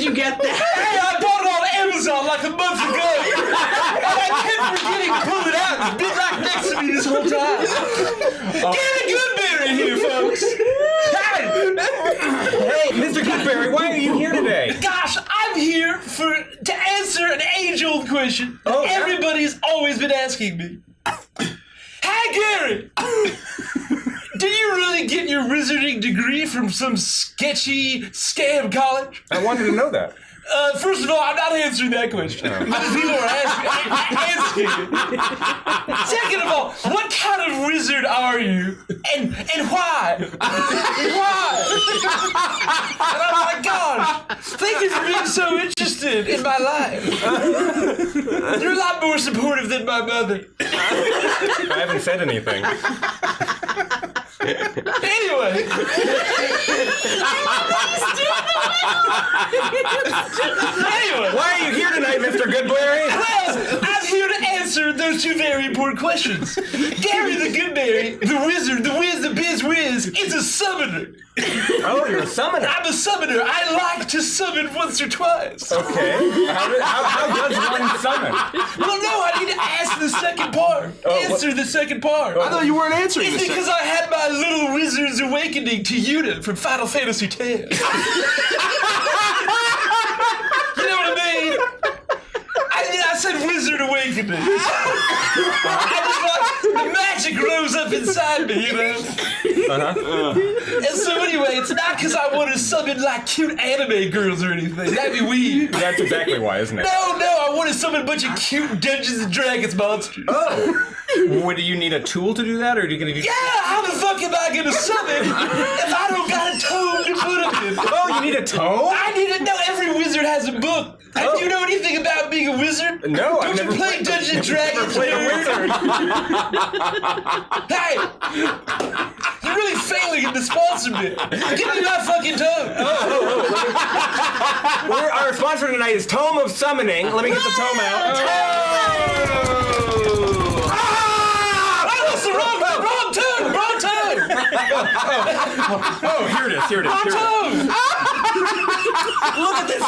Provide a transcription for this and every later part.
you get that? Hey, I bought it on Amazon like a month ago. And I kept forgetting to pull it out. It's been right next to me this whole time. Gary Goodberry here, folks. Hey, Mr. Goodberry, why are you here today? Gosh, I'm here to answer an age-old question that everybody's always been asking me. Hi, Gary. Do you really get your wizarding degree from some sketchy scam college? I wanted to know that. First of all, I'm not answering that question. People are asking it. Second of all, what kind of wizard are you? And why? Why? And oh my gosh, thank you for being so interested in my life. You're a lot more supportive than my mother. I haven't said anything. Anyway. Anyway, why are you here tonight, Mr. Goodberry? Well, I'm here to answer those two very important questions. Gary the Goodberry, the wizard, the whiz, the biz whiz, is a summoner. Oh, you're a summoner. I'm a summoner. I like to summon once or twice. Okay. How does one summon? Well, no, I need to ask the second part. Answer the second part. I thought you weren't answering It's because I had my little wizard's awakening to Yuta from Final Fantasy X. You know what I mean? I said wizard awakening. The magic rose up inside me, you know? And so anyway, it's not because I want to summon like cute anime girls or anything. That'd be weird. That's exactly why, isn't it? No, I want to summon a bunch of cute Dungeons and Dragons monsters. Oh. What, do you need a tool to do that, or are you going to do... Yeah, how the fuck am I going to summon if I don't got a tome to put them in? Oh, you need a tome? I need to know. Every wizard has a book. Do you know anything about being a wizard? No, Don't I've never you play Dungeons and Dragons? played a wizard. Hey, you're really failing in the sponsor bit. Give me my fucking tome. Our sponsor tonight is Tome of Summoning. Let me get the tome out. Wrong tome. Oh, here it is. Wrong tome. Look at this.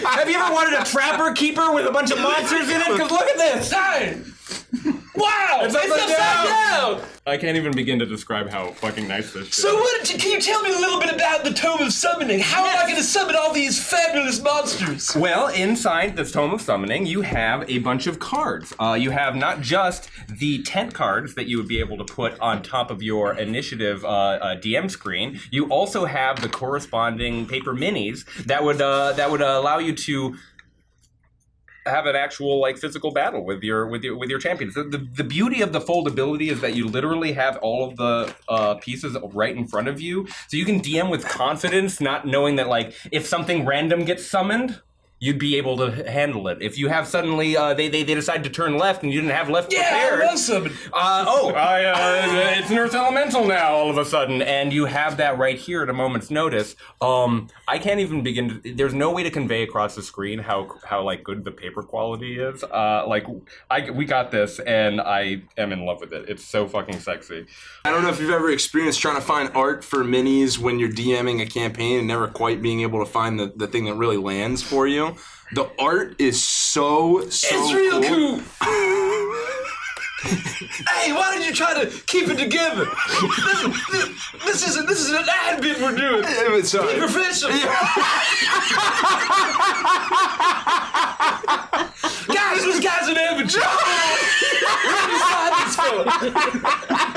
Have you ever wanted a trapper keeper with a bunch of monsters in it? Because look at this. Hey. Wow! It's upside down! I can't even begin to describe how fucking nice this is. So can you tell me a little bit about the Tome of Summoning? How am I going to summon all these fabulous monsters? Well, inside this Tome of Summoning, you have a bunch of cards. You have not just the tent cards that you would be able to put on top of your initiative DM screen. You also have the corresponding paper minis that would allow you to have an actual like physical battle with your champions. The beauty of the foldability is that you literally have all of the pieces right in front of you, so you can DM with confidence, not knowing that like if something random gets summoned, you'd be able to handle it. If you have suddenly they decide to turn left and you didn't have left prepared. I love summon. It's an Earth Elemental now all of a sudden, and you have that right here at a moment's notice. I can't even begin to. There's no way to convey across the screen how like good the paper quality is. We got this, and I am in love with it. It's so fucking sexy. I don't know if you've ever experienced trying to find art for minis when you're DMing a campaign and never quite being able to find the thing that really lands for you. The art is so it's real cool. Hey, why don't you try to keep it together? This is an ad bit we're doing. Be professional. Guys, this guy's an amateur. Where did we find this fella?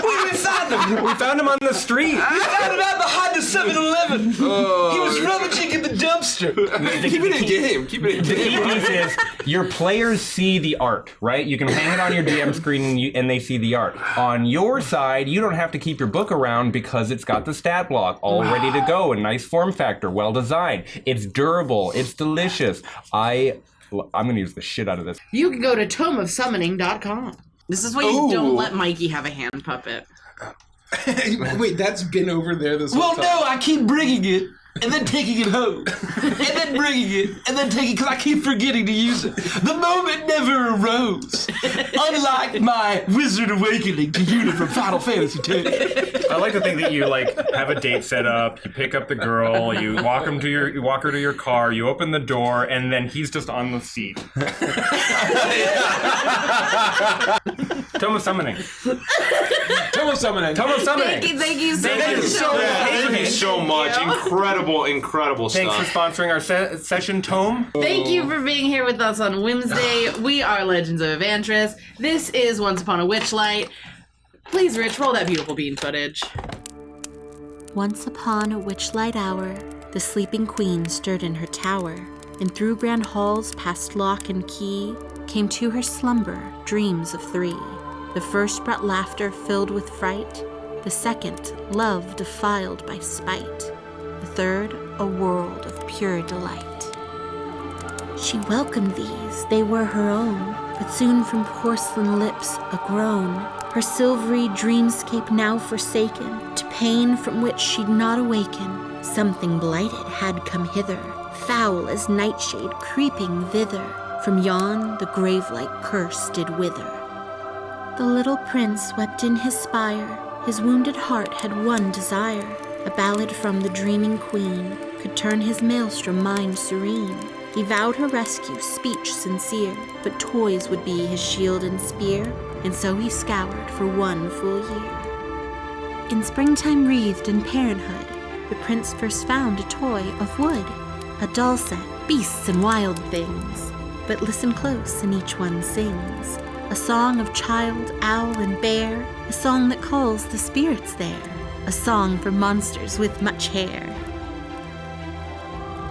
Where did we find him? We found him on the street. We found him out behind the 7-Eleven. He was rummaging in the dumpster. Keep it in game. The key piece is your players see the art, right? You can hang it on your DM screen and they see the art. On your side, you don't have to keep your book around because it's got the stat block all ready to go. A nice form factor, well designed. It's durable. It's delicious. I'm going to use the shit out of this. You can go to tomeofsummoning.com. This is why you don't let Mikey have a hand puppet. Wait, that's been over there this whole time. Well, no, I keep bringing it and then taking it home, and then bringing it, and then taking it, because I keep forgetting to use it. The moment never arose, unlike my wizard awakening to Yuta from Final Fantasy X. I like to think that you have a date set up. You pick up the girl. You walk her to your car. You open the door, and then he's just on the seat. Tome of Summoning. Tome of Summoning. Tome of Summoning. Thank you so Thank you so much. Incredible Thanks stuff. for sponsoring our session, Tome. Thank you for being here with us on Wednesday. We are Legends of Avantris. This is Once Upon a Witchlight. Please, Rich, roll that beautiful bean footage. Once upon a witchlight hour, the sleeping queen stirred in her tower, and through grand halls past lock and key came to her slumber dreams of three. The first brought laughter filled with fright, the second, love defiled by spite, the third, a world of pure delight. She welcomed these, they were her own, but soon from porcelain lips a groan, her silvery dreamscape now forsaken, to pain from which she'd not awaken. Something blighted had come hither, foul as nightshade creeping thither, from yon the grave-like curse did wither. The little prince wept in his spire, his wounded heart had one desire, a ballad from the dreaming queen could turn his maelstrom mind serene. He vowed her rescue, speech sincere, but toys would be his shield and spear, and so he scoured for one full year. In springtime wreathed in parenthood, the prince first found a toy of wood, a doll set, beasts and wild things. But listen close, and each one sings a song of child, owl, and bear, a song that calls the spirits there, a song for monsters with much hair.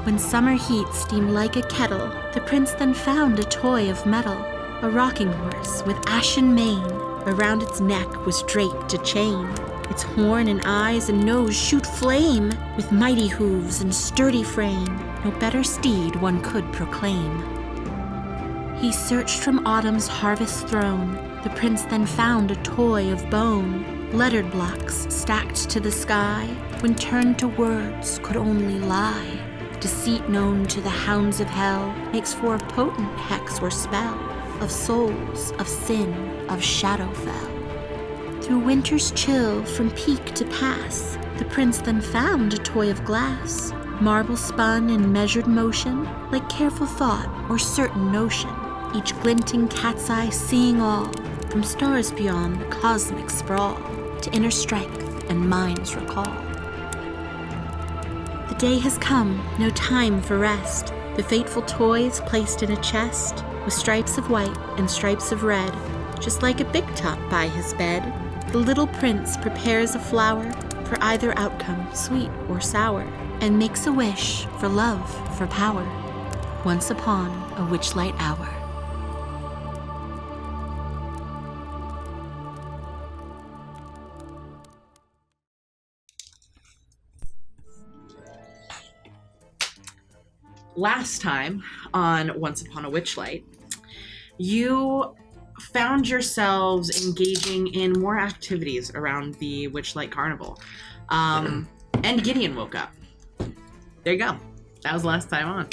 When summer heat steamed like a kettle, the prince then found a toy of metal, a rocking horse with ashen mane. Around its neck was draped a chain. Its horn and eyes and nose shoot flame, with mighty hooves and sturdy frame. No better steed one could proclaim. He searched from autumn's harvest throne. The prince then found a toy of bone, lettered blocks stacked to the sky, when turned to words could only lie. Deceit known to the hounds of hell makes for a potent hex or spell of souls, of sin, of Shadowfell. Through winter's chill from peak to pass, the prince then found a toy of glass, marble spun in measured motion, like careful thought or certain notion, each glinting cat's eye seeing all, from stars beyond the cosmic sprawl, to inner strength and mind's recall. The day has come, no time for rest. The fateful toys placed in a chest, with stripes of white and stripes of red, just like a big top by his bed. The little prince prepares a flower for either outcome, sweet or sour, and makes a wish for love, for power. Once upon a witchlight hour. Last time on Once Upon a Witchlight, you found yourselves engaging in more activities around the Witchlight Carnival. And Gideon woke up. There you go. That was last time on.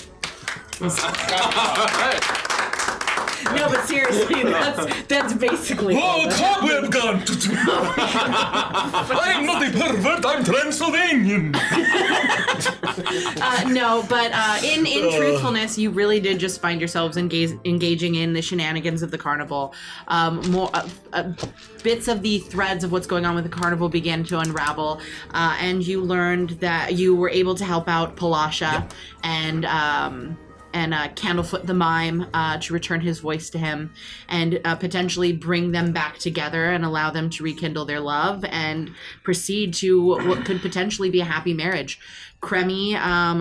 No, but seriously, that's basically. Oh, cobweb gun! I'm not a pervert, I'm Transylvanian! No, but in truthfulness, you really did just find yourselves engaging in the shenanigans of the carnival. More bits of the threads of what's going on with the carnival began to unravel, and you learned that you were able to help out Palasha and Candlefoot the Mime to return his voice to him and potentially bring them back together and allow them to rekindle their love and proceed to what could potentially be a happy marriage. Cremy,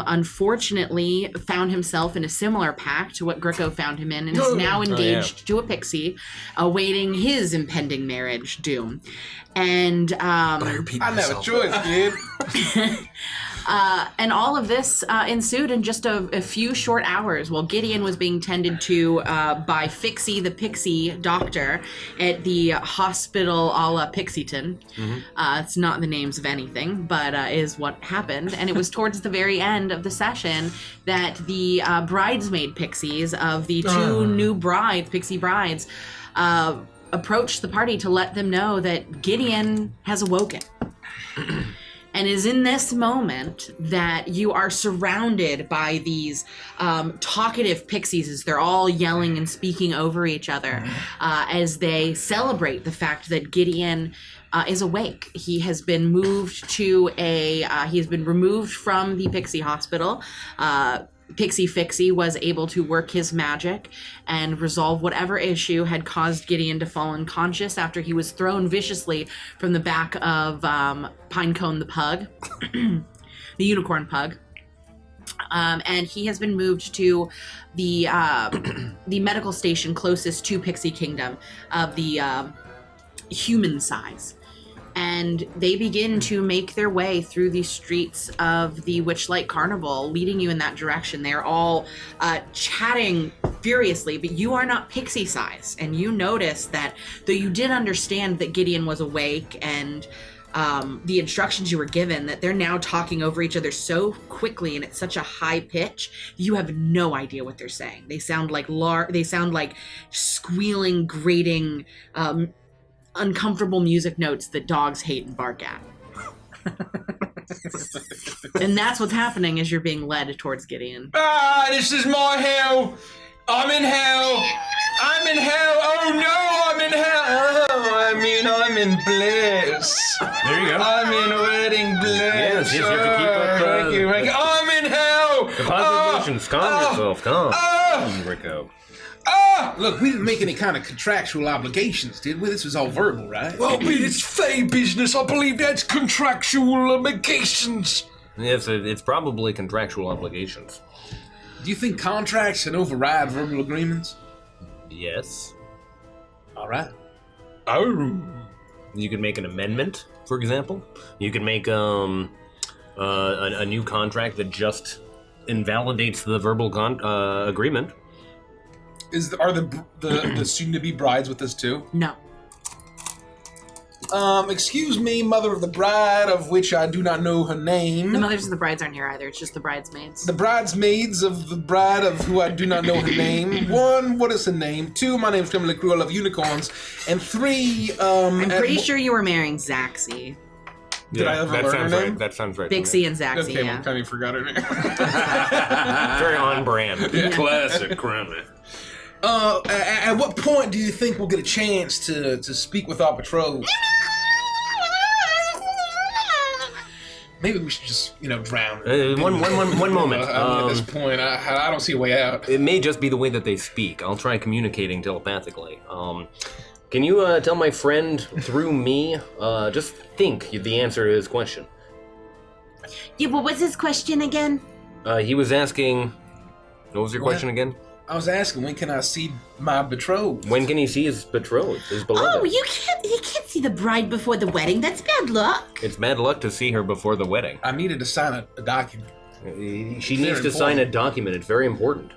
unfortunately, found himself in a similar pact to what Grio found him in and is now engaged to a pixie, awaiting his impending marriage doom. And I repeat myself. I never choice, kid. And all of this ensued in just a few short hours while Gideon was being tended to by Fixie the Pixie doctor at the hospital a la Pixieton. It's not the names of anything, but is what happened. And it was towards the very end of the session that the bridesmaid pixies of the two new brides, pixie brides, approached the party to let them know that Gideon has awoken. And is in this moment that you are surrounded by these talkative pixies as they're all yelling and speaking over each other as they celebrate the fact that Gideon is awake. He has been moved to he has been removed from the Pixie Hospital. Pixie Fixie was able to work his magic and resolve whatever issue had caused Gideon to fall unconscious after he was thrown viciously from the back of Pinecone the pug, the unicorn pug. And he has been moved to the medical station closest to Pixie Kingdom of the human size. And they begin to make their way through the streets of the Witchlight Carnival, leading you in that direction. They're all chatting furiously, but you are not pixie size. And you notice that, though you did understand that Gideon was awake and the instructions you were given, that they're now talking over each other so quickly and at such a high pitch, you have no idea what they're saying. They sound like squealing, grating, uncomfortable music notes that dogs hate and bark at. And that's what's happening as you're being led towards Gideon. This is my hell. I'm in hell. I'm in hell. Oh no, I'm in hell. Oh, I'm in bliss. There you go. I'm in wedding bliss. Yes, you have to keep up Thank you. I'm in hell. the positive emotions. Calm yourself. Calm. Rico. Look, we didn't make any kind of contractual obligations, did we? This was all verbal, right? Well, but it's Fey business. I believe that's contractual obligations. Yes, it's probably contractual obligations. Do you think contracts can override verbal agreements? Yes. All right. Oh. You could make an amendment, for example. You could make a new contract that just invalidates the verbal agreement. Are the soon-to-be brides with us too? No. Excuse me, mother of the bride, of which I do not know her name. The mothers of the brides aren't here either. It's just the bridesmaids. The bridesmaids of the bride of who I do not know her name. 1, what is her name? 2, my name's Cremy Grio, I love unicorns. And 3, I'm pretty sure you were marrying Zaxi. Did I ever learn her name? Right. That sounds right. to me. Bixie and Zaxi, Okay, yeah. well, kind of forgot her name. Very on brand. Classic Cremy. At what point do you think we'll get a chance to speak with our betrothed? Maybe we should just, drown her. One moment. At this point, I don't see a way out. It may just be the way that they speak. I'll try communicating telepathically. Can you tell my friend through me, just think the answer to his question? Yeah, what was his question again? He was asking... What was your question again? I was asking, when can I see my betrothed? When can he see his betrothed, his beloved? Oh, you can't see the bride before the wedding. That's bad luck. It's bad luck to see her before the wedding. I needed to sign a document. She needs to sign a document. It's very important.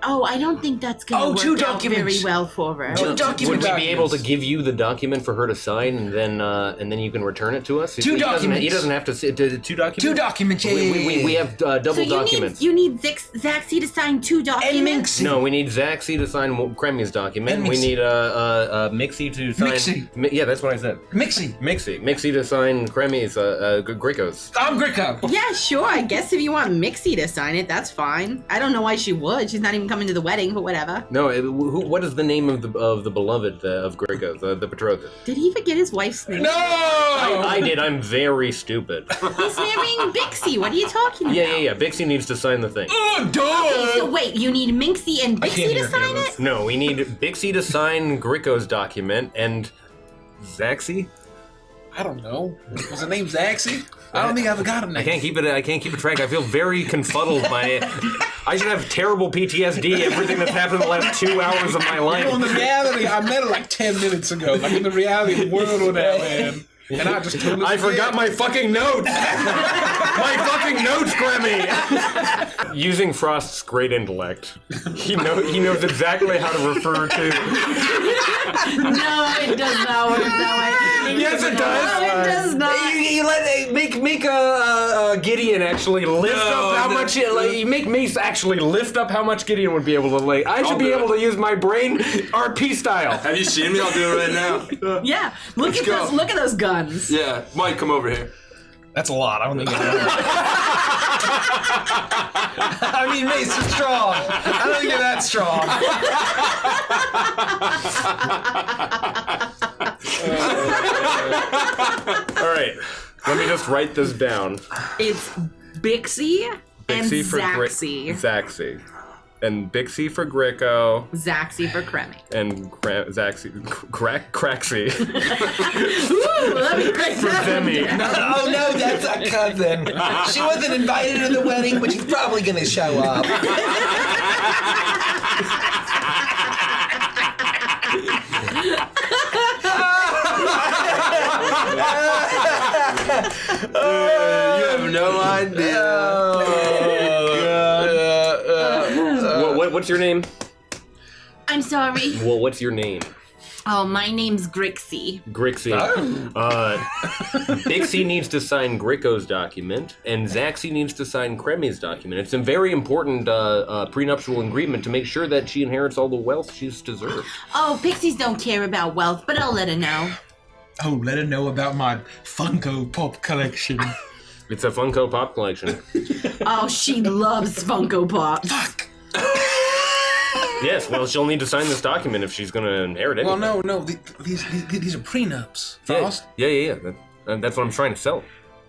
Oh, I don't think that's going to work out very well for her. Two Would we be able to give you the document for her to sign, and then you can return it to us? Two documents. He doesn't have to see 2 documents. 2 documents. Yeah, We have double documents. You need Zaxi to sign 2 documents? No, we need Zaxi to sign Cremy's document. And we need Mixie to sign. Mixie. Yeah, that's what I said. Mixie to sign Cremy's Grico's. I'm Grico. Yeah, sure. I guess if you want Mixie to sign it, that's fine. I don't know why she would. She's not even coming to the wedding, but whatever. No, what is the name of the beloved of Grico, the betrothed? Did he forget his wife's name? No! I did. I'm very stupid. He's marrying Bixie. What are you talking about? Yeah. Bixie needs to sign the thing. Oh, duh! Okay, so wait, you need Minxie and Bixie to sign it? No, we need Bixie to sign Grico's document and Zaxi. I don't know. Was the name Zaxi? I don't think I ever got a name. I can't keep it track. I feel very confuddled by it. I should have terrible PTSD. Everything that's happened in the last 2 hours of my life. In the reality, I met her like 10 minutes ago. Like in the reality of the world with that man. And I just totally I forgot my fucking notes. My fucking notes, Cremy. Using Frost's great intellect, he knows exactly how to refer to. No, it does not work that way. Yes, it does. No, it does not. You let make a Gideon actually lift up how much you make Mace actually lift up how much Gideon would be able to lay. I should be able to use my brain RP style. Have you seen me? I'll do it right now. Yeah. Look at go. those. Look at those guns. Yeah, Mike, come over here. That's a lot. I don't think I mean, Mace is strong. I don't think you're that strong. All right, let me just write this down. It's Bixie and Zaxi. Zaxi. And Bixie for Greco. Zaxi for Cremy. And Zaxi. Craxy. Ooh, let me break For that. Demi. Oh no, that's a cousin. She wasn't invited to the wedding, but she's probably gonna show up. You have no idea. What's your name? I'm sorry. Well, what's your name? Oh, my name's Grixie. Grixie. Bixie needs to sign Greco's document, and Zaxi needs to sign Cremy's document. It's a very important prenuptial agreement to make sure that she inherits all the wealth she's deserved. Oh, pixies don't care about wealth, but I'll let her know. Oh, let her know about my Funko Pop collection. It's a Funko Pop collection. Oh, she loves Funko Pops. Fuck. Yes, well, she'll need to sign this document if she's going to inherit anything. Well, no. These are prenups. Frost. Yeah. That's what I'm trying to sell.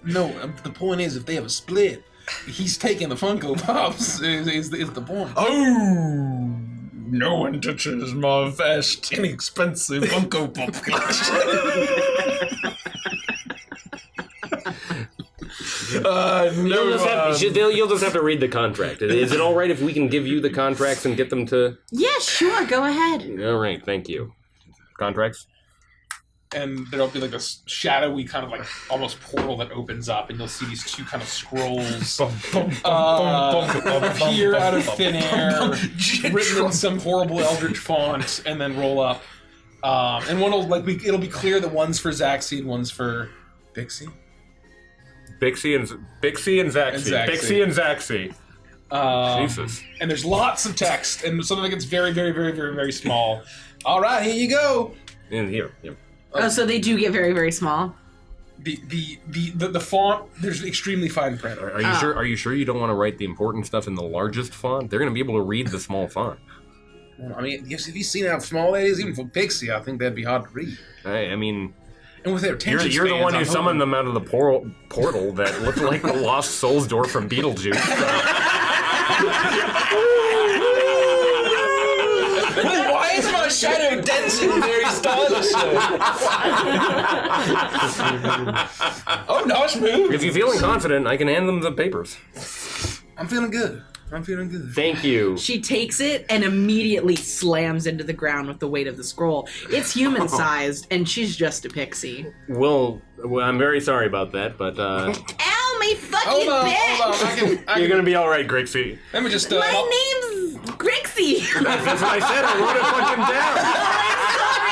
No, the point is, if they have a split, he's taking the Funko Pops. Is the point? Oh, no one touches my vast, inexpensive Funko Pop collection. You'll just have to read the contract. Is it all right if we can give you the contracts and get them to... Yeah, sure, go ahead. All right, thank you. Contracts? And there'll be like a shadowy kind of like almost portal that opens up, and you'll see these two kind of scrolls appear out of thin air, written in some horrible eldritch font, and then roll up. And one will it'll be clear that one's for Zaxi and one's for Bixie. Bixie and Zaxi. Bixie and Zaxi. Jesus. And there's lots of text, and some of it gets very, very, very, very, very small. All right, here you go. In here. Yeah. Oh, so they do get very, very small. The font, there's extremely fine print. Are you sure? Are you sure you don't want to write the important stuff in the largest font? They're going to be able to read the small font. Well, I mean, have you seen how small that is? Even for Pixie, I think that'd be hard to read. I mean, and with their attention you're the spans, one who I'm summoned them out of the portal that looked like the Lost Souls door from Beetlejuice. Why is my shadow dancing very stylishly? Oh, nice move. If you're feeling confident, I can hand them the papers. I'm feeling good. Thank you. She takes it and immediately slams into the ground with the weight of the scroll. It's human-sized, and she's just a pixie. Well, I'm very sorry about that, but Ow, my fucking Hold on. bitch! you're gonna be all right, Grixie. Let me just. My name's Grixie! That's what I said. I wrote it fucking down. I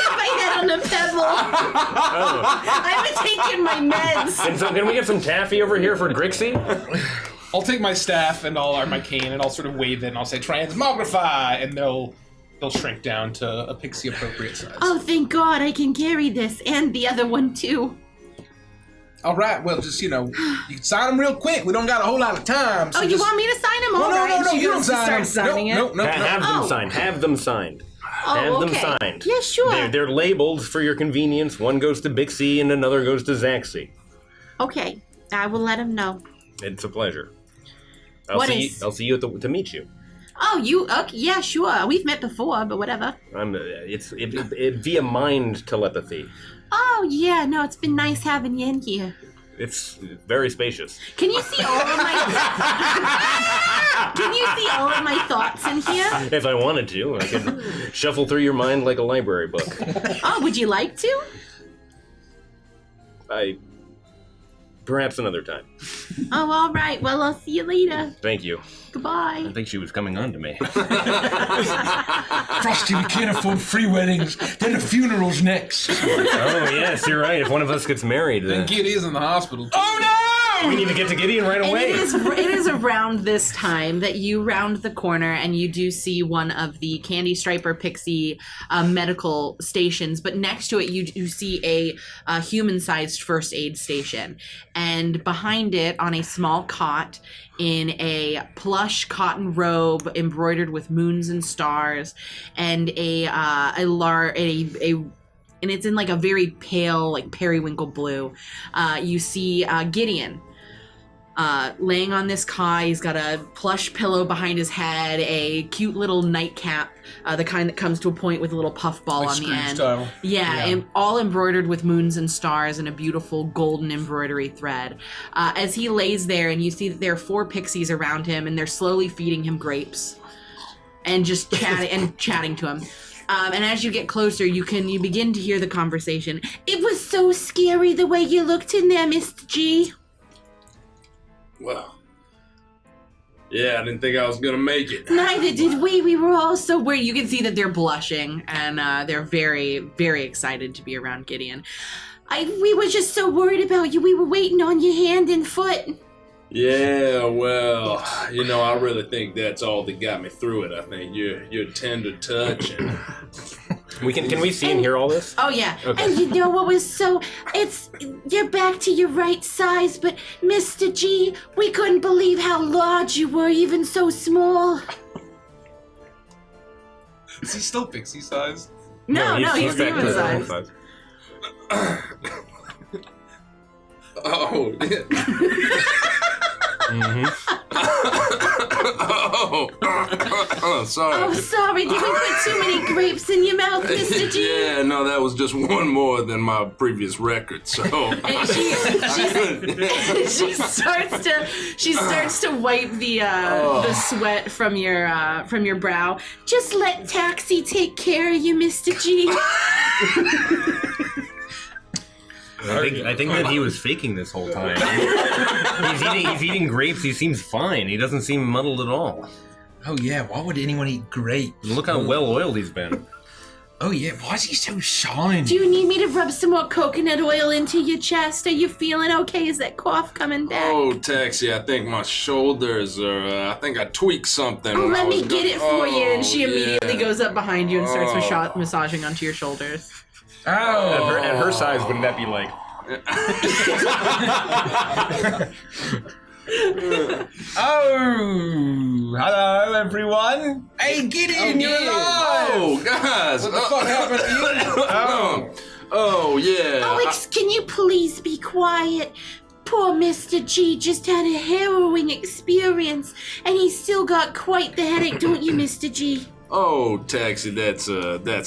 hit my head on a pebble. I haven't taken my meds. And so, can we get some taffy over here for Grixie? I'll take my staff and my cane and I'll sort of wave it and I'll say transmogrify, and they'll shrink down to a pixie appropriate size. Oh, thank God I can carry this and the other one too. All right, well, just you can sign them real quick. We don't got a whole lot of time. So You want me to sign them? All right. No, She you don't goes to sign them. start signing it. No. Have them signed. Have them signed. Oh, Have okay. them signed. Yeah, sure. They're labeled for your convenience. One goes to Bixie and another goes to Zaxi. Okay, I will let him know. It's a pleasure. What I'll see you to meet you. Oh, you? Okay, yeah, sure. We've met before, but whatever. It's via mind telepathy. Oh, yeah, no, it's been nice having you in here. It's very spacious. Can you see all of my... Can you see all of my thoughts in here? If I wanted to, I could shuffle through your mind like a library book. Oh, would you like to? Perhaps another time. Oh, all right. Well, I'll see you later. Thank you. Goodbye. I think she was coming on to me. Frosty, we can't afford free weddings. Then the funeral's next. Oh, yes, you're right. If one of us gets married, then... And Gideon's in the hospital. Oh no! We need to get to Gideon right And away. it is around this time that you round the corner and you do see one of the Candy Striper Pixie medical stations, but next to it you see a human-sized first aid station. And behind it, on a small cot, in a plush cotton robe embroidered with moons and stars, and and it's in like a very pale, like periwinkle blue. You see Gideon laying on this cot. He's got a plush pillow behind his head, a cute little nightcap, the kind that comes to a point with a little puff ball Like on the Scrooge end. style. Yeah, and all embroidered with moons and stars and a beautiful golden embroidery thread. As he lays there, and you see that there are 4 pixies around him, and they're slowly feeding him grapes and just chatting to him. And as you get closer, you begin to hear the conversation. It was so scary the way you looked in there, Mr. G. Well, yeah, I didn't think I was gonna make it. Neither did we. We were all so worried. You can see that they're blushing, and they're very, very excited to be around Gideon. We were just so worried about you. We were waiting on your hand and foot. Yeah, well, I really think that's all that got me through it. I think your tender touch and Can we see and hear all this? Oh, yeah. Okay. And you know what was you're back to your right size, but Mr. G, we couldn't believe how large you were, even so small. Is he still pixie sized? No, he's back to human his normal size. oh. Oh, sorry. Oh, sorry, did we put too many grapes in your mouth, Mr. G? Yeah, no, that was just one more than my previous record. So And she starts to wipe the sweat from your brow. Just let Taxi take care of you, Mr. G. I think that he was faking this whole time. He's eating grapes. He seems fine. He doesn't seem muddled at all. Oh yeah, why would anyone eat grapes? Look how well oiled he's been. Oh yeah, why is he so shiny? Do you need me to rub some more coconut oil into your chest? Are you feeling okay? Is that cough coming back? Oh, Taxi, I think my shoulders are, I think I tweaked something. Oh, when let I me was get it For you, and she immediately yeah. goes up behind you and starts massaging onto your shoulders. Oh, At her size, wouldn't that be like... Oh, hello everyone. Hey Gideon, you're alive. Oh, guys. What the fuck happened to you? Oh, yeah. Alex, can you please be quiet? Poor Mr. G just had a harrowing experience, and he's still got quite the headache, don't you, Mr. G? Oh, Taxi, that's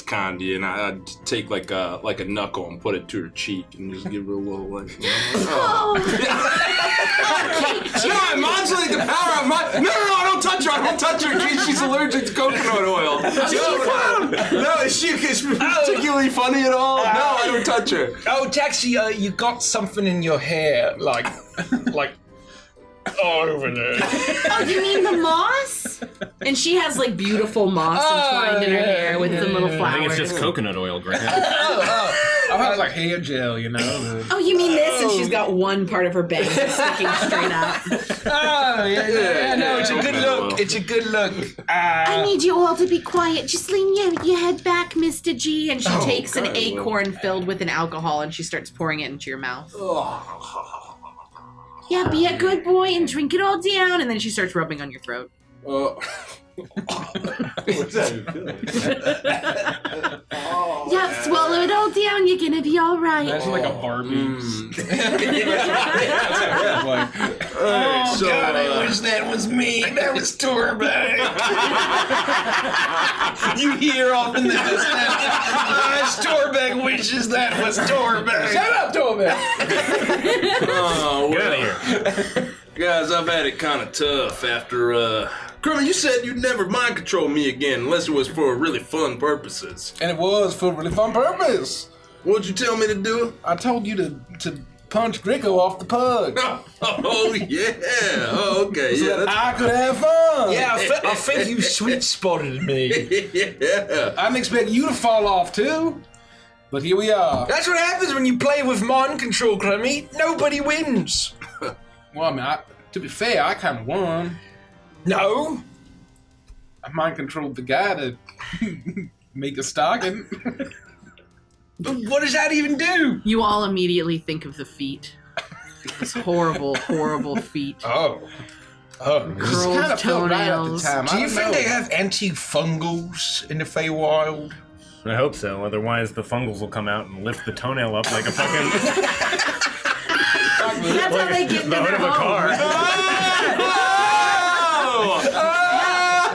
kind of you. And I'd take like a knuckle and put it to her cheek and just give her a little like. Oh. No, I modulate the power of my. No, I don't touch her. I don't touch her. She's allergic to coconut oil. No, is she particularly funny at all? No, I don't touch her. Oh, Taxi, you got something in your hair, like all over there. Oh, you mean the moss? And she has like beautiful moss entwined in her hair with some little flowers. I think it's just coconut oil, Grant. I have like hair gel, you know. Oh, you mean this? And she's got one part of her bang sticking straight out. Oh, yeah, no, it's a good look. It's a good look. I need you all to be quiet. Just lean your head back, Mr. G. And she takes an acorn filled with an alcohol and she starts pouring it into your mouth. Yeah, be a good boy and drink it all down. And then she starts rubbing on your throat. What's that? Yeah, swallow it all down. You're gonna be all right. Imagine like a Barbie. Oh, God, I wish that was me. That was Torbay. You hear off in the distance. Torbeck wishes that was Torbeck. Shut up, Torbeck. Oh, Get out of here. Guys, I've had it kind of tough after, Cremy, you said you'd never mind control me again unless it was for really fun purposes. And it was for a really fun purpose. What'd you tell me to do? I told you to punch Grio off the pug. Oh, yeah. Oh, okay. So Yeah, that that's... I could have fun. Yeah, I think you sweet spotted me. Yeah. I didn't expect you to fall off too, but here we are. That's what happens when you play with mind control, Cremy. Nobody wins. Well, I mean, to be fair, I kind of won. No. I mind controlled the guy to make a stocking. What does that even do? You all immediately think of the feet. This horrible, horrible feet. Oh. Kind Curled of felt right at the toenails. time. Do I you don't think know. they have antifungals in the Feywild? I hope so. Otherwise, the fungals will come out and lift the toenail up like a fucking That's how they get into the hood their of a home. car.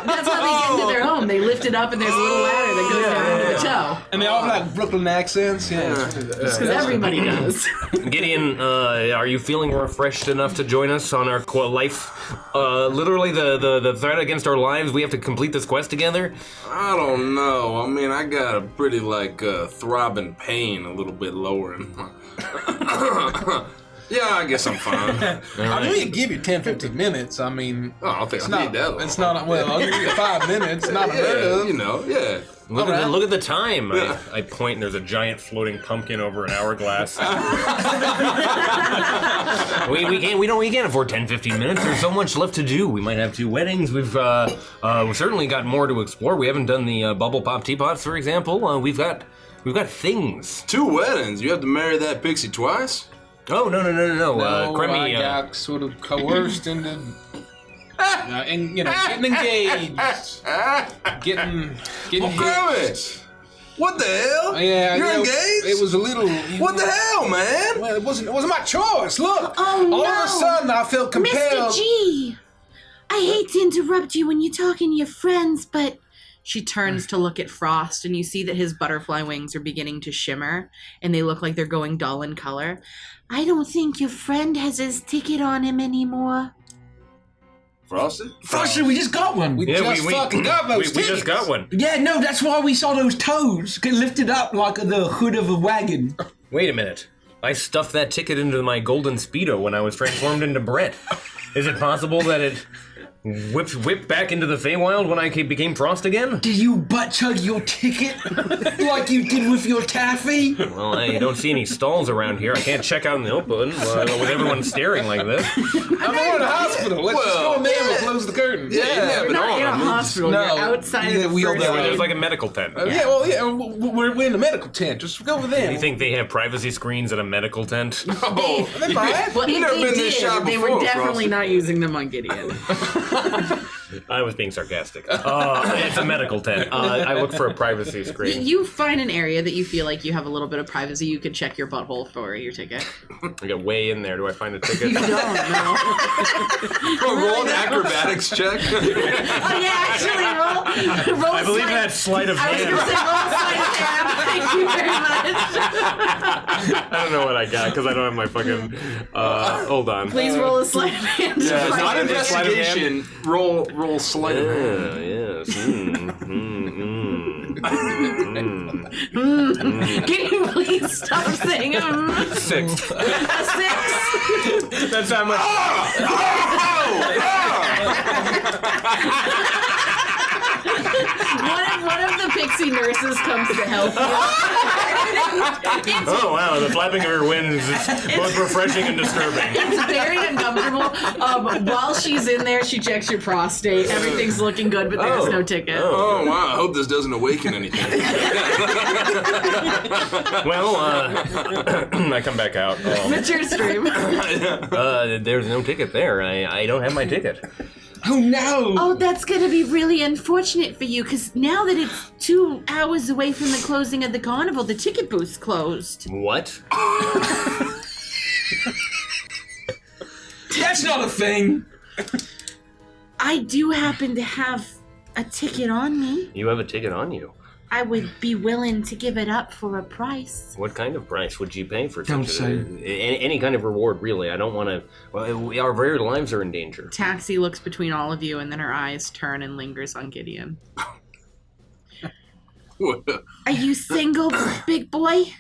That's how they get into their home. They lift it up and there's a little ladder that goes down into the toe. And they all have like Brooklyn accents. Yeah. Because everybody does. Gideon, are you feeling refreshed enough to join us on our life? Literally the threat against our lives. We have to complete this quest together. I don't know. I mean, I got a pretty, throbbing pain a little bit lower in my... Yeah, I guess I'm fine. I mean, give you 10, 15 minutes. I mean, Oh, I don't think it's I not. need that long. It's not. Well, I'll give you 5 minutes. Not unheard Yeah, of. you know, yeah. Look at the time. I point and there's a giant floating pumpkin over an hourglass. we can't afford 10, 15 minutes. There's so much left to do. We might have 2 weddings. We've certainly got more to explore. We haven't done the bubble pop teapots, for example. We've got things. 2 weddings. You have to marry that pixie twice? Oh no. No, Cremy, I got sort of coerced into, and getting engaged, getting Cremy! hitched. What the hell? Yeah, You're you know, engaged? It was a little. What the hell, man? Well, it wasn't my choice. Look, Oh, all of no. a sudden I felt compelled. Mr. G, I hate to interrupt you when you're talking to your friends, but She turns to look at Frost, and you see that his butterfly wings are beginning to shimmer, and they look like they're going dull in color. I don't think your friend has his ticket on him anymore. Frosty? Frosty, we just got one. We just fucking got those we just got one. Yeah, no, that's why we saw those toes get lifted up like the hood of a wagon. Wait a minute. I stuffed that ticket into my golden Speedo when I was transformed into Brett. Is it possible that it whipped back into the Feywild when I became Frost again? Did you butt chug your ticket like you did with your taffy? Well, I don't see any stalls around here. I can't check out in the open with everyone staring like this. I'm going to the hospital. Let's just go in there and we'll close the curtain. Yeah, You're but not in a I mean, hospital. no, You're outside yeah, of the wheel first down. aid. There's like a medical tent. Yeah, well, yeah, we're in the medical tent. Just go over there. You think they have privacy screens at a medical tent? Oh, They might. Well, You've if never they been this did, shot they were before, definitely Frosty. not using them on Gideon. I was being sarcastic. It's a medical tent. I look for a privacy screen. You find an area that you feel like you have a little bit of privacy. You can check your butthole for your ticket. I get way in there. Do I find a ticket? You don't know. roll an acrobatics check. Oh yeah, actually, roll. I believe that's sleight of I was hand. gonna say roll sleight of hand. Thank you very much. I don't know what I got because I don't have my fucking. Hold on. Please roll a sleight of hand. Yeah, to it's find not it. Investigation. Roll sleight of hand. Yes. Gideon, please stop saying 6. a 6. That's how much. One of the pixie nurses comes to help you. Oh wow! The flapping of her wings is both refreshing and disturbing. It's very uncomfortable. While she's in there, she checks your prostate. Everything's looking good, but there's no ticket. Oh, wow. I hope this doesn't awaken anything. Well, I come back out. It's your stream. There's no ticket there. I don't have my ticket. Oh no! Oh, that's gonna be really unfortunate for you, because now that it's 2 hours away from the closing of the carnival, the ticket booth's closed. What? That's not a thing! I do happen to have a ticket on me. You have a ticket on you. I would be willing to give it up for a price. What kind of price would you pay for Don't such any kind of reward? Really, I don't want to. Well, our very lives are in danger. Taxi looks between all of you, and then her eyes turn and lingers on Gideon. Are you single, big boy?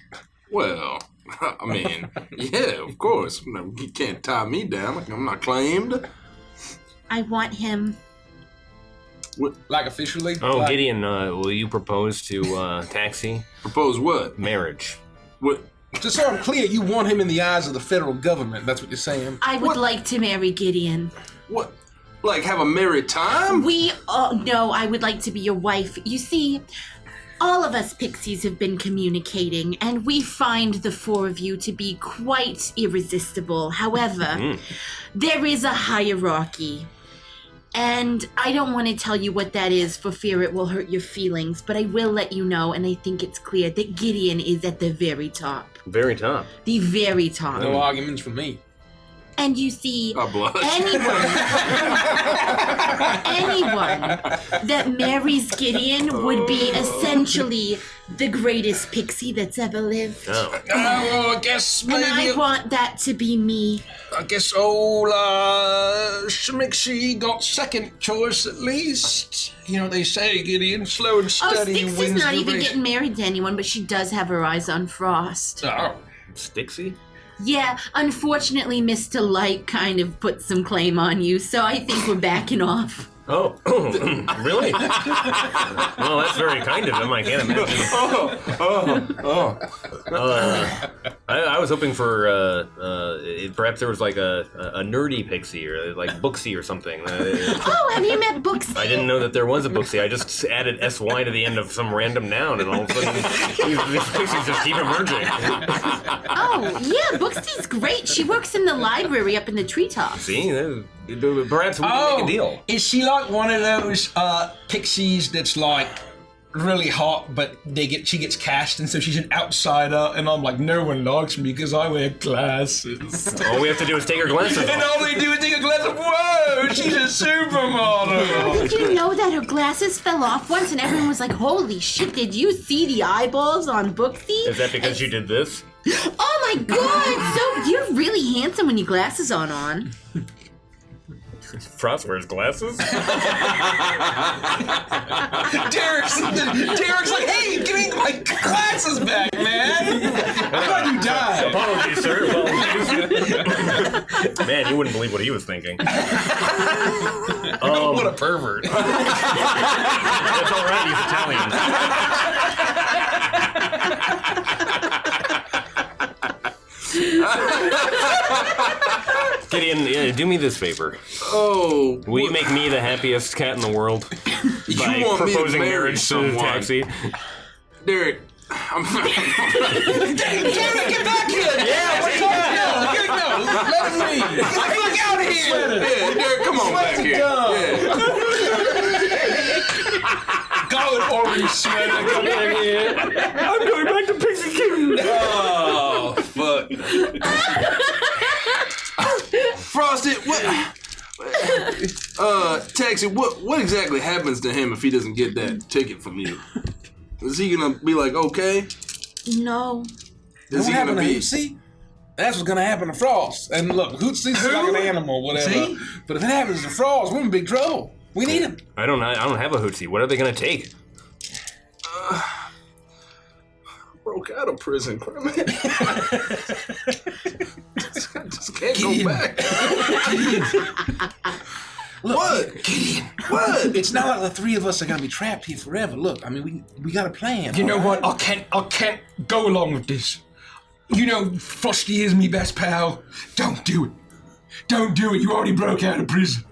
Well, I mean, yeah, of course. You can't tie me down. I'm not claimed. I want him. Like officially? Oh, like, Gideon, will you propose to Taxi? Propose what? Marriage. What? Just so I'm clear, you want him in the eyes of the federal government. That's what you're saying. I would like to marry Gideon. What? Like have a merry time? No, I would like to be your wife. You see, all of us pixies have been communicating, and we find the four of you to be quite irresistible. However, there is a hierarchy. And I don't want to tell you what that is for fear it will hurt your feelings, but I will let you know, and I think it's clear that Gideon is at the very top. Very top. The very top. No arguments from me. And you see, I blush. anyone that marries Gideon would be essentially the greatest pixie that's ever lived. Oh. I guess And I want that to be me. I guess old Shmixie got second choice at least. You know, they say, Gideon, slow and steady Stixie's wins not the even race. getting married to anyone, but she does have her eyes on Frost. Oh. Stixie? Yeah, unfortunately, Mr. Light kind of put some claim on you, so I think we're backing off. Oh, really? Well, that's very kind of him. I can't imagine. I was hoping for perhaps there was like a nerdy pixie or like Booksy or something. Oh, have you met Booksy? I didn't know that there was a Booksy. I just added SY to the end of some random noun, and all of a sudden these pixies just keep emerging. Oh, yeah, Booksy's great. She works in the library up in the treetops. See, perhaps we can make a deal. Is she like one of those pixies that's like really hot, but she gets cast, and so she's an outsider, and I'm like, no one likes me because I wear glasses. All we have to do is take her glasses And off. all they do is take a glass of, whoa, she's a supermodel. Did you know that her glasses fell off once and everyone was like, holy shit, did you see the eyeballs on Booksy? Is that because you did this? Oh my god, so you're really handsome when your glasses aren't on. Frost wears glasses? Derek's like, hey, give me my glasses back, man. I thought you died. Apologies, sir. Apologies. Man, you wouldn't believe what he was thinking. What a pervert. That's all right, he's Italian. Gideon, do me this favor. Oh. Will you make me the happiest cat in the world by want me to proposing marry marriage to someone. Taxi? Derek, Derek, get back here. Yeah, what do you got? No, let him leave. Get the fuck out of here. yeah, Derek, come on back here. Yeah. Go with orange sweater. Come back here. I'm going back to Pixie King. Oh, fuck. Frosty, what? Taxi, what exactly happens to him if he doesn't get that ticket from you? Is he gonna be like, okay? No. Is he gonna be? See? That's what's gonna happen to Frost. And look, Hootsy's like an animal, whatever. See? But if it happens to Frost, we're in big trouble. We need him. I don't have a hootsie. What are they gonna take? Broke out of prison, Cremy. just can't go back. Look, What? Gideon. What? It's not like the three of us are gonna be trapped here forever. Look, I mean, we got a plan. You know what? I can't go along with this. You know, Frosty is me best pal. Don't do it. Don't do it. You already broke out of prison.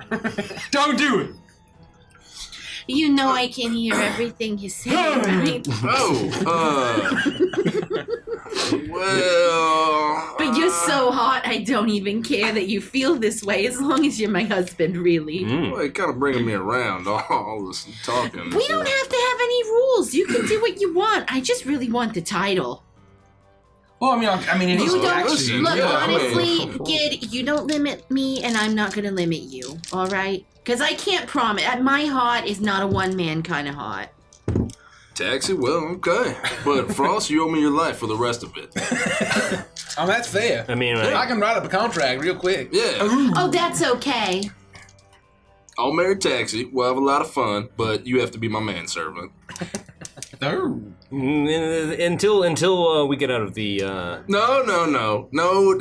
Don't do it. You know I can hear everything you say, right? Well. But you're so hot, I don't even care that you feel this way, as long as you're my husband, really. Well, it kind of bringing me around, all this talking. We don't have to have any rules. You can do what you want. I just really want the title. Well, it is You don't, Listen, look, yeah, honestly, Gid, you don't limit me, and I'm not gonna limit you, alright? Because I can't promise. My heart is not a one-man kind of heart. Taxi, well, okay. But Frost, you owe me your life for the rest of it. Oh, that's fair. I mean, I can write up a contract real quick. Yeah. Oh, that's okay. I'll marry Taxi. We'll have a lot of fun, but you have to be my manservant. Oh. Until we get out of the. No,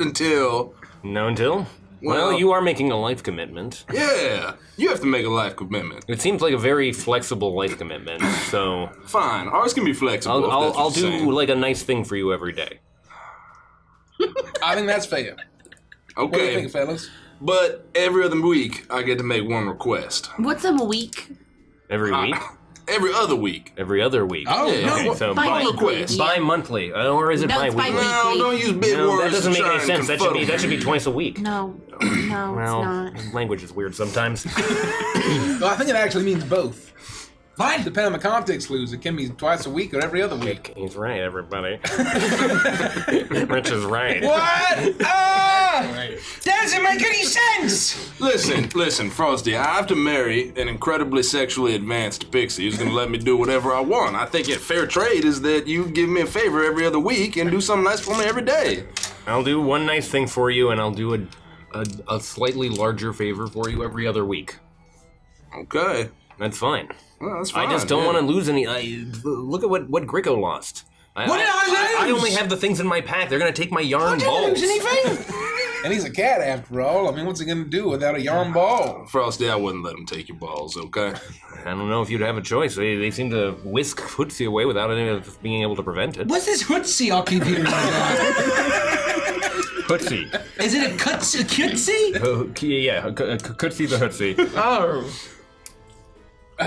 until. No, until. Well, Well, you are making a life commitment. Yeah, you have to make a life commitment. It seems like a very flexible life commitment, so Fine, ours can be flexible. if that's I'll what you're saying. do like a nice thing for you every day. I think that's fair. What do you Okay, think, fellas? but every other week I get to make one request. What's a week? Every week? Every other week. Every other week. Oh, Yeah. Okay, so Bi-weekly. request. bi-monthly, or is it No, it's bi-weekly? bi-weekly. No, don't use big No, words. that doesn't to make try any and sense. That confuddle should be twice a week. No, Well, it's not. language is weird sometimes. Well, I think it actually means both. Fine. Depending on the context clues, it can be twice a week or every other week. He's right, everybody. Rich is right. What? Doesn't make any sense! Listen, Frosty, I have to marry an incredibly sexually advanced pixie who's gonna let me do whatever I want. I think fair trade is that you give me a favor every other week and do something nice for me every day. I'll do one nice thing for you, and I'll do a slightly larger favor for you every other week. Okay. That's fine. Well, that's fine. I just don't yeah. want to lose any. Look at what Grio lost. What did I I lose? only have the things in my pack. They're gonna take my I yarn didn't balls. lose anything. And he's a cat after all. I mean, what's he gonna do without a yarn ball? Frosty, I wouldn't let him take your balls, okay? I don't know if you'd have a choice. They seem to whisk Footsie away without any of being able to prevent it. What's this hootsie I'll keep hearing about? Footsie. Is it a cutsie? Yeah, Footsie the Hootsie. Oh. All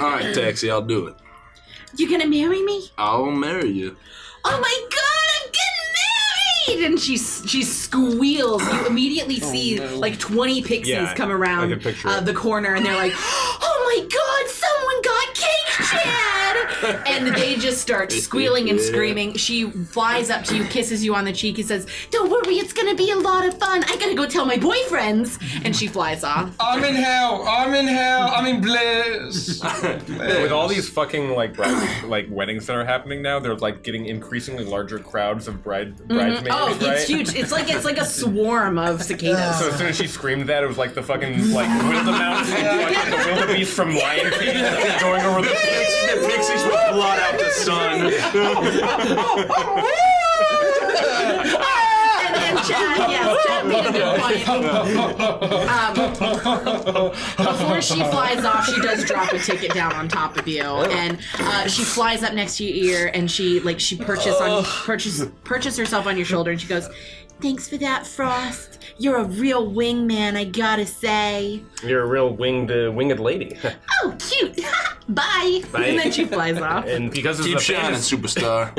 right, Taxi, I'll do it. You gonna marry me? I'll marry you. Oh my god, I'm getting married! And she squeals. You immediately see like 20 pixies Yeah, come I around can picture it. the corner, and they're like, "Oh my god, someone got cake, Chad!" And they just start squealing and screaming. She flies up to you, kisses you on the cheek, and says, "Don't worry, it's gonna be a lot of fun. I gotta go tell my boyfriends." And she flies off. I'm in hell. I'm in bliss. With all these fucking like weddings that are happening now, they're like getting increasingly larger crowds of bridesmaids. Oh, right? it's huge. It's like a swarm of cicadas. So as soon as she screamed that, it was like the fucking like wildemouse, like the wildebeest from Lion King going over the Pixies with blood out the sun. And Chad, yes, Chad made a good point. Before she flies off, she does drop a ticket down on top of you, and she flies up next to your ear, and she perches herself on your shoulder, and she goes, "Thanks for that, Frost. You're a real wingman, I gotta say." You're a real winged lady. Oh, cute. Bye. Bye. And then she flies off. And because this Keep is a shining, fantasy, superstar.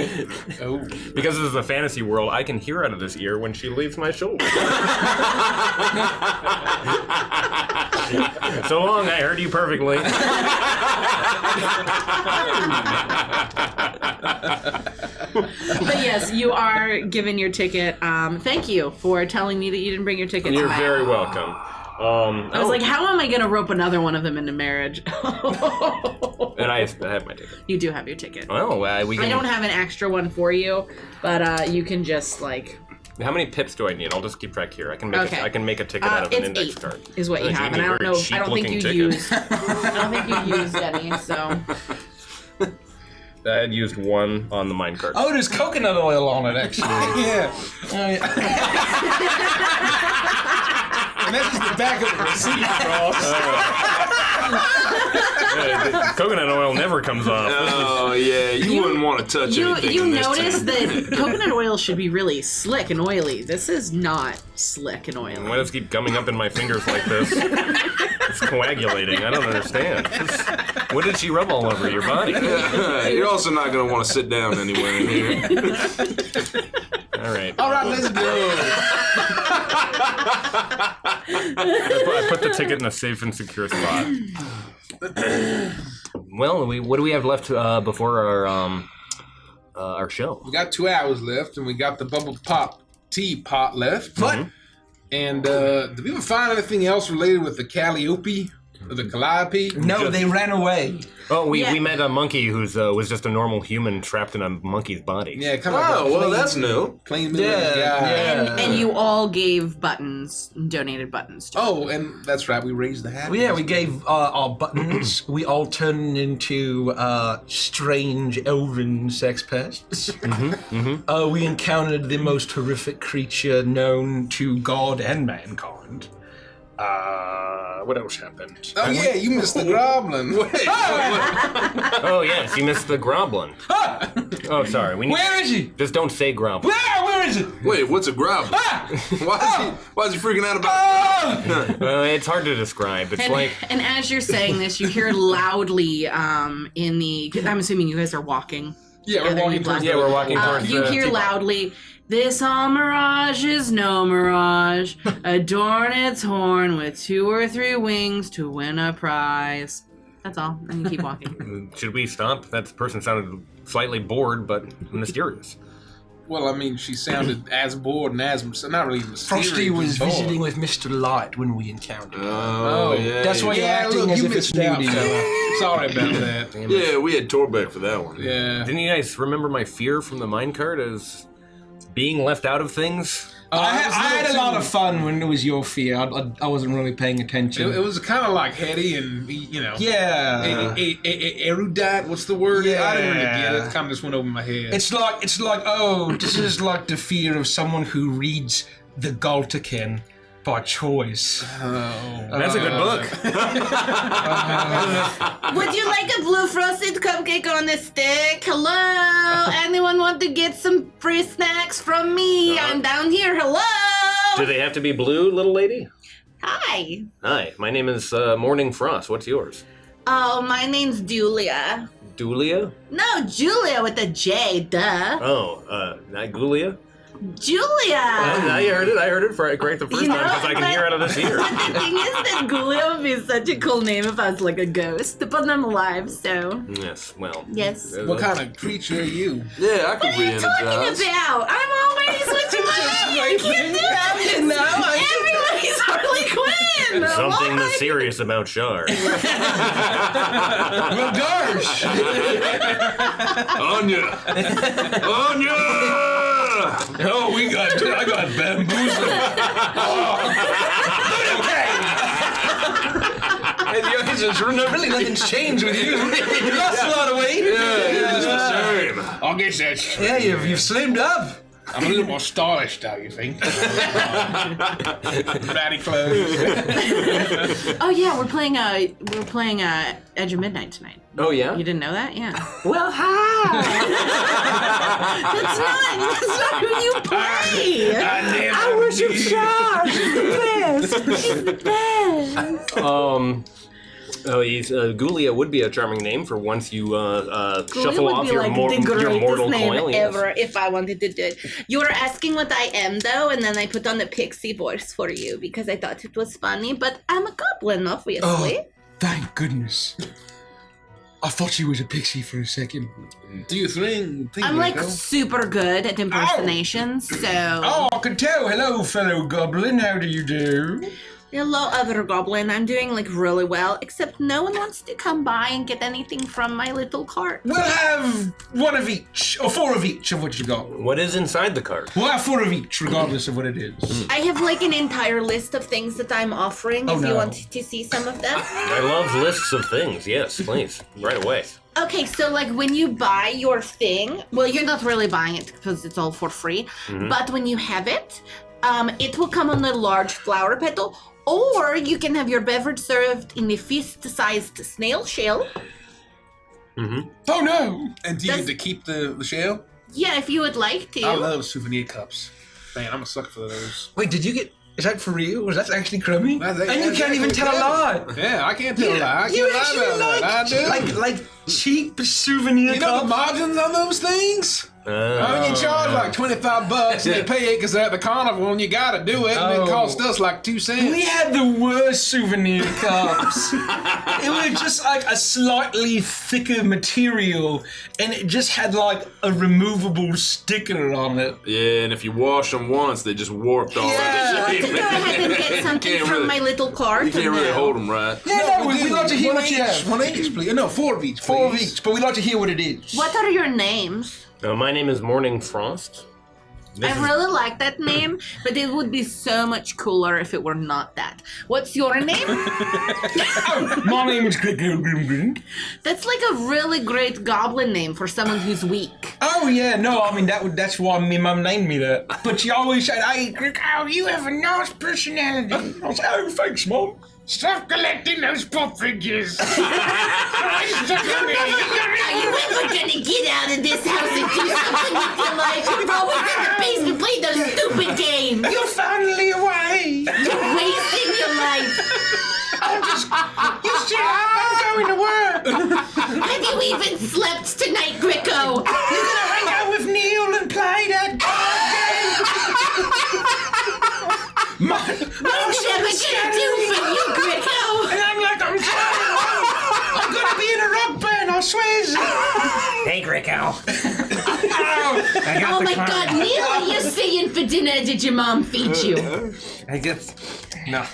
because this is a fantasy world, I can hear out of this ear when she leaves my shoulder. So long, I heard you perfectly. But yes, you are given your ticket. Thank you for telling me that you didn't bring your ticket. You're tonight. very welcome. I was like, how am I going to rope another one of them into marriage? And I have my ticket. You do have your ticket. Well, we can. I don't have an extra one for you, but you can just like. How many pips do I need? I'll just keep track here. I can make Okay. I can make a ticket out of an It's index 8 card. is what you Gee, have, me and I don't very know. I don't think cheap-looking you ticket. used. I don't think you used any. So. I had used one on the minecart. Oh, there's coconut oil on it, actually. Yeah. And that's just the back of the receipt, Coconut oil never comes off. Oh yeah, you wouldn't want to touch anything. You in this notice town. that coconut oil should be really slick and oily. This is not slick and oily. Why does it keep gumming up in my fingers like this? It's coagulating. I don't understand. What did she rub all over your body? You're also not going to want to sit down anywhere in here. All right. All right, let's go. I put the ticket in a safe and secure spot. Well, what do we have left before our show? We got 2 hours left, and we got the bubble pop teapot left. But, and did we ever find anything else related with the Calliope? The Calliope? No, they ran away. Oh, we Yeah. met a monkey who's was just a normal human trapped in a monkey's body. Yeah, kind of like Oh, well, that's new. plain middle-aged guy. And you all gave buttons, donated buttons to Oh, and that's right, we raised the hat. Well, yeah, we gave our buttons. We all turned into strange elven sex pests. We encountered the most horrific creature known to God and mankind. What else happened? Oh, yeah, you missed the Goblin. Oh yes, you missed the Goblin. Oh, sorry. We need Where is he? just don't say Goblin. Where is it? Wait, what's a grub? Why is he freaking out about it? It's hard to describe. It's And, like and as you're saying this, you hear loudly in the. I'm assuming you guys are walking. Yeah, we're together, walking you towards yeah, we're walking Uh, towards you the hear teapot. loudly, "This all mirage is no mirage. Adorn its horn with 2 or 3 wings to win a prize." That's all. And you keep walking. Should we stop? That person sounded slightly bored, but mysterious. Well, I mean, she sounded as bored and as not really mysterious. Frosty was bored. visiting with Mr. Light when we encountered him. Oh, yeah. That's why you're Yeah, acting look, as you if it's missed out, new to you. fella. Sorry about that. Yeah, we had Torbeck for that one. Yeah. Didn't you guys remember my fear from the minecart as being left out of things? I had a lot of fun when it was your fear. I wasn't really paying attention. It was kind of like heady and, you know. Yeah. Erudite, what's the word? Yeah. I didn't really get it. It kind of just went over my head. It's like, oh, this is like the fear of someone who reads the Galtakin by choice. That's a good book. Would you like a blue frosted cupcake on a stick? Hello? Anyone want to get some free snacks from me? I'm down here. Hello? Do they have to be blue, little lady? Hi. Hi, my name is Morning Frost. What's yours? Oh, my name's Julia. Dulia? No, Julia with a J, duh. Oh, not Gulia? Julia! I heard it great the first You time know, because I can but- hear it out of this ear. But the thing is that Julia would be such a cool name if I was like a ghost, but I'm alive, so. Yes, well. Yes. What kind of creature are you? Yeah, I What could are you talking re-energize. about? I'm already switching my name. I can't do that. Everybody's Harley Quinn. Something Why? mysterious about Shar. Well, gosh! Anya! Anya! Oh, I got bamboozled. Really, nothing's changed with you. You lost a lot of weight. Yeah, you're just the same. I guess that's Yeah, you've slimmed up. I'm a little more stylish, don't you think? Ratty clothes. Oh yeah, we're playing Edge of Midnight tonight. Oh, yeah? You didn't know that? Yeah. Well, hi! That's not who you play. I worship Shar. She's the best. Gulia would be a charming name for once you shuffle would off be your, like the your greatest mortal name coil. yes. ever if I wanted to do it. You were asking what I am though, and then I put on the pixie voice for you because I thought it was funny. But I'm a goblin, obviously. Oh, thank goodness. I thought she was a pixie for a second. Do you think I'm like Rico? super good at impersonations, so Oh, I can tell. Hello, fellow goblin. How do you do? hello, other goblin. I'm doing like really well, except no one wants to come by and get anything from my little cart. We'll have one of each, or 4 of each of what you got. What is inside the cart? We'll have 4 of each, regardless of what it is. I have like an entire list of things that I'm offering. Oh, if you no. want to see some of them. I love lists of things. Yes, please. Right away. Okay, so like when you buy your thing, well, you're not really buying it because it's all for free. But when you have it, it will come on a large flower petal, or you can have your beverage served in a fist-sized snail shell. Oh no! And do you get to keep the shell? Yeah, if you would like to. I love souvenir cups. Man, I'm a sucker for those. Wait, did you get? Is that for real? Was that actually Cremy? That's And you actually can't even tell a lie. Yeah, I can't tell a lie. I You can't lie actually about that. I do. like cheap souvenir You know the cups. margins on those things? I mean, you charge like $25 and they pay it because they're at the carnival and you gotta do it, and it cost us like 2 cents. We had the worst souvenir cups. It was just like a slightly thicker material, and it just had like a removable sticker on it. Yeah, and if you wash them once, they just warped all Did you want to go ahead and get something can't from really- my little cart? You can't really hold them right. No, we'd like to hear One what you each. have. One each, please. No, 4 of each, please. 4 of each, but we'd like to hear what it is. What are your names? My name is Morning Frost. I really like that name, but it would be so much cooler if it were not that. What's your name? My name is Grio. That's like a really great goblin name for someone who's weak. Oh yeah, no, I mean that's why my mum named me that. But she always said, "Hey, Grio, you have a nice personality." I was like, "Oh, thanks, Mum." Stop collecting those pop figures. Are you ever gonna get out of this house and do something with your life? You're always in the basement playing those stupid games. You're finally away. You're wasting your life. You see, I'm going to work. Have you even slept tonight, Grico? You're gonna hang out with Neil and play that card game. What am I gonna do for you, Grico? And I'm like, I'm gonna be in a rock band, I swear. Hey, Gricko. Oh my God, Neil, are you saying for dinner? Did your mom feed you? I guess. No.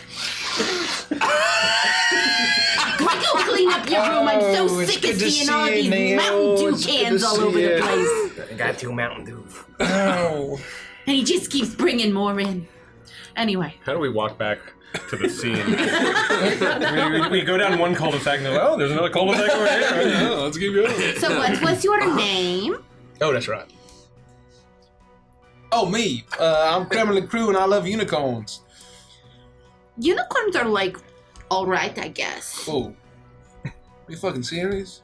Grico, clean up your room. I'm so sick of seeing all these Mountain Dew cans all over the place. I got 2 Mountain Dews. Oh. And he just keeps bringing more in. Anyway. How do we walk back to the scene? we go down one cul-de-sac and they're like, oh, there's another cul-de-sac over here. Yeah, let's keep going. So what was your name? Oh, that's right. Oh, me. I'm Cremy Crew and I love unicorns. Unicorns are like, alright, I guess. Oh. Are you fucking serious?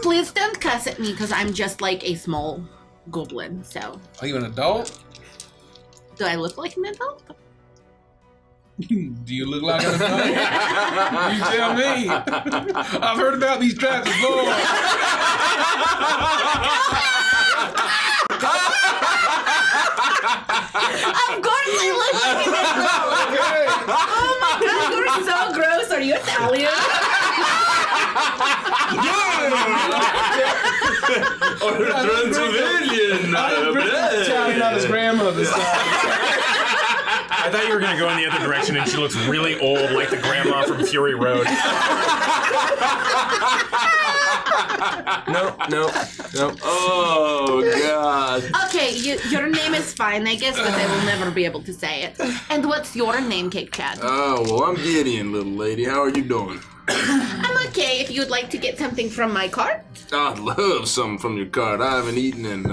Please don't cuss at me because I'm just like a small goblin, so. Are you an adult? Do I look like an adult? Do you look like an adult? You tell me. I've heard about these traps before. Of course I look like an adult! Okay. Oh my God, you're so gross. Are you Italian? Or Transylvanian. Italian on his grandmother's side. I thought you were going to go in the other direction and she looks really old, like the grandma from Fury Road. No. Oh, God. Okay, your name is fine, I guess, but I will never be able to say it. And what's your name, Cake Chad? Oh, well, I'm Gideon, little lady. How are you doing? I'm okay if you'd like to get something from my cart. I'd love something from your cart. I haven't eaten in,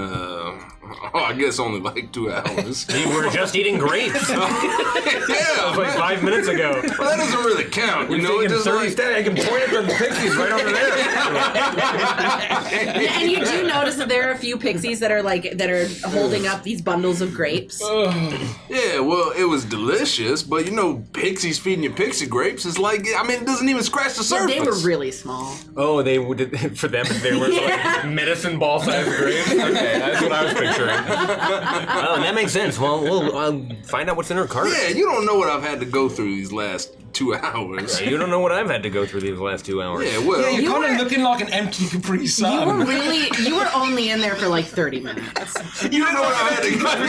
I guess only like 2 hours. You were just eating grapes. Yeah, Like 5 minutes ago. well, that doesn't really count, you know? It just like, I can point at the pixies right over there. And you do notice that there are a few pixies that are holding up these bundles of grapes. yeah, well, it was delicious, but you know, pixies feeding you pixie grapes is like, I mean, it doesn't even scratch the surface. They were really small. Oh, they would, for them, they were like medicine ball sized grapes? Okay, that's what I was picturing. Oh, and that makes sense. Well, I'll find out what's in her cart. Yeah, you don't know what I've had to go through these last 2 hours. You don't know what I've had to go through these last 2 hours. Yeah, well, Yeah, You you're kind were- of looking like an empty Capri You Sun. were only in there for like 30 minutes. you don't know what I've had to go through.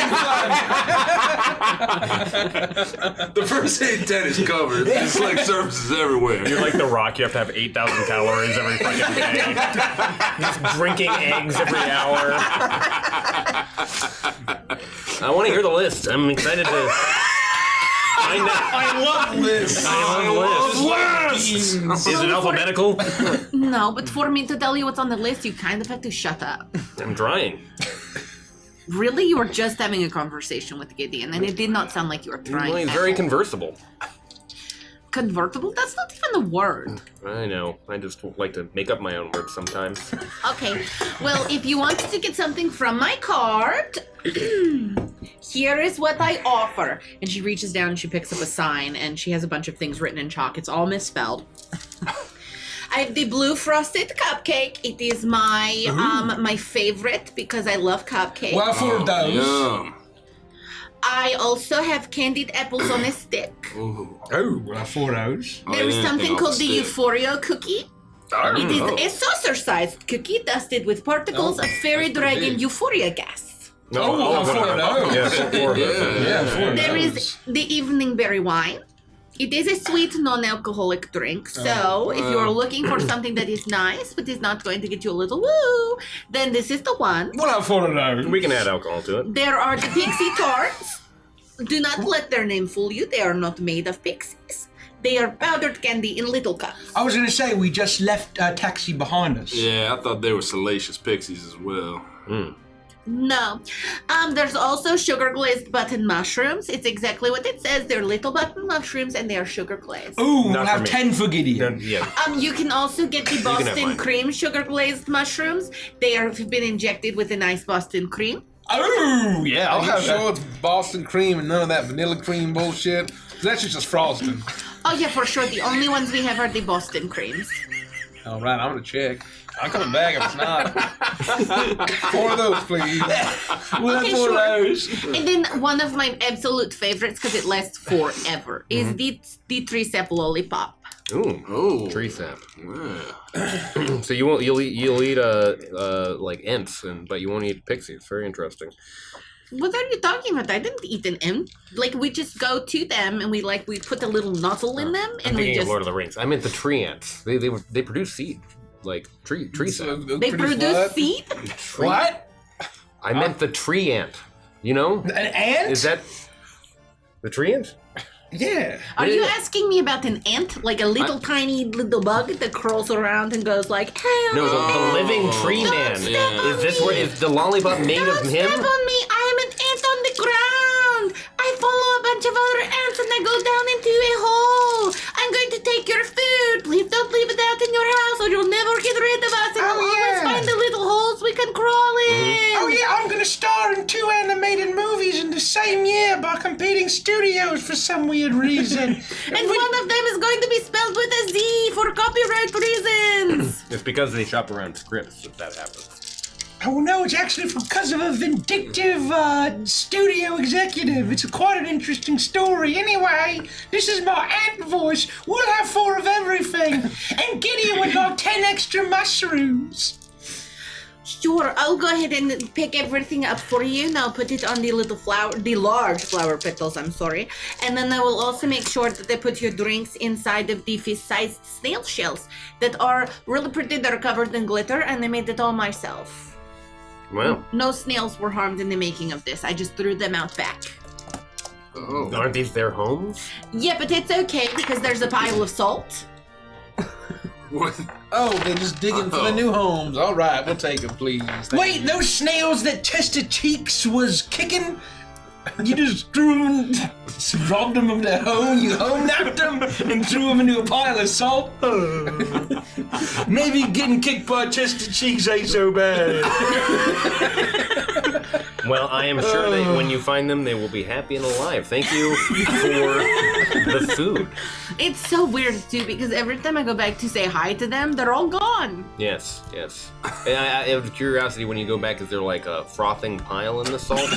The first 8-10 is covered. It's like surfaces everywhere. You're like The Rock, you have to have 8,000 calories every fucking day. Just drinking eggs every hour. I want to hear the list. I'm excited to find out. I love this. Is it alphabetical? No, but for me to tell you what's on the list, you kind of have to shut up. I'm trying. Really? You were just having a conversation with Gideon, and it did not sound like you were trying. Well, he's at very all. conversable. Convertible? That's not even the word. I know. I just like to make up my own words sometimes. Okay, well, if you wanted to get something from my cart, here is what I offer. And she reaches down and she picks up a sign, and she has a bunch of things written in chalk. It's all misspelled. I have the blue frosted cupcake. It is my my favorite because I love cupcakes. Well, for those. Yum. I also have candied apples on a stick. Ooh. Oh, well, for those. There is something called the Euphoria cookie. It is Oh. a saucer-sized cookie dusted with particles of fairy dragon euphoria gas. Oh, for those. Yeah, for Yeah, for There those. is the evening berry wine. It is a sweet, non-alcoholic drink. So, if you're looking for something that is nice but is not going to get you a little woo, then this is the one. Well, for those. We can add alcohol to it. There are the pixie tarts. Do not let their name fool you. They are not made of pixies. They are powdered candy in little cups. I was going to say, we just left a taxi behind us. Yeah, I thought they were salacious pixies as well. No. There's also sugar glazed button mushrooms. It's exactly what it says. They're little button mushrooms and they are sugar glazed. Ooh, we'll Not have for me. 10 for Gideon. Yeah. You can also get the have Boston mine. cream sugar glazed mushrooms. They have been injected with a nice Boston cream. Oh, yeah, I'll Are you have sure it's Boston cream and none of that vanilla cream bullshit? That's just frosting. Oh yeah, for sure. The only ones we have are the Boston creams. All right, I'm gonna check. I'm coming back if it's not. 4 of those, please. We'll have Okay, 4 sure. of those. And then one of my absolute favorites, because it lasts forever, is the three-step lollipop. Ooh. Oh. Tree sap. Yeah. So you'll eat like imps, but you won't eat pixies. Very interesting. What are you talking about? I didn't eat an imp. Like, we just go to them and we put a little nozzle in them I'm and we thinking just... of Lord of the Rings. I meant the tree ants. They produce seed, like tree sap. They produce seed? What? I meant the tree ant. You know? An ant? Is that the tree ant? Yeah. Are you asking me about an ant? Like a little tiny little bug that crawls around and goes like, hey, No, the living tree Don't man. step Is on this me. where is the lollipop made Don't of him? step on me. I am an ant on the ground. I follow a bunch of other ants and I go down into a hole. I'm going to take your food. Please don't leave it out in your house or you'll never get rid of us. And Oh, we'll always yeah. find the little holes we can crawl in. Oh, yeah, I'm going to star in 2 animated movies in the same year by competing studios for some weird reason. And one of them is going to be spelled with a Z for copyright reasons. It's because they shop around scripts that happens. Oh, no, it's actually because of a vindictive studio executive. It's quite an interesting story. Anyway, this is my ant voice. We'll have 4 of everything. And Gideon would like 10 extra mushrooms. Sure, I'll go ahead and pick everything up for you, and I'll put it on the large flower petals, I'm sorry. And then I will also make sure that I put your drinks inside of the fish-sized snail shells that are really pretty. They're covered in glitter, and I made it all myself. Well, No snails were harmed in the making of this. I just threw them out back. Oh. aren't these their homes? Yeah, but it's okay because there's a pile of salt. What? Oh, they're just digging for the new homes. All right, we'll take them, please. Thank Wait, you. those snails that Tester Cheeks was kicking? You just threw them, robbed them of their home, you home-napped them, and threw them into a pile of salt? Maybe getting kicked by Tester Cheeks ain't so bad. Well, I am sure that when you find them, they will be happy and alive. Thank you for the food. It's so weird, too, because every time I go back to say hi to them, they're all gone. Yes, yes. And out of curiosity, when you go back, is there like a frothing pile in the salt?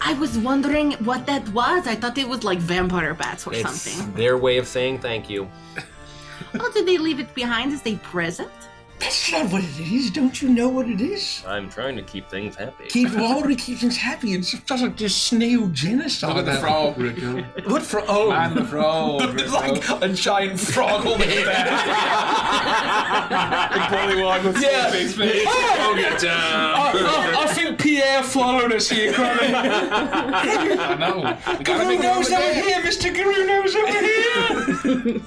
I was wondering what that was. I thought it was like vampire bats or It's something. their way of saying thank you. Oh, did they leave it behind as a present? That's not what it is. Don't you know what it is? I'm trying to keep things happy. Why would we keep things happy? It's just like this snail genocide. Look at the frog, Rico. What for? Oh, Mind the frog, Rico. like a giant frog holding it back. Yeah. Oh, get down. I think Pierre followed us here, Cremy. I know. We gotta Guru make knows it over here, Mr. Guru knows over here.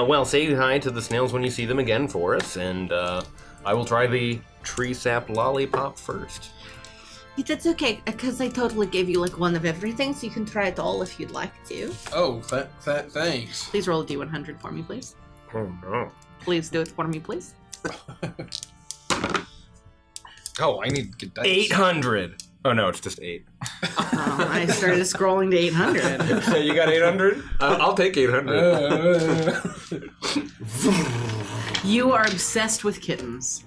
Well, say hi to the snails when you see them again for us, and I will try the tree sap lollipop first. Yeah, that's okay, because I totally gave you like one of everything, so you can try it all if you'd like to. Oh, thanks. Please roll a D100 for me, please. Oh no. Please do it for me, please. Oh, I need to get that. 800. Oh no, it's just 8. Oh, I started scrolling to 800. You got 800? I'll take 800. You are obsessed with kittens.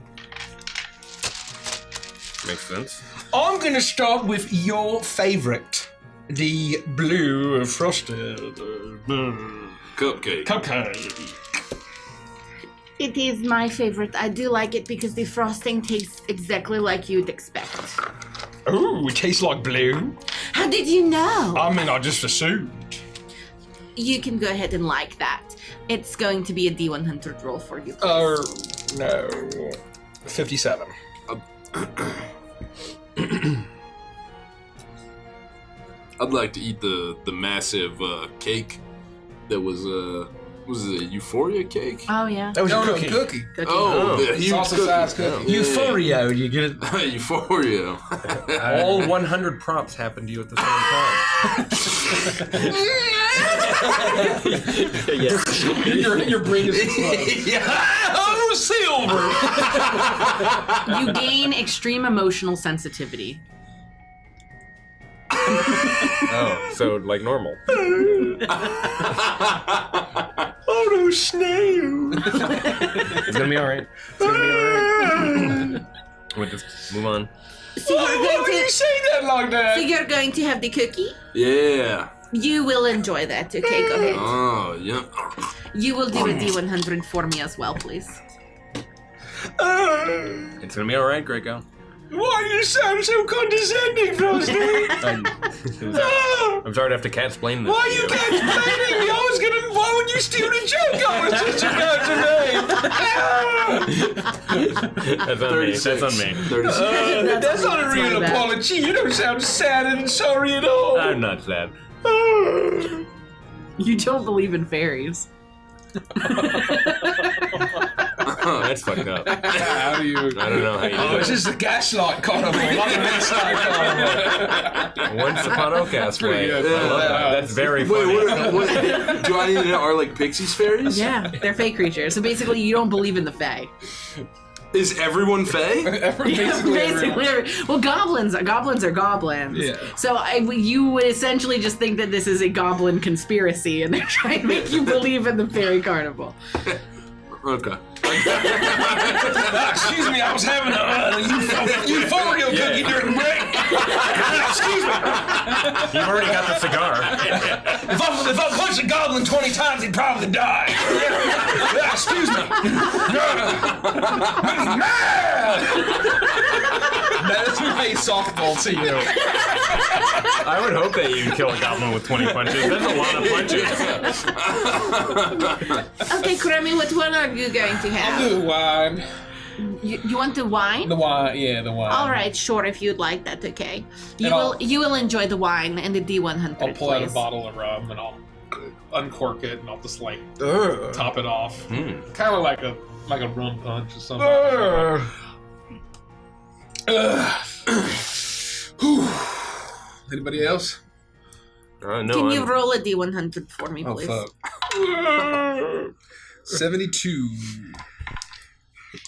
Makes sense. I'm gonna start with your favorite, the blue frosted Cupcake. cupcake. It is my favorite. I do like it because the frosting tastes exactly like you'd expect. Oh, it tastes like blue. How did you know? I mean, I just assumed. You can go ahead and like that. It's going to be a D100 roll for you. Please. No. 57. I'd like to eat the massive cake that was it a Euphoria cake? Oh, yeah. That was No, a no, cookie. cookie. Cookie. Oh, the huge Salsa-sized cookie. Yeah. Euphoria, you get it? Euphoria. All 100 props happen to you at the same time. Yes. Your brain is exploding. Oh, silver! You gain extreme emotional sensitivity. Oh, so like normal. Oh, no, snail! It's gonna be alright. It's gonna be alright. We'll just move on. So you're going to, say that like that? so you're going to have the cookie? Yeah. You will enjoy that. Okay, go ahead. Oh, yeah. You will do a D100 for me as well, please. It's gonna be alright, Greco. Why you sound so condescending, Frosty? I'm sorry to have to cat-splain this. Why to you can't explain me? Why would you steal the joke? I was just about to name. That's on me. That's on me. 36. That's not a That's real my bad. apology. You don't sound sad and sorry at all. I'm not sad. You don't believe in fairies. That's fucked up. How do you? I don't know how you do This it. is the gaslight carnival, not the gaslight carnival. Once upon Oakcast way. I good. love that. That's very funny. Wait, what? Do I need to know? Are like pixies fairies? Yeah, they're fey creatures. So basically, you don't believe in the fae. Is everyone fae? Basically, well, goblins are goblins. Yeah. So you would essentially just think that this is a goblin conspiracy, and they're trying to make you believe in the fairy carnival. Okay. Excuse me, I was having a euphoria cookie during break. Excuse me. You've already got the cigar. If I punched a goblin 20 times, he'd probably die. Excuse me. That's my softball to you. I would hope that you'd kill a goblin with 20 punches. That's a lot of punches. Okay, Cremy, what one are you going to I'll have? do wine. You want the wine? The wine, yeah, the wine. All right, sure. If you'd like that, okay. And I'll- You will enjoy the wine and the D100. I'll pull out a please. bottle of rum and I'll uncork it and I'll just like Ugh. top it off. Hmm. Kind of like a rum punch or something. Whew. Anybody else? No, Can you I'm- roll a D100 for me, Oh please? fuck. 72.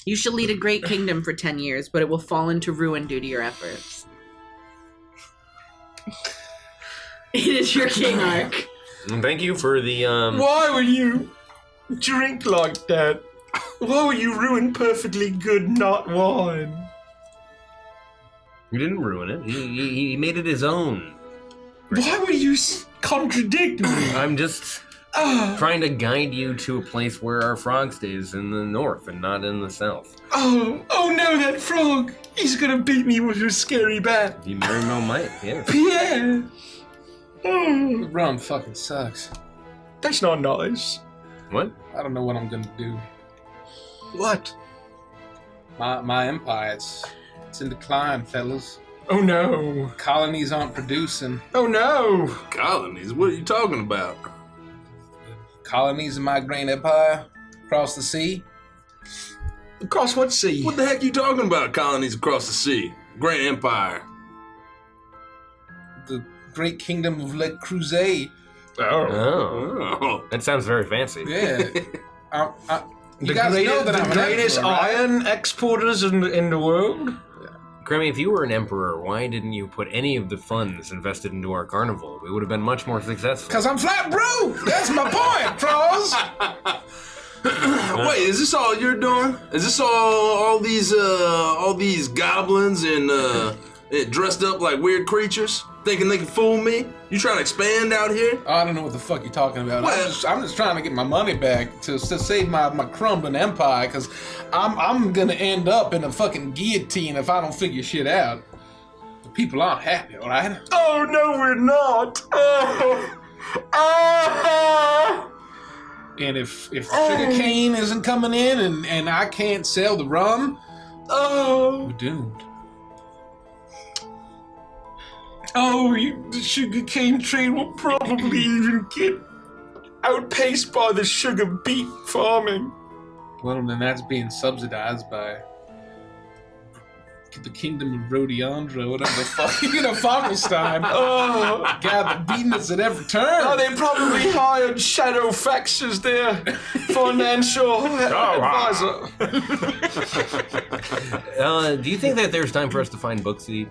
You shall lead a great kingdom for 10 years, but it will fall into ruin due to your efforts. It is your king arc. Thank you for the, Why would you drink like that? Why would you ruin perfectly good not wine? You didn't ruin it. He made it his own. Why would you contradict me? I'm just trying to guide you to a place where our frog stays in the north and not in the south. Oh no, that frog! He's gonna beat me with his scary bat. He very well might, yeah. Pierre! The rum fucking sucks. That's not nice. What? I don't know what I'm gonna do. What? My empire, it's in decline, fellas. Oh no. Colonies aren't producing. Oh no. Colonies? What are you talking about? Colonies in my great empire across the sea. Across what sea? What the heck are you talking about? Colonies across the sea. Great empire. The great kingdom of Le Creuset. Oh. Oh. Oh. That sounds very fancy. Yeah. You The guys know that the I'm an greatest emperor, right? iron exporters in the world? Cremy, if you were an emperor, why didn't you put any of the funds invested into our carnival? We would have been much more successful. Because I'm flat broke. That's my point, Cross. Wait, is this all you're doing? Is this all these goblins and dressed up like weird creatures, thinking they can fool me? You trying to expand out here? I don't know what the fuck you're talking about. Well- I'm just trying to get my money back to save my crumbling empire, because I'm gonna end up in a fucking guillotine if I don't figure shit out. The people aren't happy, all right? Oh no, we're not. And if sugar cane isn't coming in and I can't sell the rum, we're doomed. Oh, the sugar cane trade will probably even get outpaced by the sugar beet farming. Well, then that's being subsidized by the kingdom of Rhodiandra, whatever the fuck, Falkenstein. Oh, God, they're beating us at every turn. Oh, they probably hired Shadow Fax as their financial advisor. Do you think that there's time for us to find Booksy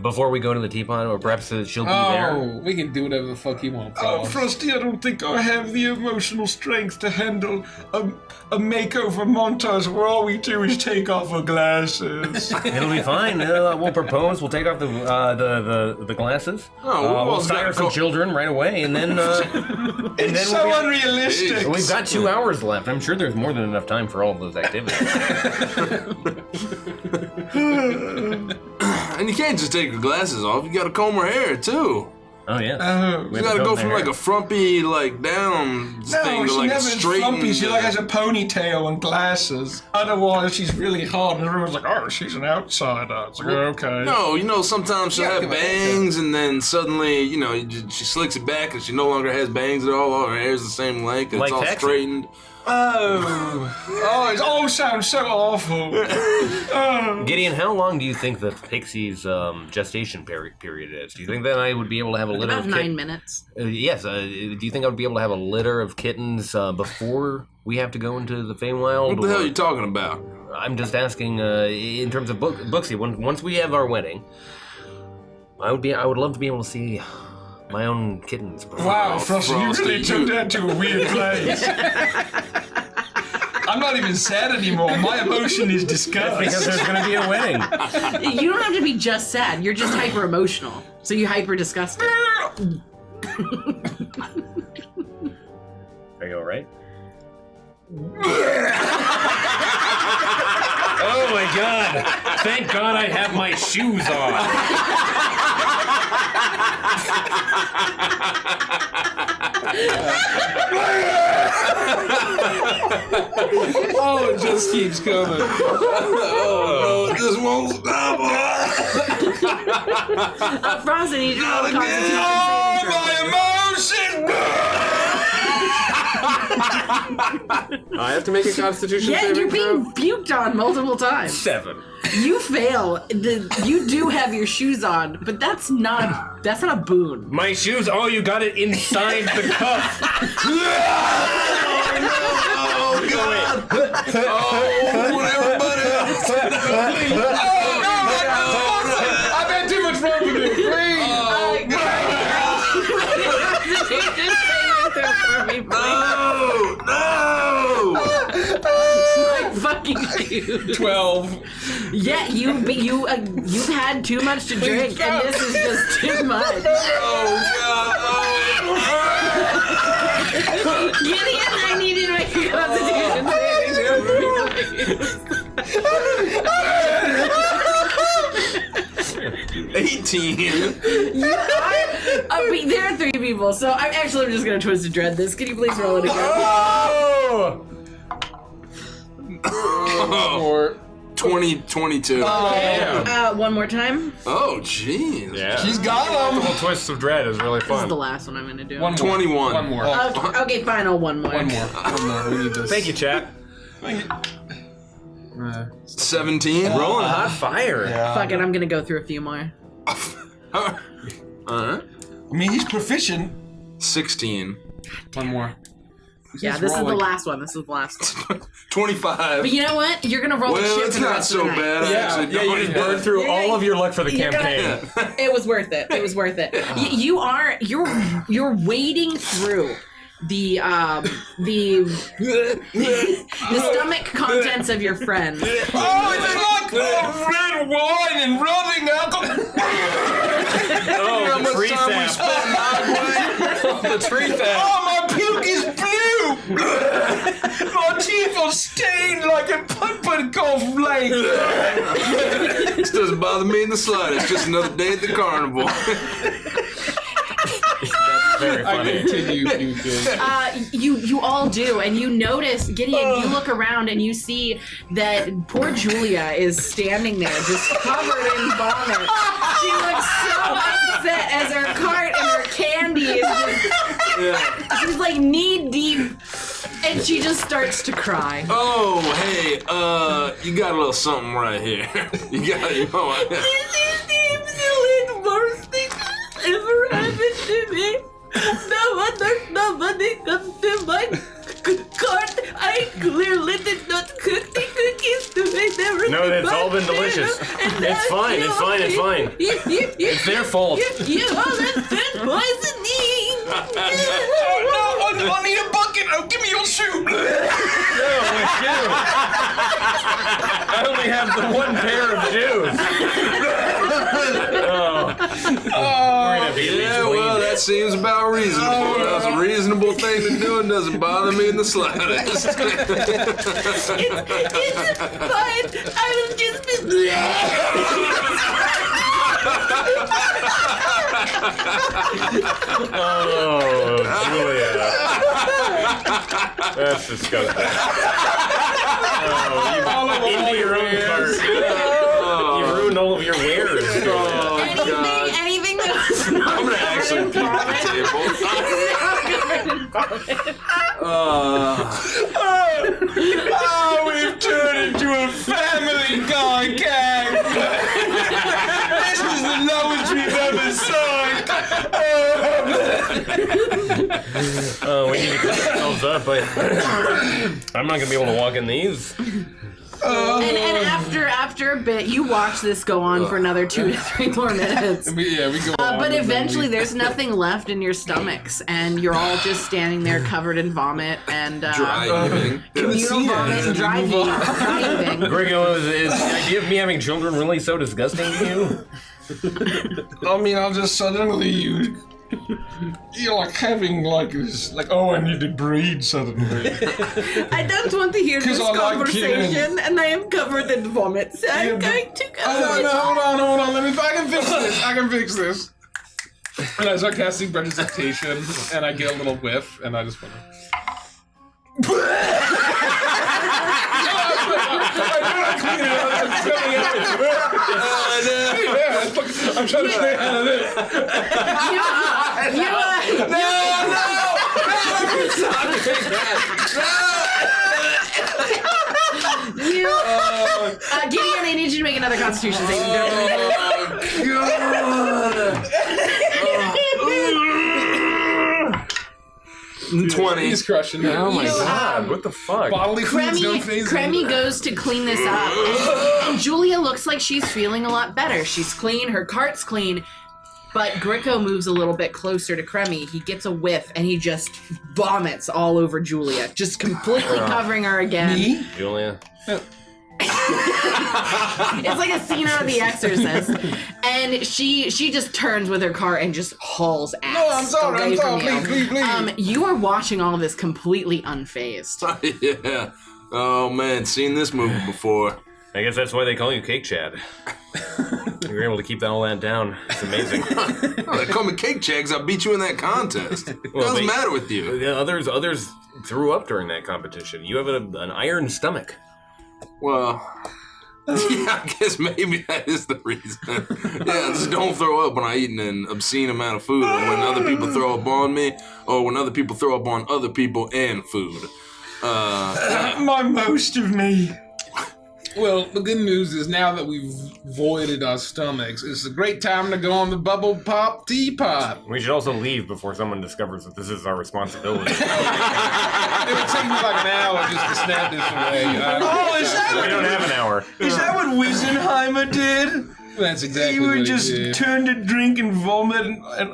before we go to the teapot, or perhaps she'll be there? Oh, we can do whatever the fuck you want, Oh, Frost. Frosty, I don't think I have the emotional strength to handle a makeover montage where all we do is take off our glasses. It'll be fine. We'll propose. We'll take off the glasses. Oh, We'll sire some children right away, and then It's so unrealistic. We've got 2 hours left. I'm sure there's more than enough time for all of those activities. And you can't just take your glasses off. You gotta comb her hair too. Oh yeah. You gotta go from like a frumpy down thing to she like a never straight. frumpy. She like has a ponytail and glasses. Otherwise, she's really hot, and everyone's like, "Oh, she's an outsider." It's like, okay. No, sometimes she'll have give her bangs, and then suddenly, she slicks it back, and she no longer has bangs at all. All her hair's the same length. And Like it's all Texas. straightened. It all sounds so awful. Gideon, how long do you think the Pixie's gestation period is? Do you think that I would be able to have a litter About of 9 minutes. Yes. Do you think I would be able to have a litter of kittens before we have to go into the Feywild? What the hell are you talking about? I'm just asking in terms of Booksy. Once we have our wedding, I would love to be able to see my own kittens. Before. Wow, Frosty, you Frosty, really took that to a weird place. I'm not even sad anymore. My emotion is disgust. Because there's going to be a wedding. You don't have to be just sad. You're just hyper emotional. So you hyper disgusted. Are you all right? Oh my God! Thank God I have my shoes on. Oh, it just keeps coming. Oh no, this won't stop. Frost, I need you to roll a Constitution saving throw. I have to make a Constitution Yeah, saving you're throw. being puked on multiple times. 7. You fail. You do have your shoes on, but that's not a boon. My shoes. Oh, you got it inside the cuff. Oh God! Oh, everybody else! I've had too much fun with you, please. Constitution saving throw for me, please. No! My fucking shoes. 12. Yeah, you've had too much to drink, and this is just too much. Oh God! Gideon, I need you to make a Constitution saving throw. 18. There are 3 people, so I'm just gonna twist and dread this. Can you please roll it again? Oh! Or 22. One more time. Oh, jeez. Yeah. she's got them. Multiple twists of dread is really This is fun. the last one I'm gonna do. One more. 21. One more. Okay, fine. One more. One more. We need this. Thank you, chat. 17. Rolling hot fire. Fuck it, I'm gonna go through a few more. Alright. I mean, he's proficient. 16. One more. Yeah, this is the last one. 25. But you know what? You're gonna roll a Well, shit it's for the not rest so of the night. bad. Actually, Yeah, you just burned through all of your luck for the campaign. It was worth it. It was worth it. You're wading through the stomach contents of your friends. Oh, it's like red wine and rubbing alcohol. Oh, the tree sap. The tree sap. Oh, my puke is blue. My teeth are stained like a putt-putt golf lake. This doesn't bother me in the slightest. Just another day at the carnival. Very I funny. continue puking. You all do, and you notice, Gideon, you look around and you see that poor Julia is standing there just covered in vomit. She looks so upset as her cart and her candy is just, she's like knee deep, and she just starts to cry. Oh, hey, you got a little something right here. You got, you know what? This is the absolute worst thing that's ever happened to me. Nobody comes to my cart. I clearly did not cook the cookies to make them. No, it's all been delicious. It's fine, it's fine, it's fine. It's their fault. You all have food poisoning. I need a bucket. Oh, give me your shoe. No, it's you. I only have the one pair of shoes. We're gonna be Yeah, well, that seems about reasonable. That's a reasonable thing to do and doesn't bother me in the slightest. It's fine. I will just be. Oh, Julia. That's disgusting. Oh, into your own cart. You ruined all of your wares. Anything that was not I'm gonna actually pee at the table. Oh, we've turned into a family guy gang. This is the lowest we've ever sunk. Oh, we need to clean ourselves up. I'm not gonna be able to walk in these. And after a bit, you watch this go on for another 2 to 3 more minutes. We go on. But eventually, there's nothing left in your stomachs, and you're all just standing there covered in vomit and Dry heaving. communal vomit and dry heaving. Grio, is the idea of me having children really so disgusting to you? I mean, I'll just suddenly you're like having like this, like, oh, I need to breed suddenly. I don't want to hear 'Cause this I like conversation, and I am covered in vomit, so I'm going to go. Oh, no, hold on. Let me. I can fix this. And I start casting precipitation, and I get a little whiff, and I just want to. I'm trying to stay out of this. Gideon, I need you to make another Constitution saving throw. Oh, 20. He's crushing it. Oh my god, what the fuck? Bodily fluids don't phase him. Cremy goes to clean this up, and Julia looks like she's feeling a lot better. She's clean, her cart's clean, but Grio moves a little bit closer to Cremy. He gets a whiff, and he just vomits all over Julia, just completely covering her again. Me? Julia. It's like a scene out of The Exorcist, and she just turns with her cart and just hauls ass. No, I'm sorry, away from you. please. You are watching all of this completely unfazed. Yeah. Oh man, seen this movie before. I guess that's why they call you Cake Chad. You were able to keep all that down. It's amazing. Oh, they call me Cake Chags. I beat you in that contest. What doesn't matter with you? The others threw up during that competition. You have an iron stomach. Well, yeah, I guess maybe that is the reason. Yeah, just don't throw up when I eat an obscene amount of food, or when other people throw up on me, or when other people throw up on other people and food. My most of me. Well, the good news is now that we've voided our stomachs, it's a great time to go on the bubble pop teapot. We should also leave before someone discovers that this is our responsibility. It would take me like an hour just to snap this away. Oh, is that We don't have an hour. Is that what Wizenheimer did? That's exactly He what would he just did. turn to drink and vomit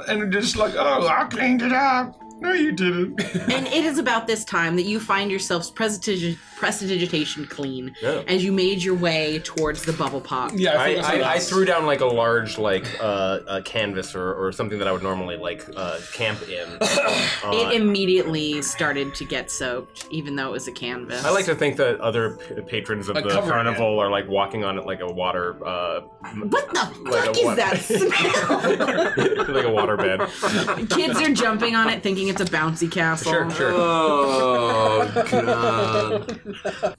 and just like, oh, I cleaned it up. No, you didn't. And it is about this time that you find yourselves prestidigitation clean Yeah. as you made your way towards the bubble pop. Yeah, I threw down like a large a canvas or something that I would normally camp in. It immediately started to get soaked, even though it was a canvas. I like to think that other patrons of Like the covering carnival are like walking on it like a water. What the Like fuck a is what? that smell? like a water bed. Kids are jumping on it thinking it's a bouncy castle. Sure. Oh, God.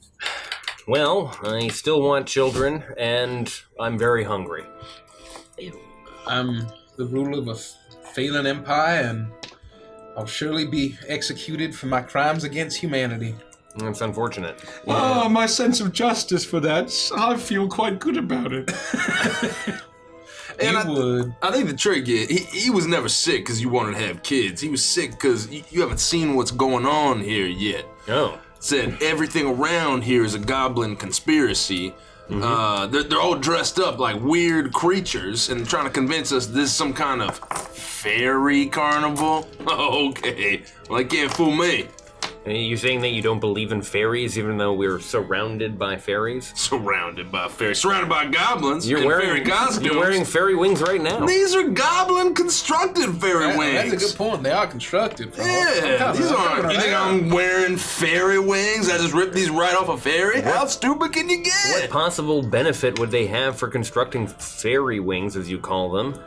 Well, I still want children, and I'm very hungry. I'm the ruler of a failing empire, and I'll surely be executed for my crimes against humanity. That's unfortunate. Oh, my sense of justice for that. I feel quite good about it. And You would. I think the trick is, he was never sick because you wanted to have kids. He was sick because you haven't seen what's going on here yet. Oh. Said everything around here is a goblin conspiracy. They're all dressed up like weird creatures and trying to convince us this is some kind of fairy carnival. Oh, okay. Well, they can't fool me. Are you saying that you don't believe in fairies, even though we're surrounded by fairies? Surrounded by goblins. in fairy costumes. You're wearing fairy wings right now. These are goblin constructed fairy wings. That's a good point. They are constructed. Yeah, these aren't. You think I'm wearing fairy wings? I just ripped these right off a fairy? How stupid can you What get? possible benefit would they have for constructing fairy wings, as you call them?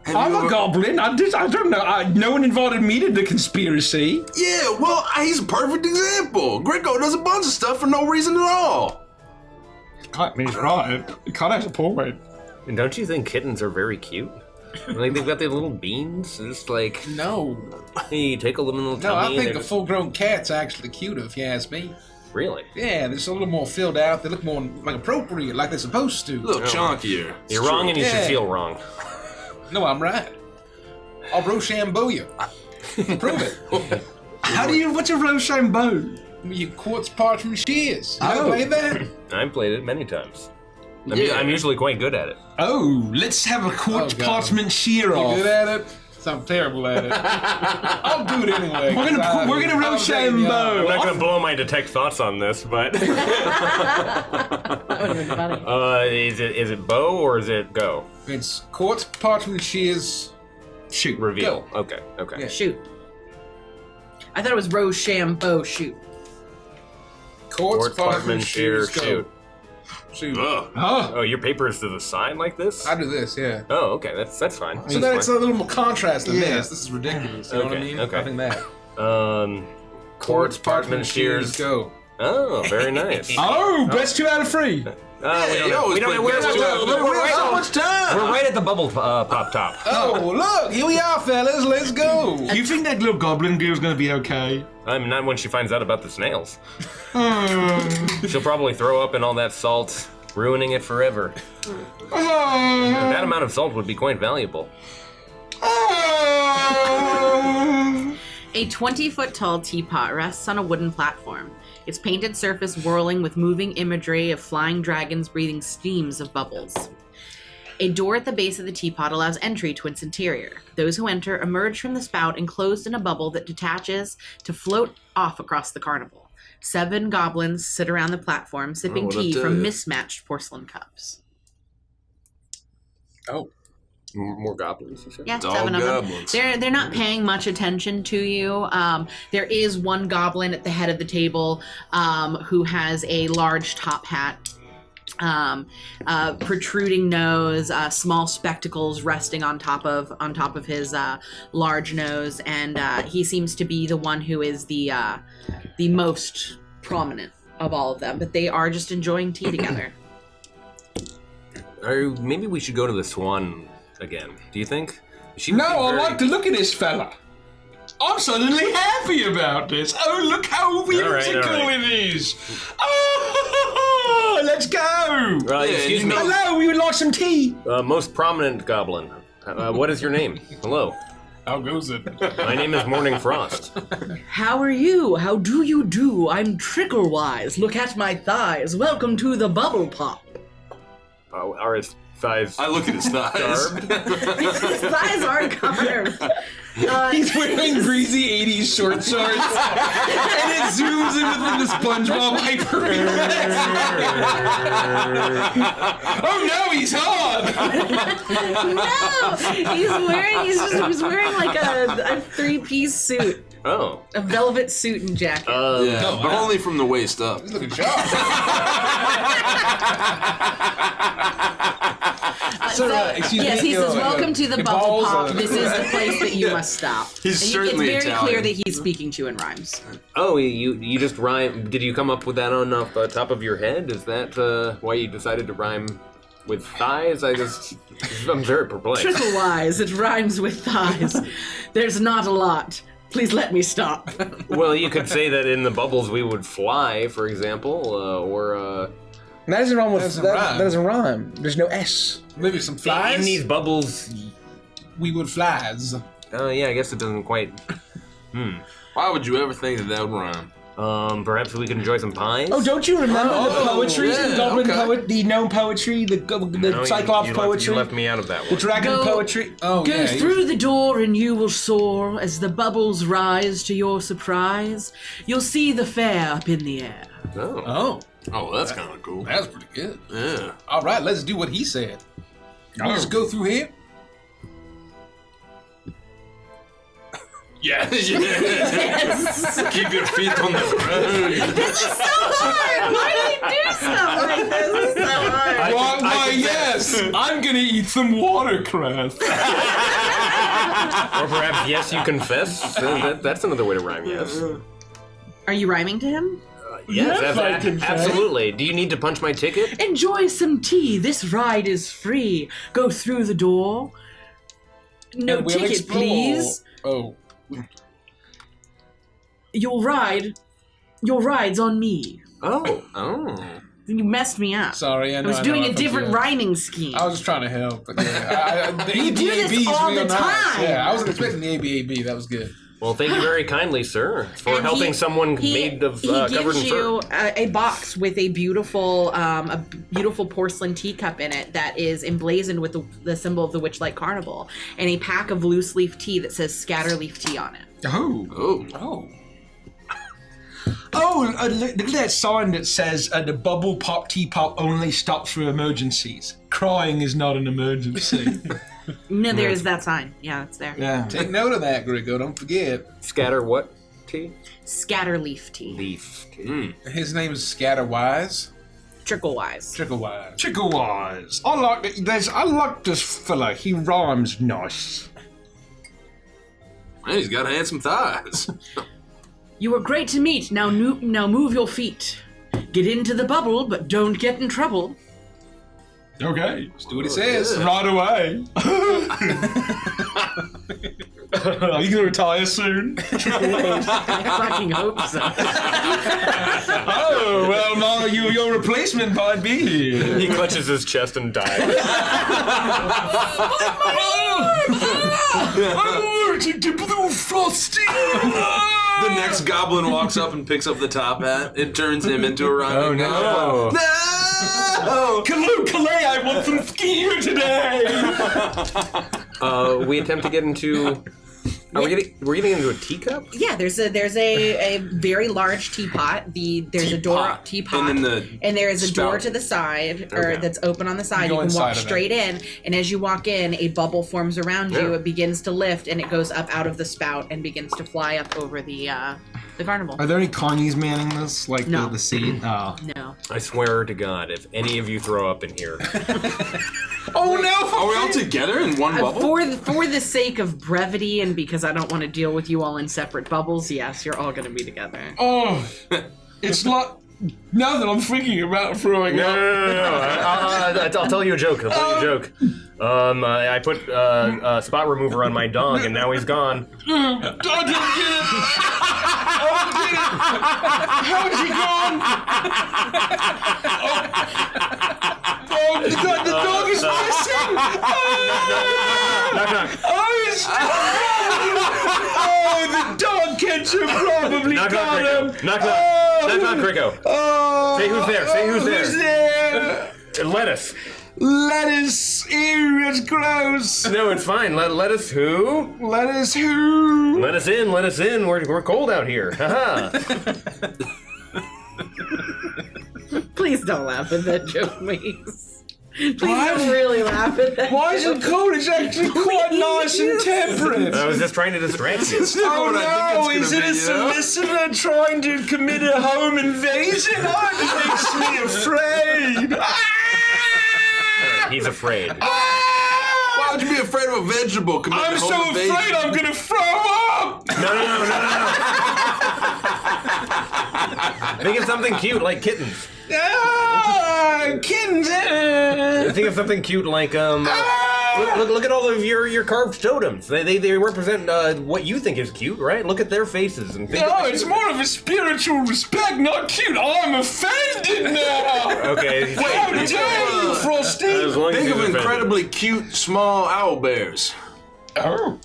I'm a goblin. I don't know. No one invited me to the conspiracy. Yeah, well, he's a perfect example. Greco does a bunch of stuff for no reason at all. He's right. He kind of has a point. And don't you think kittens are very cute? Like they've got their little beans, just like No. hey, take a little tummy. No, I and think they're the just- full-grown cat's actually cuter, if you ask me. Really? Yeah, they're just a little more filled out. They look more like appropriate, like they're supposed A to. little chunkier. You're wrong, and you should Yeah. feel wrong. No, I'm right. I'll Rochambeau you. Prove it. What's a Rochambeau? You quartz parchment shears. You Oh. ever played that? I've played it many times. Yeah. I'm usually quite good at it. Oh, let's have a quartz Oh, God. parchment shear You off. good at it? I'm terrible at it. I'll do it anyway. We're gonna Rochambeau. I'm not gonna blow my detect thoughts on this, but That would have been funny. is it bow or is it go? It's quartz parchment shears. Shoot, reveal. Go. Okay. Yeah. Shoot. I thought it was Rochambeau. Shoot. Quartz parchment shears, shears. Go. shoot. Shoot. Ugh. Oh, your paper is to the side like this? I do this, yeah. Oh, okay, that's fine. So that it's a little more contrast than Yeah. this. This is ridiculous. You know what I Okay, mean? okay. I think that. Quartz, parchment, shears. Go. Oh, very nice. Oh, best 2 out of 3. We don't we're so much time. We're right at the bubble pop top. Oh, look, here we are, fellas. Let's go. Do you think that little goblin girl's gonna be okay? I'm not when she finds out about the snails. She'll probably throw up in all that salt, ruining it forever. That amount of salt would be quite valuable. A 20-foot-tall teapot rests on a wooden platform, its painted surface whirling with moving imagery of flying dragons breathing streams of bubbles. A door at the base of the teapot allows entry to its interior. Those who enter emerge from the spout enclosed in a bubble that detaches to float off across the carnival. 7 goblins sit around the platform, sipping what'd I tea tell from ya? mismatched porcelain cups. More goblins, you said? Yeah, It's all 7 of them. goblins. They're not paying much attention to you. There is one goblin at the head of the table who has a large top hat, protruding nose, small spectacles resting on top of his large nose, and he seems to be the one who is the most prominent of all of them. But they are just enjoying tea together. Maybe we should go to the Swan again. Do you think? She No, would be I very- like to look at this fella. I'm suddenly happy about this. Oh, look how whimsical all right. it is. Oh, let's go! Excuse me. Hello, we would like some tea. Most prominent goblin. What is your name? Hello. How goes it? My name is Morning Frost. How are you? How do you do? I'm Trickle Wise. Look at my thighs. Welcome to the bubble pop. Are his thighs I look at his thighs. His thighs aren't carved. He's wearing greasy 80s short shorts. And it zooms in within the SpongeBob hyper. Oh no, he's hard! No! He's wearing like a 3-piece suit. Oh. A velvet suit and jacket. Yeah, but only from the waist up. Look at y'all. Excuse yes, me, he says, welcome to the your bubble balls pop. are- This is the place that you must stop. He's And certainly it's very Italian. clear that he's speaking to you in rhymes. Oh, you just rhyme. Did you come up with that off the top of your head? Is that why you decided to rhyme with thighs? I'm very perplexed. Trickle Wise, it rhymes with thighs. There's not a lot. Please let me stop. Well, you could say that in the bubbles we would fly, for example, or That doesn't rhyme with That doesn't rhyme. There's no S. Maybe some flies? in these bubbles. We would flies. Oh, yeah, I guess it doesn't quite. Why would you ever think that would rhyme? Perhaps we can enjoy some pies. Oh, don't you remember the poetry? yeah, the goblin okay. poet, the gnome poetry, the No, cyclops you poetry, You left me out of that the one. dragon Go- poetry. Oh, Go yeah. through the door and you will soar as the bubbles rise to your surprise. You'll see the fair up in the air. Oh. Oh, Oh, that's kind of cool. that's pretty good. Yeah. All right, let's do what he said. We just go through here. Yeah. Keep your feet on the ground. This is so hard! Why do they do stuff like this? This is so hard. Why, yes! I'm gonna eat some watercress. Or perhaps yes, you confess. That's another way to rhyme. Yes. Are you rhyming to him? Yes, I confess. absolutely. Do you need to punch my ticket? Enjoy some tea. This ride is free. Go through the door. No And we'll ticket, explore. please. Oh. Your ride's on me. Oh. You messed me up. Sorry, I know. I was doing a different ride. rhyming scheme. I was just trying to help. But yeah, the You do this ABAB 's all real the nice. time. Yeah, I wasn't expecting the ABAB. That was good. Well, thank you very kindly, sir, for And helping someone made of he covered gives in fur. you a box with a beautiful porcelain teacup in it that is emblazoned with the symbol of the Witchlight Carnival, and a pack of loose leaf tea that says Scatterleaf Tea on it. Oh. Oh. Look at that sign that says the bubble pop teapot only stops for emergencies. Crying is not an emergency. No, there is that sign. Yeah, it's there. Yeah. Take note of that, Grio. Don't forget. Scatter what tea? Scatterleaf Tea. Leaf tea. His name is Scatter Wise. Trickle Wise. Trickle Wise. Trickle Wise. I like this fella. He rhymes nice. Man, he's got handsome thighs. You were great to meet. Now move your feet. Get into the bubble, but don't get in trouble. Okay. Let's do what he says. Right away. Are you gonna retire soon? I fucking hope so. Oh, well, no, your replacement might be here. He clutches his chest and dies. I'm allergic to blue frosting. The next goblin walks up and picks up the top hat. It turns him into a rhyming no. goblin. No! Calais, I want some skier today. We attempt to get into. We're getting into a teacup? Yeah, there's a very large teapot. There's a door teapot, And then and there is a door spout. to the side, or Okay. that's open on the side. go You can inside walk of it. straight in, and as you walk in, a bubble forms around you. Yeah. It begins to lift, and it goes up out of the spout and begins to fly up over the carnival. Are there any carnies manning this? Like No. the seat? Oh. No. I swear to God, if any of you throw up in here, Oh no! Are we all together in one bubble? For the sake of brevity and because I don't want to deal with you all in separate bubbles, yes, you're all going to be together. Oh, it's like Now that I'm thinking about throwing up. No. I'll tell you a joke. I put a spot remover on my dog, and now he's gone. I don't get it. How is he gone? The dog is missing. Knock. The dog catcher probably got him. Knock, Crico. Say who's there. Who's there? Lettuce. Lettuce. Ew, it's gross. No, it's fine. Lettuce who? Lettuce who? Let us in. We're cold out here. Haha. Please don't laugh at that joke, Mace. Please don't really laugh at that. Why is it cold? It's actually quite nice and temperate. I was just trying to distract you. Oh no, is it a solicitor trying to commit a home invasion? It makes me afraid. He's afraid. Why would you be afraid of a vegetable? I'm so afraid I'm gonna throw up! No. Think of something cute like kittens. Kittens! Think of something cute like look at all of your carved totems. They represent what you think is cute, right? Look at their faces and think. No, it's more of a spiritual respect, not cute. I'm offended now. Okay. How dare you, Frosty? Think of incredibly cute small owl bears. Oh.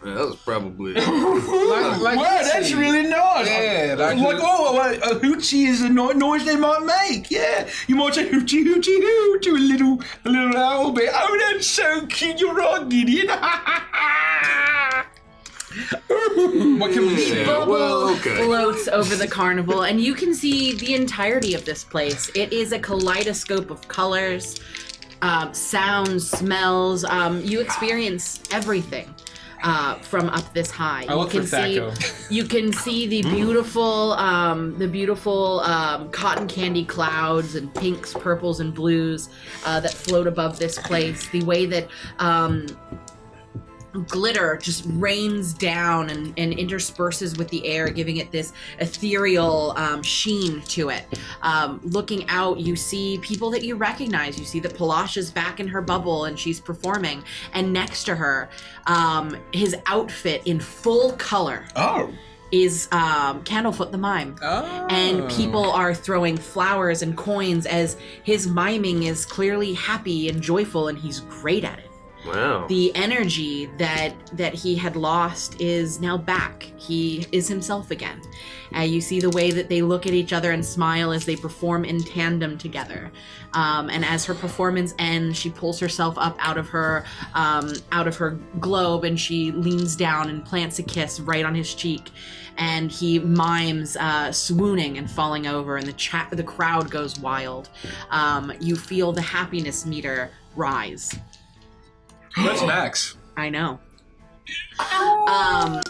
Yeah, that was probably. Wow, that's really nice. Yeah, a hoochie is a noise they might make. Yeah, you might say hoochie hoochie hoo to a little owl bear. Oh, that's so cute. You're right, Gideon. What can we say? Bubble floats over the carnival, and you can see the entirety of this place. It is a kaleidoscope of colors, sounds, smells. You experience everything. From up this high. You can see the beautiful cotton candy clouds and pinks, purples, and blues that float above this place. The way that glitter just rains down and intersperses with the air, giving it this ethereal sheen to it. Looking out, you see people that you recognize. You see that Palash is back in her bubble and she's performing, and next to her, his outfit in full color is Candlefoot the Mime. And people are throwing flowers and coins as his miming is clearly happy and joyful, and he's great at it. Wow. The energy that he had lost is now back. He is himself again. You see the way that they look at each other and smile as they perform in tandem together. And as her performance ends, she pulls herself up out of her globe, and she leans down and plants a kiss right on his cheek. And he mimes swooning and falling over, and the crowd goes wild. You feel the happiness meter rise. That's max. I know.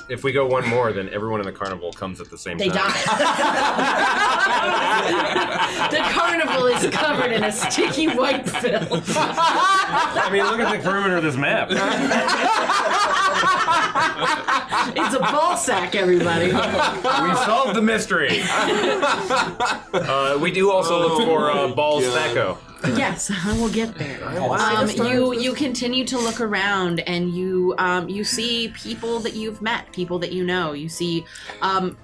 If we go one more, then everyone in the carnival comes at the same time. They die. The carnival is covered in a sticky white film. I mean, look at the perimeter of this map. It's a ball sack, everybody. We solved the mystery. We do also look for Ball's Thaco. Yes, I will get there. You continue to look around, and you see people that you've met, people that you know. You see,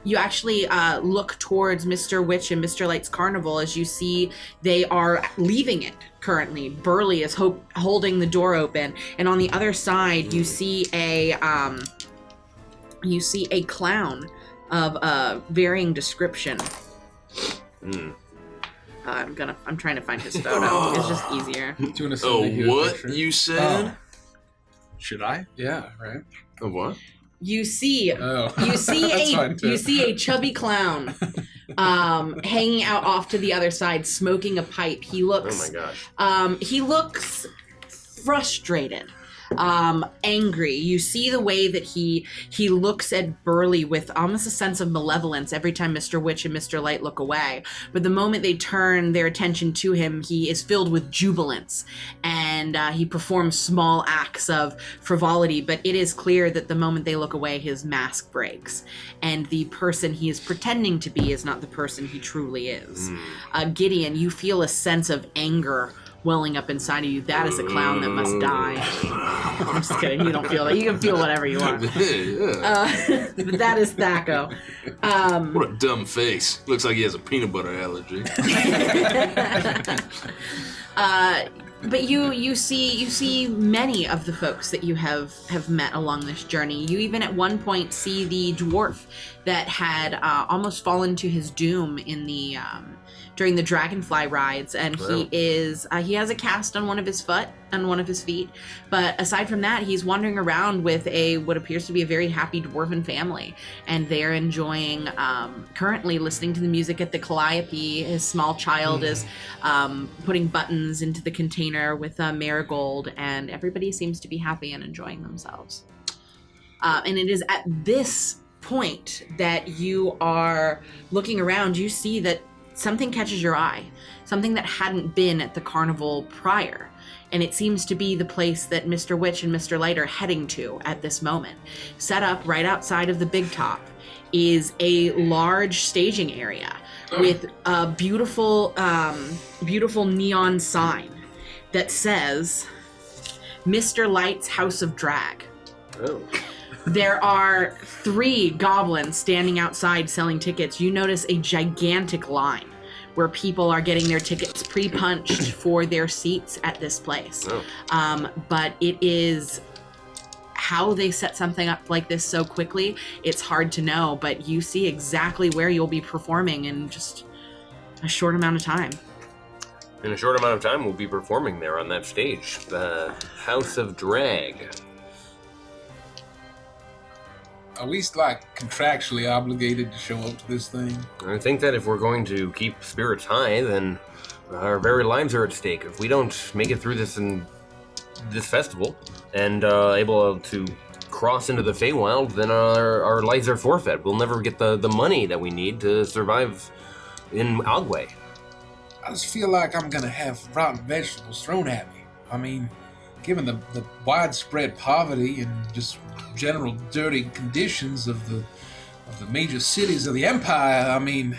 you actually look towards Mr. Witch and Mr. Light's carnival as you see they are leaving it currently. Burley is holding the door open, and on the other side you see a clown of varying description. I'm trying to find his photo. It's just easier. What you said? Should I? Yeah, right. A what? You see a chubby clown hanging out off to the other side, smoking a pipe. He looks. Oh my gosh. He looks frustrated. angry. You see the way that he looks at Burley with almost a sense of malevolence every time Mr. Witch and Mr. Light look away. But the moment they turn their attention to him, he is filled with jubilance, and he performs small acts of frivolity. But it is clear that the moment they look away, his mask breaks, and the person he is pretending to be is not the person he truly is. Gideon, you feel a sense of anger welling up inside of you. That is a clown that must die. I'm just kidding. You don't feel that. You can feel whatever you want. But that is Thaco. What a dumb face. Looks like he has a peanut butter allergy. But you see many of the folks that you have met along this journey. You even at one point see the dwarf that had almost fallen to his doom in the during the dragonfly rides, and he has a cast on one of his feet. But aside from that, he's wandering around with what appears to be a very happy dwarven family, and they're enjoying currently listening to the music at the Calliope. His small child is putting buttons into the container with marigold, and everybody seems to be happy and enjoying themselves. And it is at this point that you are looking around. You see that something catches your eye, something that hadn't been at the carnival prior. And it seems to be the place that Mr. Witch and Mr. Light are heading to at this moment. Set up right outside of the big top is a large staging area with a beautiful neon sign that says Mr. Light's House of Drag. Oh. There are 3 goblins standing outside selling tickets. You notice a gigantic line where people are getting their tickets pre-punched for their seats at this place. Oh. But it is how they set something up like this so quickly. It's hard to know, but you see exactly where you'll be performing in just a short amount of time. In a short amount of time, we'll be performing there on that stage. The House of Drag. Are we like contractually obligated to show up to this thing? I think that if we're going to keep spirits high, then our very lives are at stake. If we don't make it through this festival and able to cross into the Feywild, then our lives are forfeit. We'll never get the money that we need to survive in Agwe. I just feel like I'm gonna have rotten vegetables thrown at me. I mean, given the widespread poverty and just general dirty conditions of the major cities of the empire, I mean,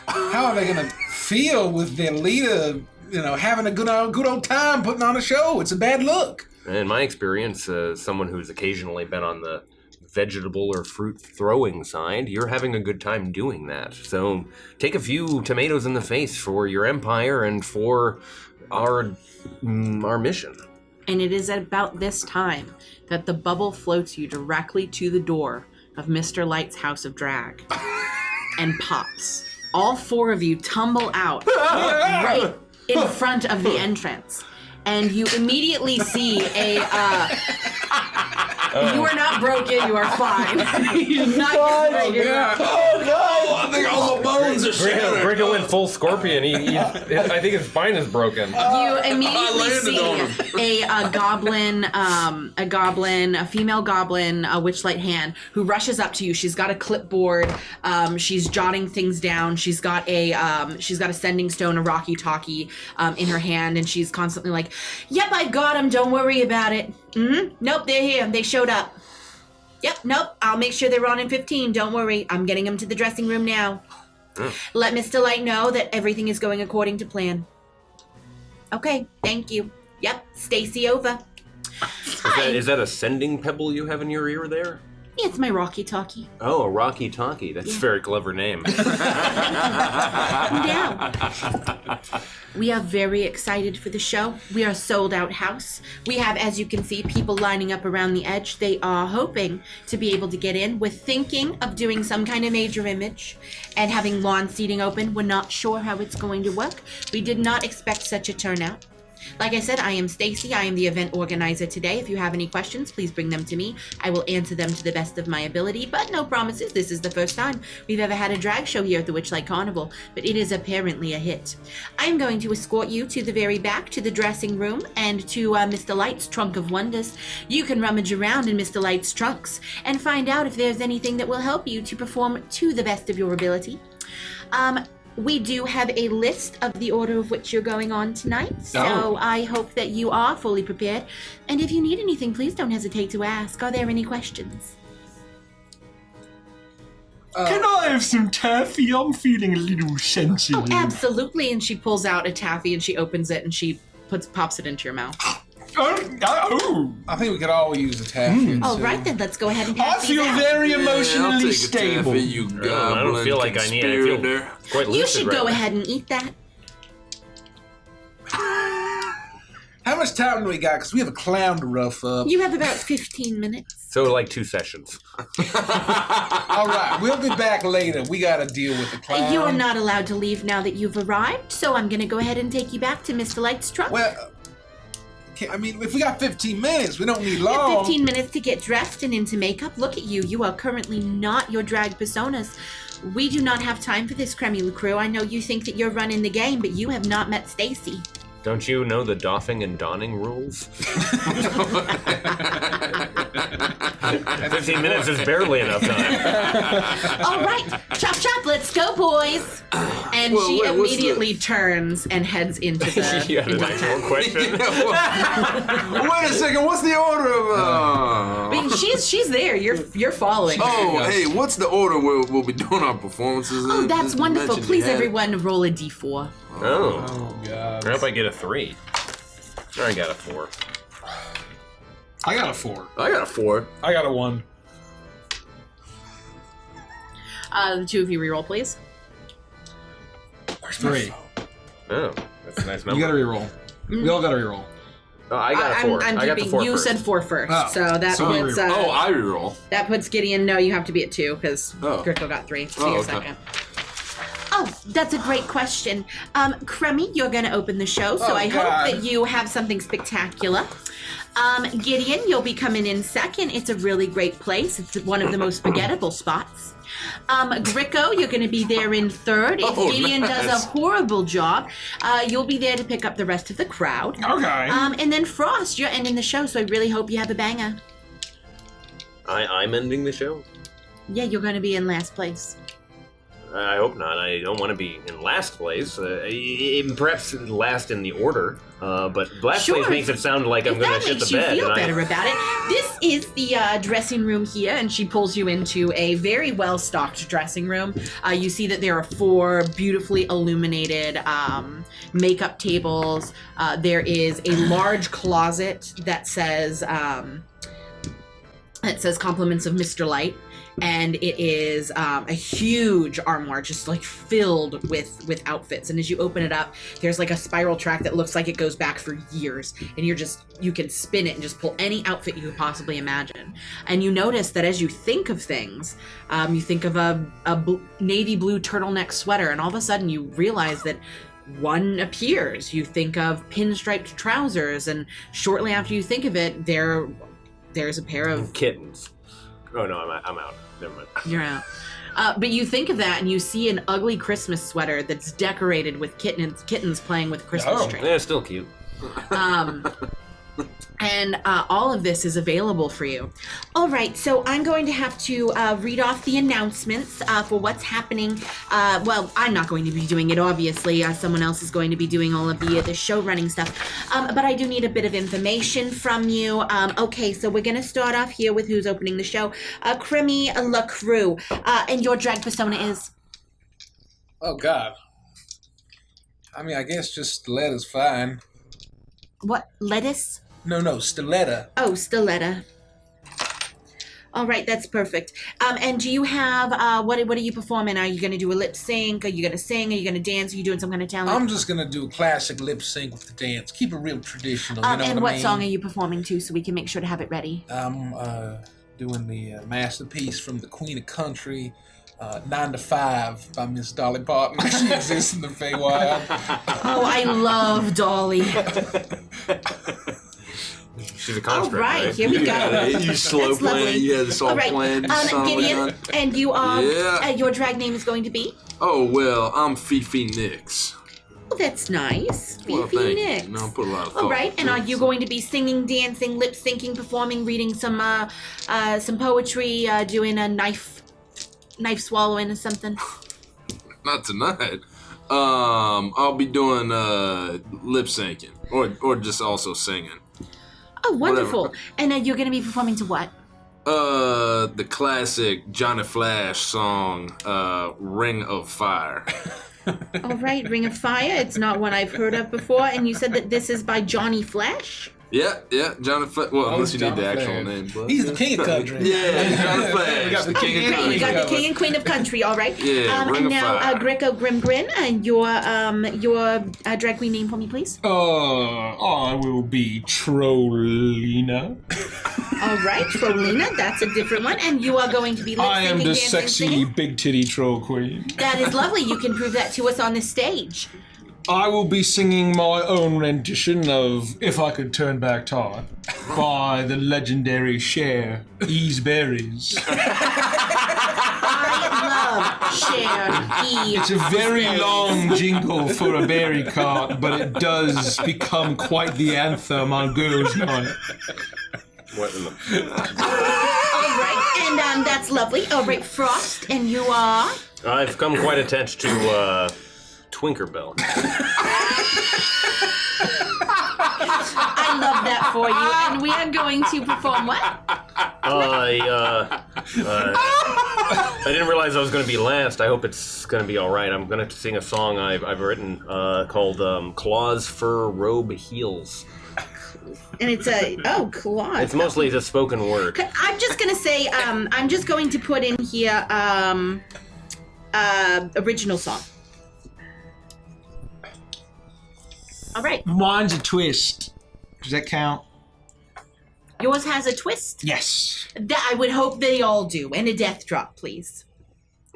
how are they gonna feel with their leader, having a good old time putting on a show? It's a bad look. In my experience, someone who's occasionally been on the vegetable or fruit throwing side, you're having a good time doing that. So take a few tomatoes in the face for your empire and for our mission. And it is at about this time that the bubble floats you directly to the door of Mr. Light's House of Drag and pops. All 4 of you tumble out right in front of the entrance. And you immediately see you are not broken, you are fine. You're not broken. Oh no! I think all the bones are shattered. Grio went full scorpion. I think his spine is broken. You immediately see a female goblin, a Witchlight hand, who rushes up to you. She's got a clipboard. She's jotting things down. She's got a sending stone, a walkie-talkie in her hand, and she's constantly like, "Yep, I got them. Don't worry about it. Nope, they're here. They showed up. Yep, nope. I'll make sure they're on in 15. Don't worry. I'm getting them to the dressing room now. Let Mr. Light know that everything is going according to plan." Okay, thank you. Yep, Stacy over. Is that a sending pebble you have in your ear there? It's my walkie-talkie. Oh, a Rocky Talkie. That's a very clever name. Now, we are very excited for the show. We are a sold-out house. We have, as you can see, people lining up around the edge. They are hoping to be able to get in. We're thinking of doing some kind of major image and having lawn seating open. We're not sure how it's going to work. We did not expect such a turnout. Like I said, I am Stacy. I am the event organizer today. If you have any questions, please bring them to me. I will answer them to the best of my ability, but no promises. This is the first time we've ever had a drag show here at the Witchlight Carnival, but it is apparently a hit. I am going to escort you to the very back, to the dressing room, and to Mr. Light's Trunk of Wonders. You can rummage around in Mr. Light's trunks and find out if there's anything that will help you to perform to the best of your ability. We do have a list of the order of which you're going on tonight, so I hope that you are fully prepared. And if you need anything, please don't hesitate to ask. Are there any questions? Can I have some taffy? I'm feeling a little sensitive. Oh, absolutely. And she pulls out a taffy and she opens it and she pops it into your mouth. I think we could all use a taffy. All right, then let's go ahead and I pass these feel out. very I'll emotionally take a stable. taffy, you goblin I don't feel like I need it. I feel conspirator. quite You lucid should right go now. ahead and eat that. How much time do we got? Because we have a clown to rough up. You have about 15 minutes. So like 2 sessions. All right, we'll be back later. We got to deal with the clown. You are not allowed to leave now that you've arrived, so I'm going to go ahead and take you back to Mr. Light's truck. Well, I mean, if we got 15 minutes, we don't need You have long. 15 minutes to get dressed and into makeup. Look at you. You are currently not your drag personas. We do not have time for this, Cremy crew. I know you think that you're running the game, but you have not met Stacy. Don't you know the doffing and donning rules? 15 minutes is barely enough time. All right, chop chop, let's go, boys. And Well, she wait, what's immediately turns and heads into the. You had an actual question? Wait a second, what's the order of... I mean, she's there. You're following. her. Oh, hey, what's the order where we'll be doing our performances? Oh, that's Just wonderful. mentioned Please, you had it. everyone, roll a d4. Oh. God. I hope I get a 3. I got a 4. I got a 4. I got a 4. I got a 1. The two of you reroll, please. 3. Oh, that's a nice You number. got to reroll. We all got to reroll. Oh, I got a 4. I'm I got the keeping. 4 You first. said 4 first, Oh, so that so we puts. reroll. Oh, I reroll. That puts Gideon. No, you have to be at 2 because Oh. Grickle got 3. See Oh, you a okay. second. Oh, that's a great question. Cremy, you're going to open the show, so Oh, I God. hope that you have something spectacular. Gideon, you'll be coming in second. It's a really great place. It's one of the most forgettable spots. Gricko, you're going to be there in third. If Oh, Gideon does nice. a horrible job, you'll be there to pick up the rest of the crowd. Okay. And then Frost, you're ending the show, so I really hope you have a banger. I'm ending the show? Yeah, you're going to be in last place. I hope not. I don't want to be in last place. Perhaps last in the order. But last Sure. place makes it sound like I'm If going that to shit makes the you bed. feel and better about it, this is the dressing room here, and she pulls you into a very well-stocked dressing room. You see that there are 4 beautifully illuminated makeup tables. There is a large closet that says compliments of Mr. Light. And it is a huge armoire just like filled with outfits. And as you open it up, there's like a spiral track that looks like it goes back for years. And you can spin it and just pull any outfit you could possibly imagine. And you notice that as you think of things, you think of a navy blue turtleneck sweater, and all of a sudden you realize that one appears. You think of pinstriped trousers, and shortly after you think of it, there's a pair of kittens. Oh no, I'm out. Never mind. You're out. But you think of that and you see an ugly Christmas sweater that's decorated with kittens playing with a Christmas tree. Yeah, still cute. And all of this is available for you. All right, so I'm going to have to read off the announcements for what's happening. Well, I'm not going to be doing it, obviously. Someone else is going to be doing all of the show running stuff. But I do need a bit of information from you. Okay, so we're going to start off here with who's opening the show. Cremy LaCrew. And your drag persona is? Oh, God. I mean, I guess just Stiletta's fine. What? Lettuce? No, Stiletta. Oh, Stiletta. All right, that's perfect. And do you have, what are you performing? Are you going to do a lip sync? Are you going to sing? Are you going to dance? Are you doing some kind of talent? I'm just going to do a classic lip sync with the dance. Keep it real traditional, you know and what I what mean? song are you performing to so we can make sure to have it ready? I'm doing the masterpiece from the Queen of Country, 9 to 5 by Miss Dolly Parton. She exists in the Feywild. Oh, I love Dolly. She's a All construct, right, here we go. You slow That's lovely. playing. You had this all All right, planned. Gideon, and you are, Yeah. your drag name is going to be? Oh, well, I'm Fifi Nix. Oh, that's nice. Well, Fifi thank Nix. you. No, I put a lot of thought All right, and into are it, you so. going to be singing, dancing, lip syncing, performing, reading some poetry, doing a knife swallowing or something? Not tonight. I'll be doing lip syncing or just also singing. Oh, wonderful. Whatever. And you're going to be performing to what? The classic Johnny Flash song, Ring of Fire. All right, Ring of Fire. It's not one I've heard of before. And you said that this is by Johnny Flash? Yeah, Johnny Flash. Well, unless you need Johnny the actual Flash. name. But He's the king of country. Yeah, Johnny Flash. We got the king of Great, country. you got the king and queen of country, all right. Yeah, Ring and of now, Fire. Greco Grim Grin, your drag queen name for me, please. I will be Trollina. All right, Trollina, that's a different one. And you are going to be lip I am syncing, the dancing, sexy singing. big titty troll queen. That is lovely. You can prove that to us on the stage. I will be singing my own rendition of If I Could Turn Back Time by the legendary Cher, Ease Berries. I love Cher E. It's a very long jingle for a berry cart, but it does become quite the anthem on girls' night. What in the... All right, and that's lovely. All right, Frost, and you are? I've come quite attached to Twinkerbell. I love that for you. And we are going to perform what? I didn't realize I was going to be last. I hope it's going to be all right. I'm going to sing a song I've written called Claws, Fur, Robe, Heels. And it's claws. It's mostly just spoken word. I'm just gonna say, I'm just going to put in here, original song. All right. Mine's a twist. Does that count? Yours has a twist? Yes. That I would hope they all do. And a death drop, please.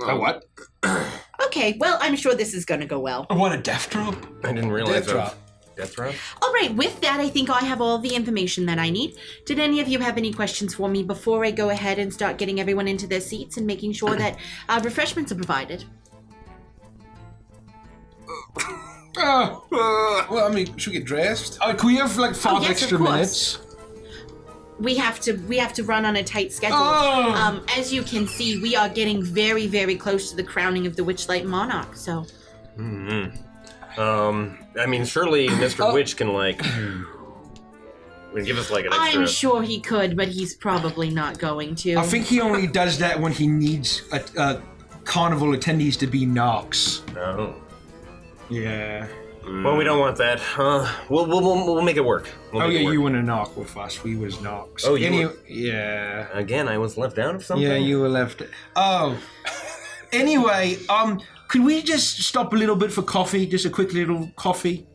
A what? Okay, well, I'm sure this is gonna go well. I want a death drop. I didn't realize Death drop. Death drop? All right, with that, I think I have all the information that I need. Did any of you have any questions for me before I go ahead and start getting everyone into their seats and making sure that refreshments are provided? Well, I mean, should we get dressed? Can we have like 5 yes, extra of course. minutes? We have to run on a tight schedule. Oh. As you can see, we are getting very, very close to the crowning of the Witchlight Monarch, so... I mean, surely Mr. Witch can, give us, an extra... I'm sure he could, but he's probably not going to. I think he only does that when he needs carnival attendees to be knocks. Oh. Yeah. Well, we don't want that. We'll make it work. We'll make it work. You want to knock with us. We was knocks. Oh, you were- Yeah. Again, I was left out of something? Yeah, you were left. Oh. Anyway, could we just stop a little bit for coffee? Just a quick little coffee?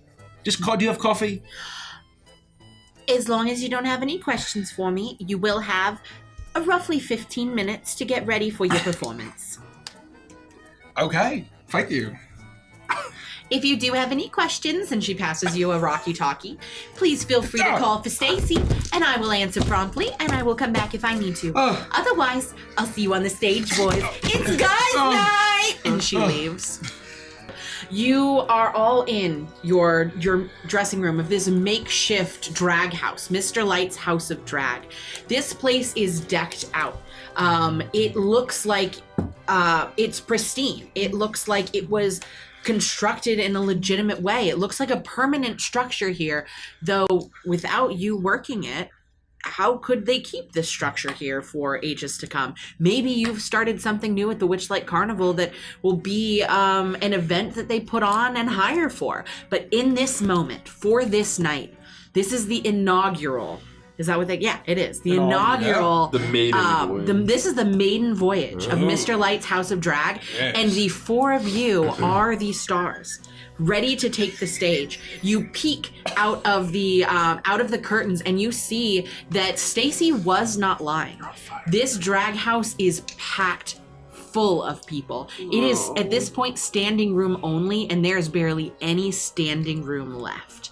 Do you have coffee? As long as you don't have any questions for me, you will have roughly 15 minutes to get ready for your performance. Okay. Thank you. If you do have any questions, and she passes you a walkie-talkie, please feel free to call for Stacy, and I will answer promptly, and I will come back if I need to. Otherwise, I'll see you on the stage, boys. It's guys' night! And she leaves. You are all in your dressing room of this makeshift drag house, Mr. Light's House of Drag. This place is decked out. It looks like it's pristine. It looks like it was constructed in a legitimate way. It looks like a permanent structure here, though without you working it, how could they keep this structure here for ages to come? Maybe you've started something new at the Witchlight Carnival that will be an event that they put on and hire for. But in this moment, for this night, this is the inaugural. Is that what they? Yeah, it is. The inaugural. The maiden voyage. This is the maiden voyage of Mr. Light's House of Drag. Yes. And the 4 of you are the stars, ready to take the stage. You peek out of the curtains and you see that Stacy was not lying. This drag house is packed full of people. It is at this point standing room only, and there's barely any standing room left.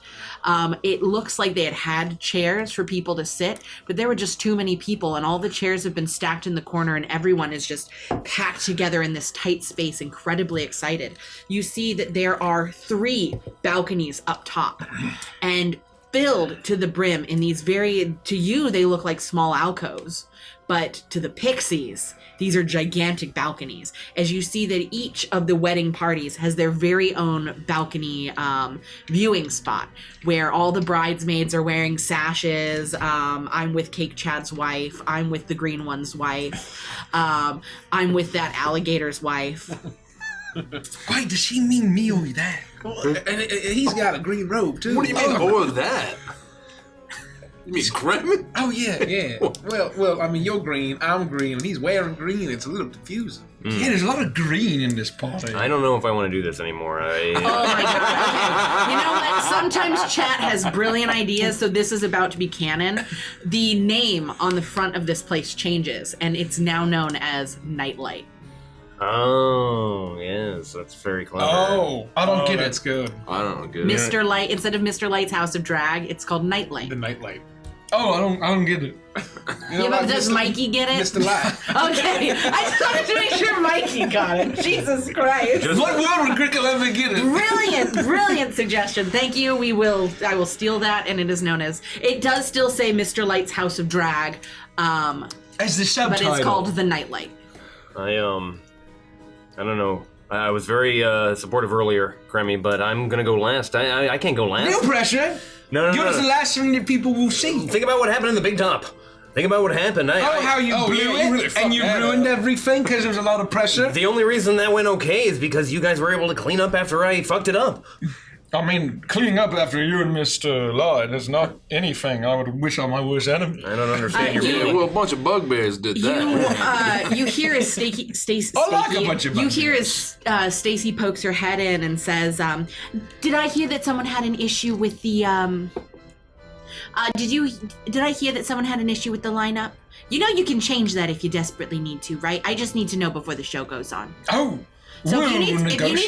It looks like they had chairs for people to sit, but there were just too many people, and all the chairs have been stacked in the corner, and everyone is just packed together in this tight space, incredibly excited. You see that there are 3 balconies up top, and filled to the brim in these to you, they look like small alcoves, but to the pixies, these are gigantic balconies. As you see that each of the wedding parties has their very own balcony viewing spot, where all the bridesmaids are wearing sashes. I'm with Cake Chad's wife. I'm with the green one's wife. I'm with that alligator's wife. Wait, does she mean me or that? And he's got a green robe too. What do you mean, or that? You mean Cremy? Oh yeah. Well, I mean, you're green, I'm green, and he's wearing green. It's a little confusing. Yeah, there's a lot of green in this party. I don't know if I want to do this anymore. Oh my god. Okay. You know what? Sometimes chat has brilliant ideas, so this is about to be canon. The name on the front of this place changes, and it's now known as Nightlight. Oh, yes, that's very clever. Oh, I don't get it. That's good. I don't get it. Mr. Light, instead of Mr. Light's House of Drag, it's called Nightlight. The Nightlight. Oh, I don't get it. Yeah, but does Mikey get it? Mr. Light. Okay, I just wanted to make sure Mikey got it. Jesus Christ. What word would Crickle ever get it? Brilliant suggestion. Thank you. I will steal that, and it is known as, it does still say Mr. Light's House of Drag, as the subtitle. but it's called The Nightlight. I don't know. I was very supportive earlier, Cremy, but I'm gonna go last. I can't go last. No pressure. No. You're the last thing that people will see. Think about what happened in the Big Top. Think about what happened. How you blew it, really and you ruined everything because there was a lot of pressure. The only reason that went okay is because you guys were able to clean up after I fucked it up. I mean, cleaning up after you and Mr. Light is not anything I would wish on my worst enemy. I don't understand your Yeah, well, a bunch of bugbears did that. You hear as Stacy pokes her head in and says, "Did I hear that someone had an issue with the Did I hear that someone had an issue with the lineup? You know you can change that if you desperately need to, right? I just need to know before the show goes on." Oh. So if you need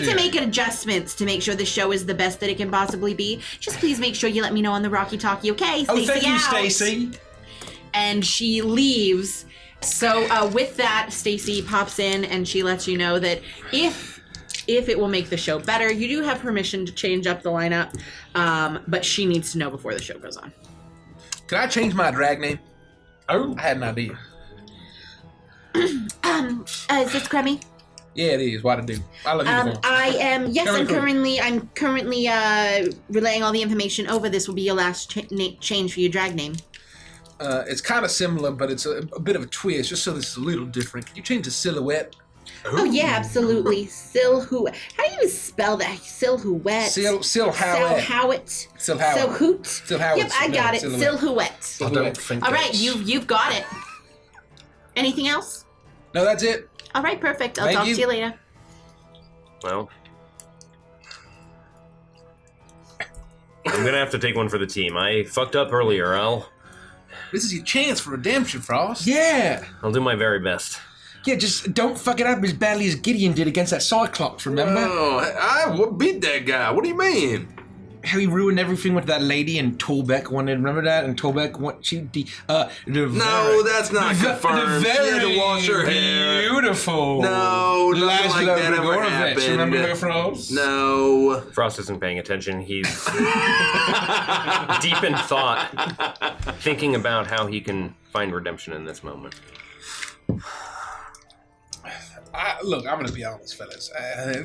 to make adjustments to make sure the show is the best that it can possibly be, just please make sure you let me know on the Rocky Talkie, okay? Oh, thank you, Stacy. And she leaves. So with that, Stacy pops in and she lets you know that if it will make the show better, you do have permission to change up the lineup, but she needs to know before the show goes on. Can I change my drag name? Oh, I had an idea. Is this Cremy? Yeah, it is. What to do? I love you. I'm currently relaying all the information over. This will be your last change for your drag name. It's kind of similar, but it's a bit of a twist, just so this is a little different. Can you change the silhouette? Oh yeah, absolutely. Silhouette. How do you spell that? Silhouette. Silhouette. Silhouette. Yep, I got it. Silhouette. I don't think. All right, you've got it. Anything else? No, that's it. All right, perfect. I'll talk to you later. Well, I'm gonna have to take one for the team. I fucked up earlier. This is your chance for redemption, Frost. Yeah. I'll do my very best. Yeah, just don't fuck it up as badly as Gideon did against that Cyclops, remember? Oh, I beat that guy. What do you mean? How he ruined everything with that lady and Tolbeck wanted, remember that? And Tolbeck wanted No, that's not confirmed. She had to wash her hair. Beautiful. No, nothing like that ever happened. Remember her, Frost? No. Frost isn't paying attention. He's deep in thought, thinking about how he can find redemption in this moment. Look, I'm going to be honest, fellas.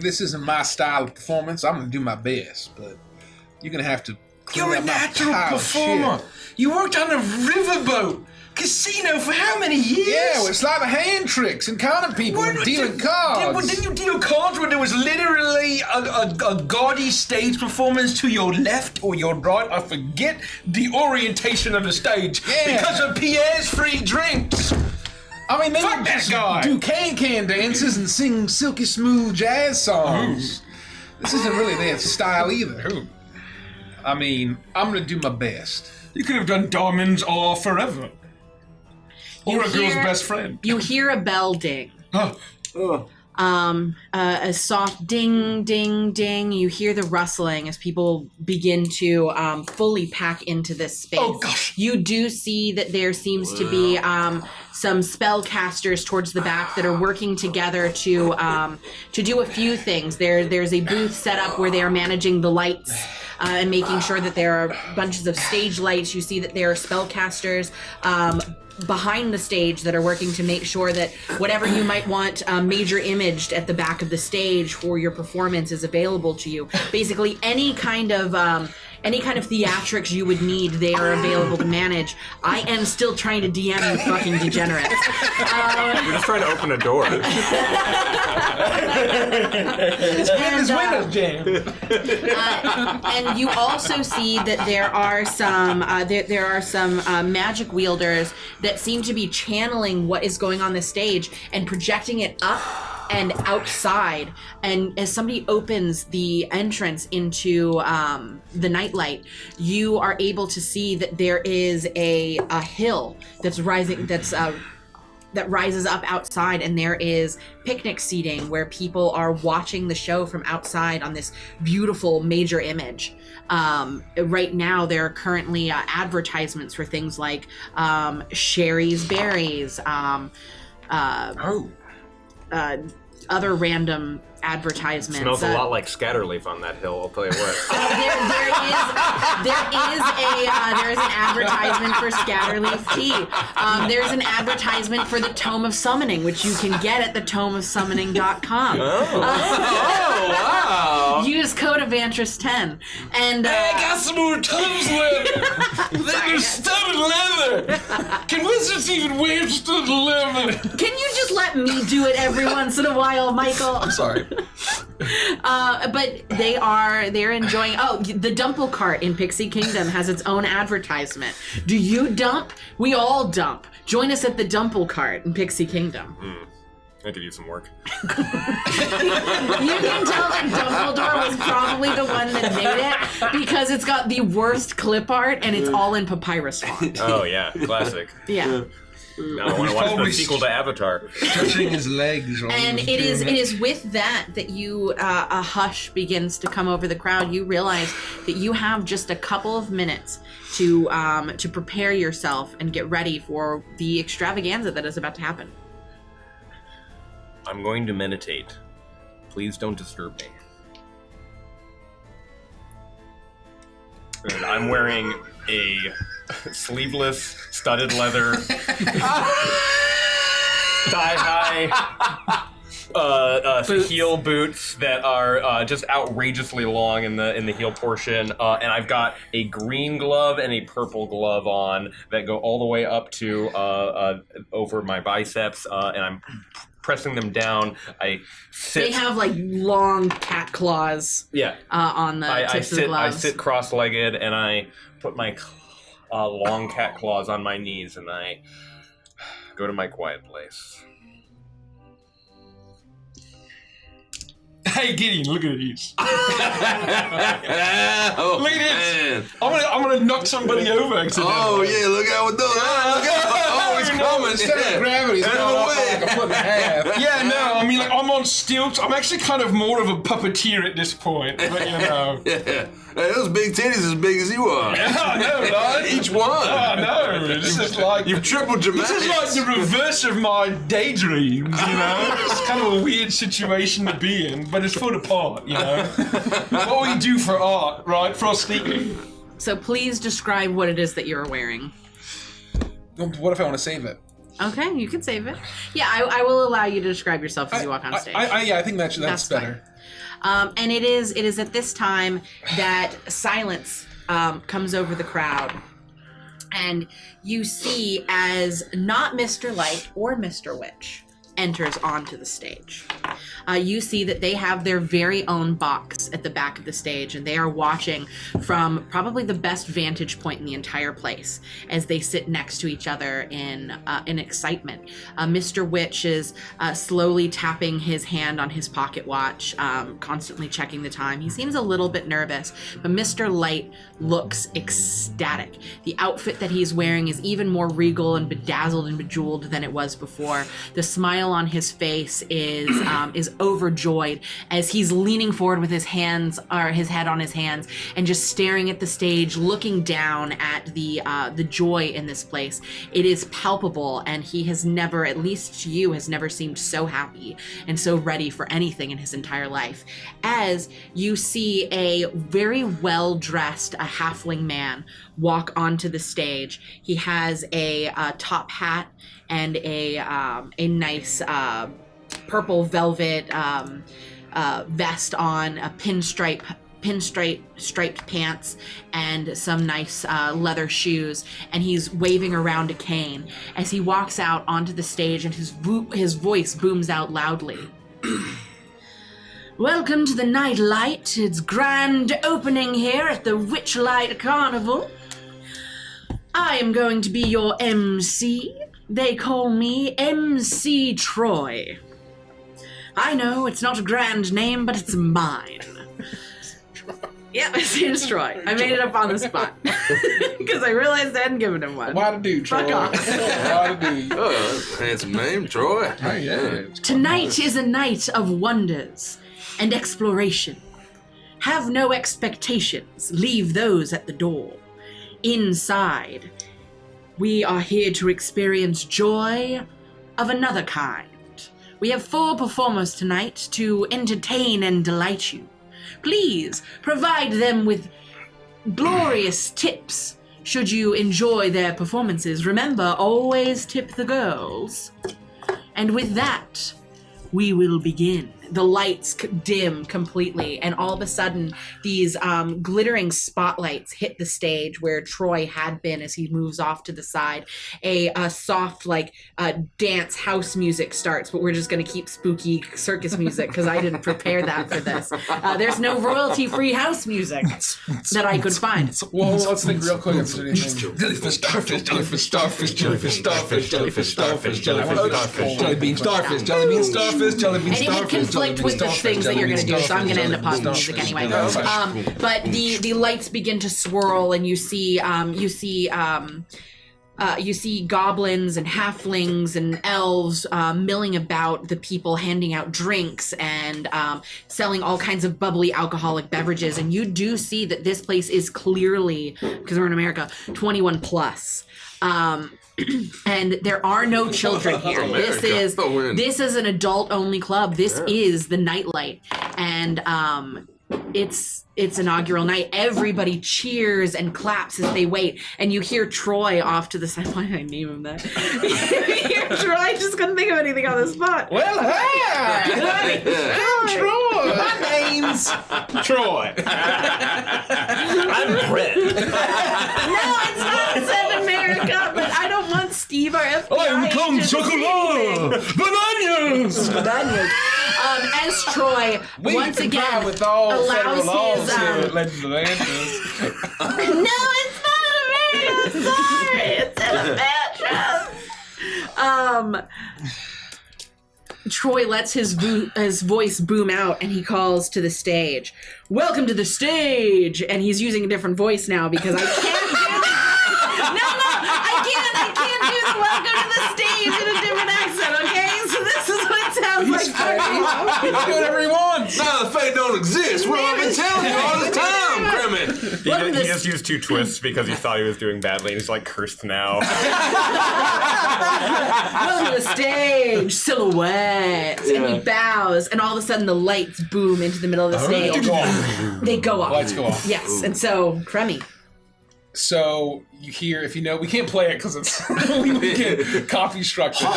This isn't my style of performance. I'm going to do my best, but you're going to have to... You're a natural performer. You worked on a riverboat casino for how many years? Yeah, well, it's like the hand tricks and conning people and dealing cards. Didn't you deal cards when there was literally a gaudy stage performance to your left or your right? I forget the orientation of the stage because of Pierre's free drinks. I mean, they would just do can dances and sing silky smooth jazz songs. This isn't really their style either. I mean, I'm gonna do my best. You could have done Diamonds Are Forever. Or A Girl's Best Friend. You hear a bell ding. A soft ding, ding, ding. You hear the rustling as people begin to fully pack into this space. Oh, gosh. You do see that there seems to be some spellcasters towards the back that are working together to do a few things. There's a booth set up where they are managing the lights and making sure that there are bunches of stage lights. You see that there are spellcasters behind the stage that are working to make sure that whatever you might want major imaged at the back of the stage for your performance is available to you. Basically, any kind of theatrics you would need, they are available to manage. I am still trying to DM you fucking degenerates. We're just trying to open a door. His windows jam. And you also see that there are some magic wielders that seem to be channeling what is going on the stage and projecting it up and outside. And as somebody opens the entrance into the nightlight, you are able to see that there is a hill that's rising, that rises up outside, and there is picnic seating where people are watching the show from outside on this beautiful major image. Right now, there are currently advertisements for things like Sherry's Berries, other random advertisements. Smells a lot like Scatterleaf on that hill, I'll tell you what. There is an advertisement for Scatterleaf tea. There's an advertisement for the Tome of Summoning, which you can get at thetomeofsummoning.com. Wow. Use code Avantris 10. And Hey, I got some more tomes left. They're studded leather. Can wizards even wear studded leather? can you just let me do it every once in a while, Michael? I'm sorry. But they're enjoying. Oh, the Dumple Cart in Pixie Kingdom has its own advertisement. Do you dump? We all dump. Join us at the Dumple Cart in Pixie Kingdom. I could use some work. You can tell that Dumbledore was probably the one that made it because it's got the worst clip art and it's all in papyrus font. Oh yeah, classic. Yeah. Now I want to watch the sequel to Avatar. Stretching his legs. And it is with that you a hush begins to come over the crowd. You realize that you have just a couple of minutes to prepare yourself and get ready for the extravaganza that is about to happen. I'm going to meditate. Please don't disturb me. And I'm wearing a sleeveless, studded leather, thigh-high heel boots that are just outrageously long in the heel portion, and I've got a green glove and a purple glove on that go all the way up to over my biceps, and I'm pressing them down. I sit. They have like long cat claws. Yeah. On the tips of the gloves. I sit cross-legged and I put my long cat claws on my knees and I go to my quiet place. Hey Gideon, look at these. Oh, Look at man. this. I'm gonna knock somebody over accidentally. Oh yeah, look how we're doing. Look out. Oh, he's coming. Center of gravity's Out going of off the by like a foot and a half. Yeah, no, I mean, like, I'm on stilts. I'm actually kind of more of a puppeteer at this point, but you know. Yeah. Hey, those big titties as big as you are. I know, right? Each one. Oh, no. This is like... You've tripled your This is like the reverse of my daydreams, you know? It's kind of a weird situation to be in, but it's for the part, you know? What we do for art, right? Frosty. So please describe what it is that you're wearing. What if I want to save it? Okay, you can save it. Yeah, I will allow you to describe yourself as you walk on stage. Yeah, I think that's better. And it is at this time that silence comes over the crowd. And you see as not Mr. Light or Mr. Witch enters onto the stage. You see that they have their very own box at the back of the stage, and they are watching from probably the best vantage point in the entire place as they sit next to each other in excitement. Mr. Witch is slowly tapping his hand on his pocket watch, constantly checking the time. He seems a little bit nervous, but Mr. Light looks ecstatic. The outfit that he's wearing is even more regal and bedazzled and bejeweled than it was before. The smile smile on his face is overjoyed as he's leaning forward with his head on his hands and just staring at the stage, looking down at the joy in this place. It is palpable, and he has never, at least to you, has never seemed so happy and so ready for anything in his entire life. As you see a very well-dressed, a halfling man walk onto the stage. He has a top hat and a nice purple velvet vest on, a striped pants, and some nice leather shoes, and he's waving around a cane as he walks out onto the stage, and his voice booms out loudly. Welcome to the Night Light. It's grand opening here at the Witchlight Carnival. I am going to be your MC. They call me MC Troy. I know it's not a grand name, but it's mine. Yep, his name's Troy. I made it up on the spot because I realized I hadn't given him one. Why to do, Troy? Fuck off. Why to do? Oh, that's a handsome name, Troy. Oh, yeah. Tonight is a night of wonders and exploration. Have no expectations. Leave those at the door. Inside, we are here to experience joy of another kind. We have 4 performers tonight to entertain and delight you. Please provide them with glorious tips should you enjoy their performances. Remember, always tip the girls. And with that, we will begin. The lights dim completely, and all of a sudden, these glittering spotlights hit the stage where Troy had been as he moves off to the side. A soft, dance house music starts, but we're just going to keep spooky circus music because I didn't prepare that for this. There's no royalty-free house music that I could find. Well, let's think real quick. Jellyfish, starfish, jellyfish, starfish, jellyfish, starfish, jellyfish, starfish, jellyfish, starfish, jelly bean, starfish, jelly bean, starfish, jelly bean, starfish. With the things that you're going to do, so I'm going to end up pausing music anyway. But the lights begin to swirl, and you see goblins and halflings and elves milling about the people, handing out drinks and selling all kinds of bubbly alcoholic beverages. And you do see that this place is clearly, because we're in America, 21 plus. And there are no children here. This is an adult-only club. This is the Nightlight, and it's inaugural night. Everybody cheers and claps as they wait, and you hear Troy off to the side. Why did I name him that? You hear Troy. I just couldn't think of anything on the spot. Well, hi! I'm Troy. My name's Troy. I'm Brett. No, it's not said America, but I don't want Steve or FBI. I'm Count Chocolat. Bananas. As Troy once again with all allows laws his here at Legends of Avantris. No, it's not America. Sorry, it's in Avantris. Troy lets his voice boom out, and he calls to the stage. Welcome to the stage, and he's using a different voice now because I can't do. I can't do welcome to the stage in a different accent. Okay, so this is what it sounds like. He can do whatever he wants. Nah, the fate don't exist. What have I been telling you all this time, Cremy? He just used 2 twists because he thought he was doing badly, and he's like cursed now. Welcome to the stage, silhouette, and he bows, and all of a sudden the lights boom into the middle of the stage. They go off. Lights go off. Yes, and so Cremy. So you hear, if you know, we can't play it because it's we can copy structure.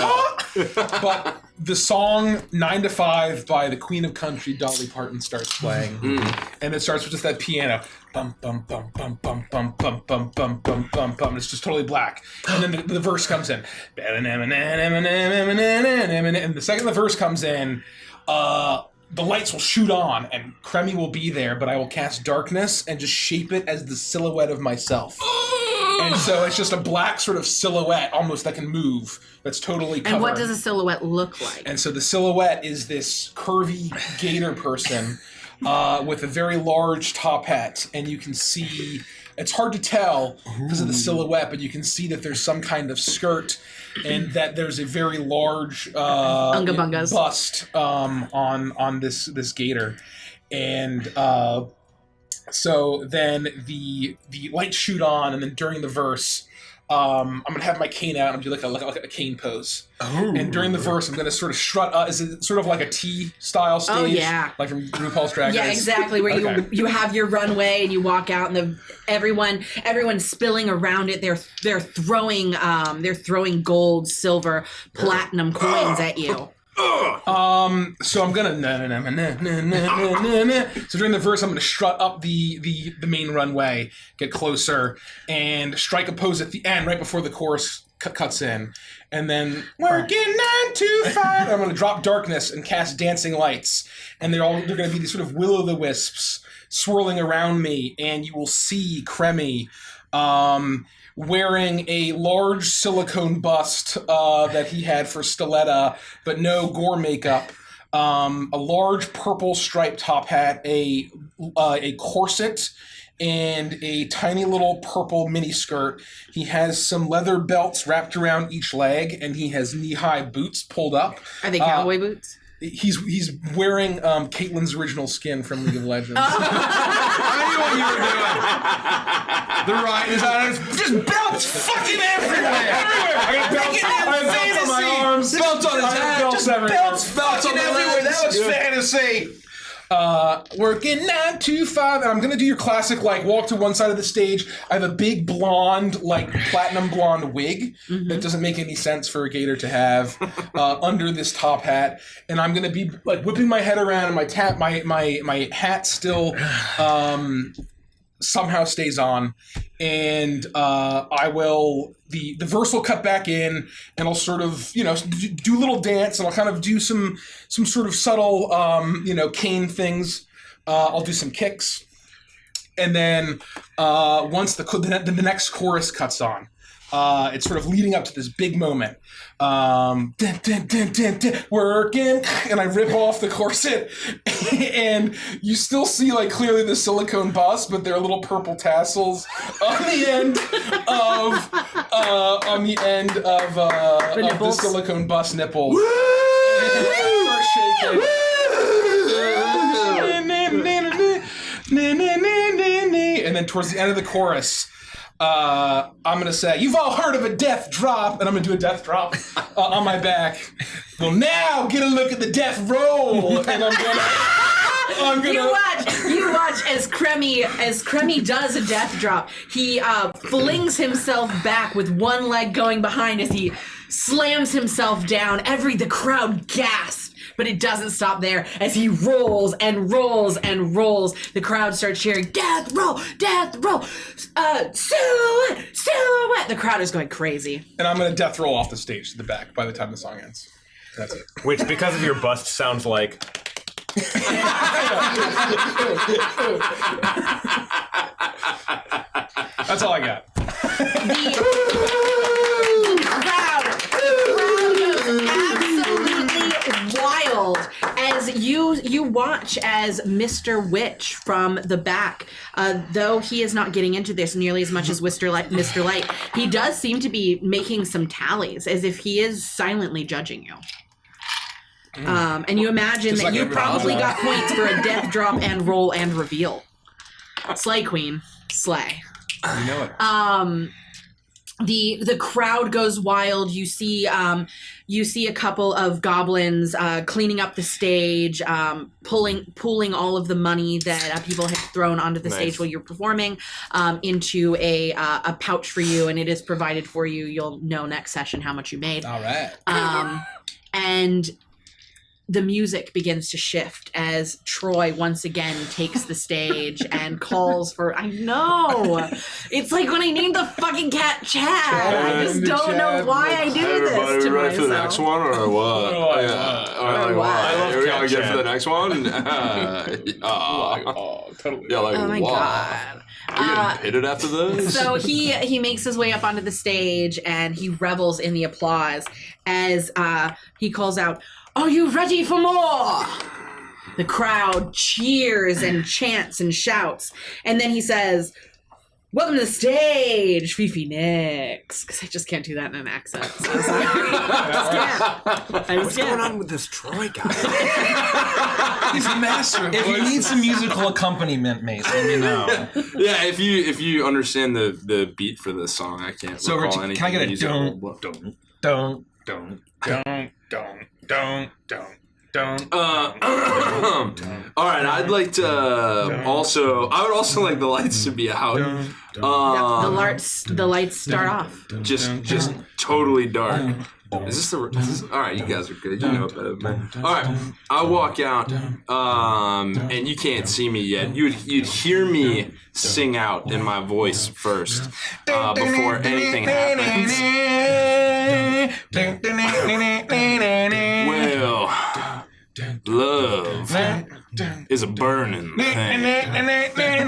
But the song 9 to 5 by the Queen of Country, Dolly Parton, starts playing, and it starts with just that piano, bum bum bum bum bum bum bum bum bum bum bum bum. It's just totally black, and then the verse comes in, and the second the verse comes in, the lights will shoot on, and Cremy will be there, but I will cast darkness and just shape it as the silhouette of myself. And so it's just a black sort of silhouette, almost, that can move, that's totally covered. And what does a silhouette look like? And so the silhouette is this curvy gator person with a very large top hat, and you can see It's hard to tell because of the silhouette, but you can see that there's some kind of skirt and that there's a very large Unga bungas. bust on this gator. And so then the lights shoot on, and then during the verse, I'm gonna have my cane out and do like a cane pose. Oh. And during the verse, I'm gonna sort of strut. Is it sort of like a T style stage? Oh yeah, like from RuPaul's Drag Race. Yeah, exactly. Where you have your runway and you walk out, and everyone's spilling around it. They're throwing gold, silver, platinum coins at you. So I'm gonna So during the verse, I'm gonna strut up the main runway, get closer, and strike a pose at the end, right before the chorus cuts in, and then working 9 to 5. I'm gonna drop darkness and cast dancing lights, and they're gonna be these sort of will-o'-the-wisps swirling around me, and you will see Cremy, wearing a large silicone bust that he had for Stiletta, but no gore makeup, a large purple striped top hat, a corset, and a tiny little purple mini skirt. He has some leather belts wrapped around each leg, and he has knee-high boots pulled up. Are they cowboy boots? He's wearing Caitlyn's original skin from League of Legends. I knew what you were doing. The right designers just belts fucking everywhere. I got belts on my arms. Belts on his head. Just belts fucking everywhere. That was fantasy. Working 9 to 5, and I'm gonna do your classic like walk to one side of the stage. I have a big blonde, like platinum blonde wig that doesn't make any sense for a gator to have under this top hat, and I'm gonna be like whipping my head around, and my hat still somehow stays on, and I will the verse will cut back in, and I'll sort of do a little dance, and I'll kind of do some sort of subtle cane things. I'll do some kicks, and then once the next chorus cuts on, it's sort of leading up to this big moment. Dun, dun, dun, dun, dun, working, and I rip off the corset, and you still see like clearly the silicone bust, but there are little purple tassels on the end of the silicone bust nipples. Start shaking. And then towards the end of the chorus, I'm going to say, you've all heard of a death drop, and I'm going to do a death drop on my back. Well, now get a look at the death roll, and I'm going to... You watch as Cremy does a death drop. He flings himself back with one leg going behind as he slams himself down. The crowd gasps. But it doesn't stop there. As he rolls and rolls and rolls, the crowd starts cheering, death roll, silhouette, silhouette. The crowd is going crazy. And I'm going to death roll off the stage to the back by the time the song ends. That's it. Which, because of your bust, sounds like... That's all I got. The crowd goes absolutely wild as you watch as Mr. Witch from the back, though he is not getting into this nearly as much as Mr. Light, he does seem to be making some tallies as if he is silently judging you. And you imagine Just that like you every probably housewife. got points for a death drop and roll and reveal. Slay, queen. Slay. You know it. The crowd goes wild. You see a couple of goblins cleaning up the stage, pulling all of the money that people had thrown onto the stage while you're performing into a pouch for you, and it is provided for you. You'll know next session how much you made. All right. And the music begins to shift as Troy once again takes the stage and calls for, I know, it's like when I named the fucking cat Chad. I just don't know why I do Everybody Ready this to for myself. the next one or what? Oh, Or what? I love Here we Cat go again Chad. for the next one. Totally. Yeah, like, Oh my wow. god. Are you getting pitted after this? So he makes his way up onto the stage and he revels in the applause as he calls out, "Are you ready for more?" The crowd cheers and chants and shouts. And then he says, Welcome to the stage, Fifi Nix. Because I just can't do that in an accent. So sorry. What's going on with this Troy guy? He's a master of If you need some musical accompaniment, mate, let me know. Yeah, if you understand the beat for this song, I can't So, recall Richie, anything. can I get a musical. don't? All right, I'd like to I would also like the lights to be out. The lights start off. Just totally dark. Is this all right? You guys are good. You know it better than me. All right, I walk out, and you can't see me yet. You'd hear me sing out in my voice first before anything happens. Well, love is a burning thing.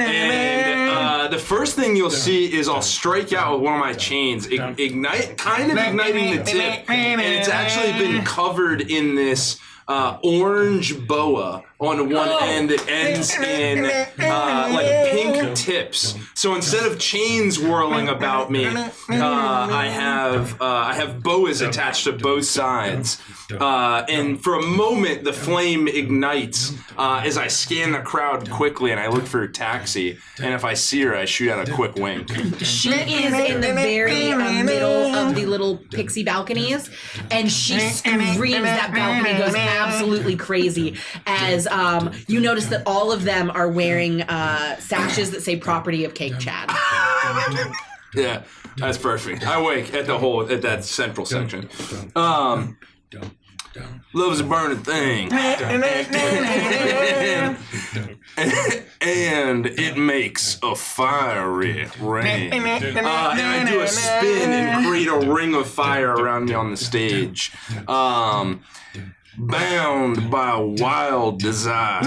And the first thing you'll see is I'll strike out with one of my chains, igniting the tip, and it's actually been covered in this orange boa on one end that ends in like pink tips. So instead of chains whirling about me, I have boas attached to both sides. And for a moment, the flame ignites as I scan the crowd quickly, and I look for a taxi. And if I see her, I shoot out a quick wink. She is in the very middle of the little pixie balconies, and she screams. That balcony goes absolutely crazy as you notice that all of them are wearing sashes that say "Property of Cake Chad." Yeah, that's perfect. I wake at that central section. Love is a burning thing. And it makes a fiery rain. And I do a spin and create a ring of fire around me on the stage. Bound by a wild desire.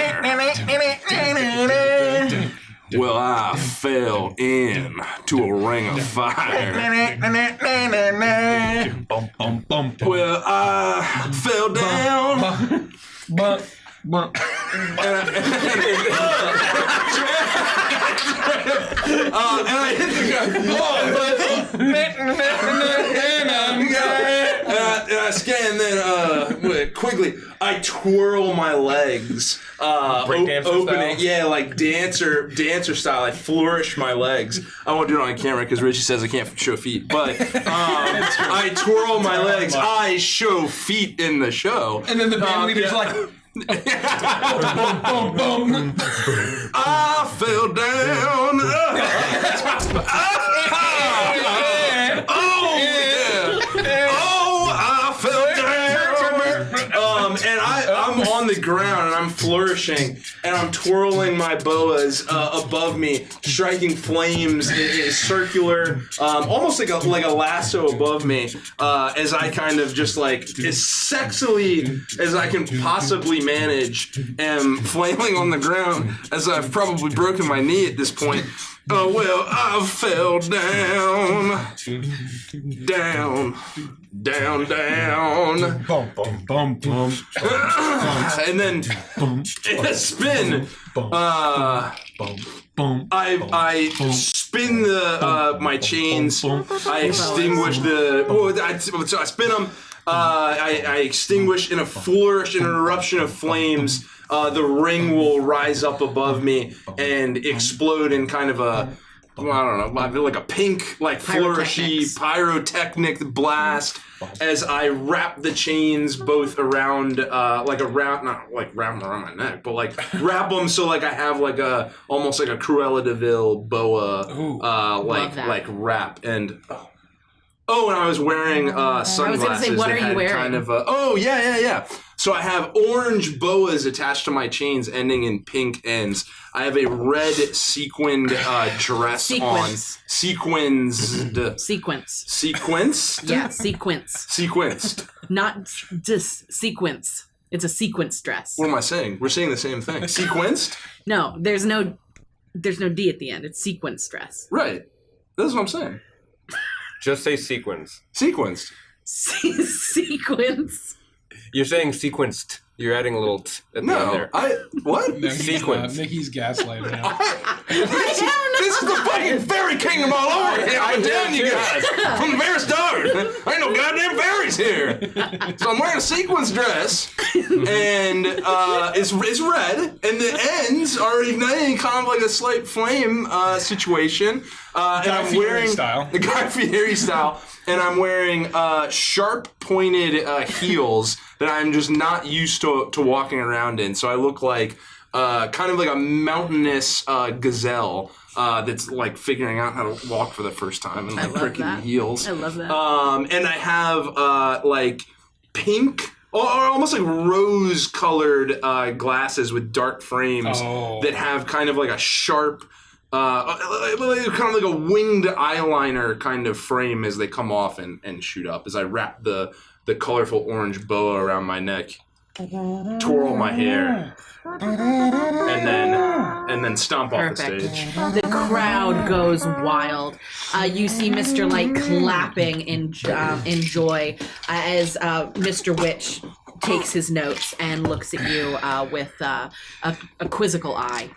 Well, I fell into a ring of fire. Well, I fell down. And I hit the and I scan, then quickly I twirl my legs, Breakdancer open style? it, yeah, like dancer style. I flourish my legs. I won't do it on camera because Richie says I can't show feet. But I twirl my legs. I show feet in the show, And then the band leader's like, I fell down. I fell down. And I'm on the ground and I'm flourishing and I'm twirling my boas above me, striking flames in circular, almost like a lasso above me, as I kind of just like as sexily as I can possibly manage, am flailing on the ground as I've probably broken my knee at this point. Oh, well, I fell down. And then in a spin, I spin my chains. I extinguish so I spin them. I extinguish in a flourish, in an eruption of flames. The ring will rise up above me and explode in kind of a, I don't know, I feel like a pink, like flourishy pyrotechnic blast as I wrap the chains both around, not like wrap them around my neck, but like wrap them so like I have like almost like a Cruella de Vil boa, like wrap and. Oh, and I was wearing sunglasses. I was going to say, what are you wearing? Kind of yeah. So I have orange boas attached to my chains ending in pink ends. I have a red sequined dress on. Sequenced. Sequence? Yeah, sequence. Sequenced. Not just sequence. It's a sequence dress. What am I saying? We're saying the same thing. Sequenced? No, there's no D at the end. It's sequence dress. Right. That's what I'm saying. Just say sequence. Sequenced. Sequence. You're saying sequenced. You're adding a little t at the end there. What? No, Sequence. He's gaslighting now. I don't know. This This is the fucking fairy kingdom all over here. I'm telling you guys. From the very start. There ain't no goddamn fairies here. So I'm wearing a sequins dress, and it's red, and the ends are igniting kind of like a slight flame situation. And I'm wearing the Guy Fieri style, and I'm wearing sharp pointed heels that I'm just not used to walking around in. So I look like kind of like a mountainous gazelle that's like figuring out how to walk for the first time and like freaking heels. I love that. And I have like pink or almost like rose-colored glasses with dark frames that have kind of like a sharp, kind of like a winged eyeliner kind of frame as they come off and shoot up. As I wrap the colorful orange boa around my neck, twirl my hair, and then stomp off the stage. The crowd goes wild. You see Mr. Light clapping in joy as Mr. Witch takes his notes and looks at you with a quizzical eye.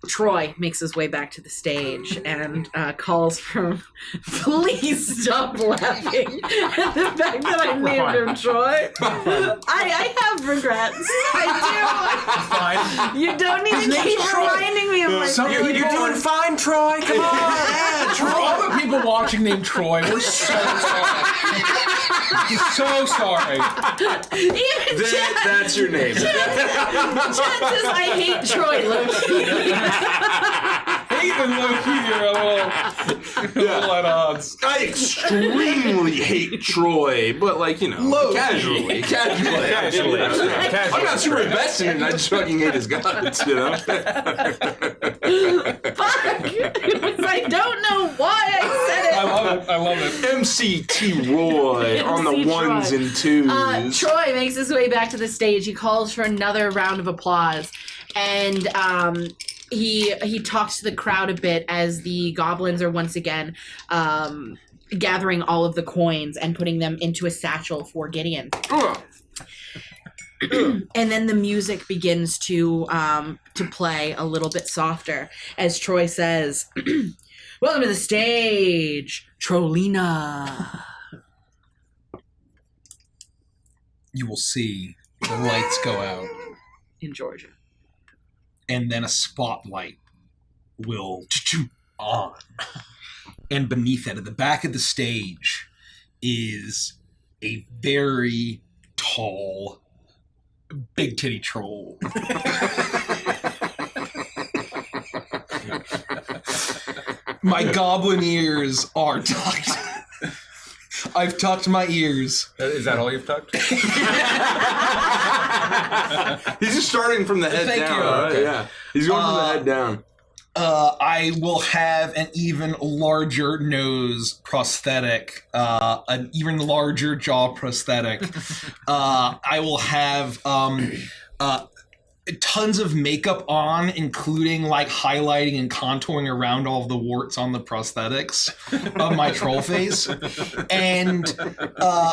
Troy makes his way back to the stage and calls for, please stop laughing at the fact that I named him Troy. I have regrets. I do. You don't need to keep reminding me of my You're doing fine, Troy. Come on. For all the people watching named Troy, we're so sorry. So sorry. That's your name. Chances I hate Troy low-key. Hate and low-key are a little at odds. I extremely hate Troy, but like, you know, casually. I'm not super invested in it, I just fucking hate his guts, you know? Fuck! I don't know why I said it. I love it. MCT Roy on the ones and twos. Troy makes his way back to the stage. He calls for another round of applause. And he talks to the crowd a bit as the goblins are once again gathering all of the coins and putting them into a satchel for Gideon. And then the music begins to play a little bit softer as Troy says, "Welcome to the stage, Trollina." You will see the lights go out. In Georgia. And then a spotlight will on. And beneath it, at the back of the stage, is a very tall, big titty troll. My goblin ears are tucked. I've tucked my ears. Is that all you've tucked? He's just starting from the head down. Right? Okay. Yeah, he's going from the head down. I will have an even larger nose prosthetic, an even larger jaw prosthetic. I will have tons of makeup on, including like highlighting and contouring around all of the warts on the prosthetics of my troll face. And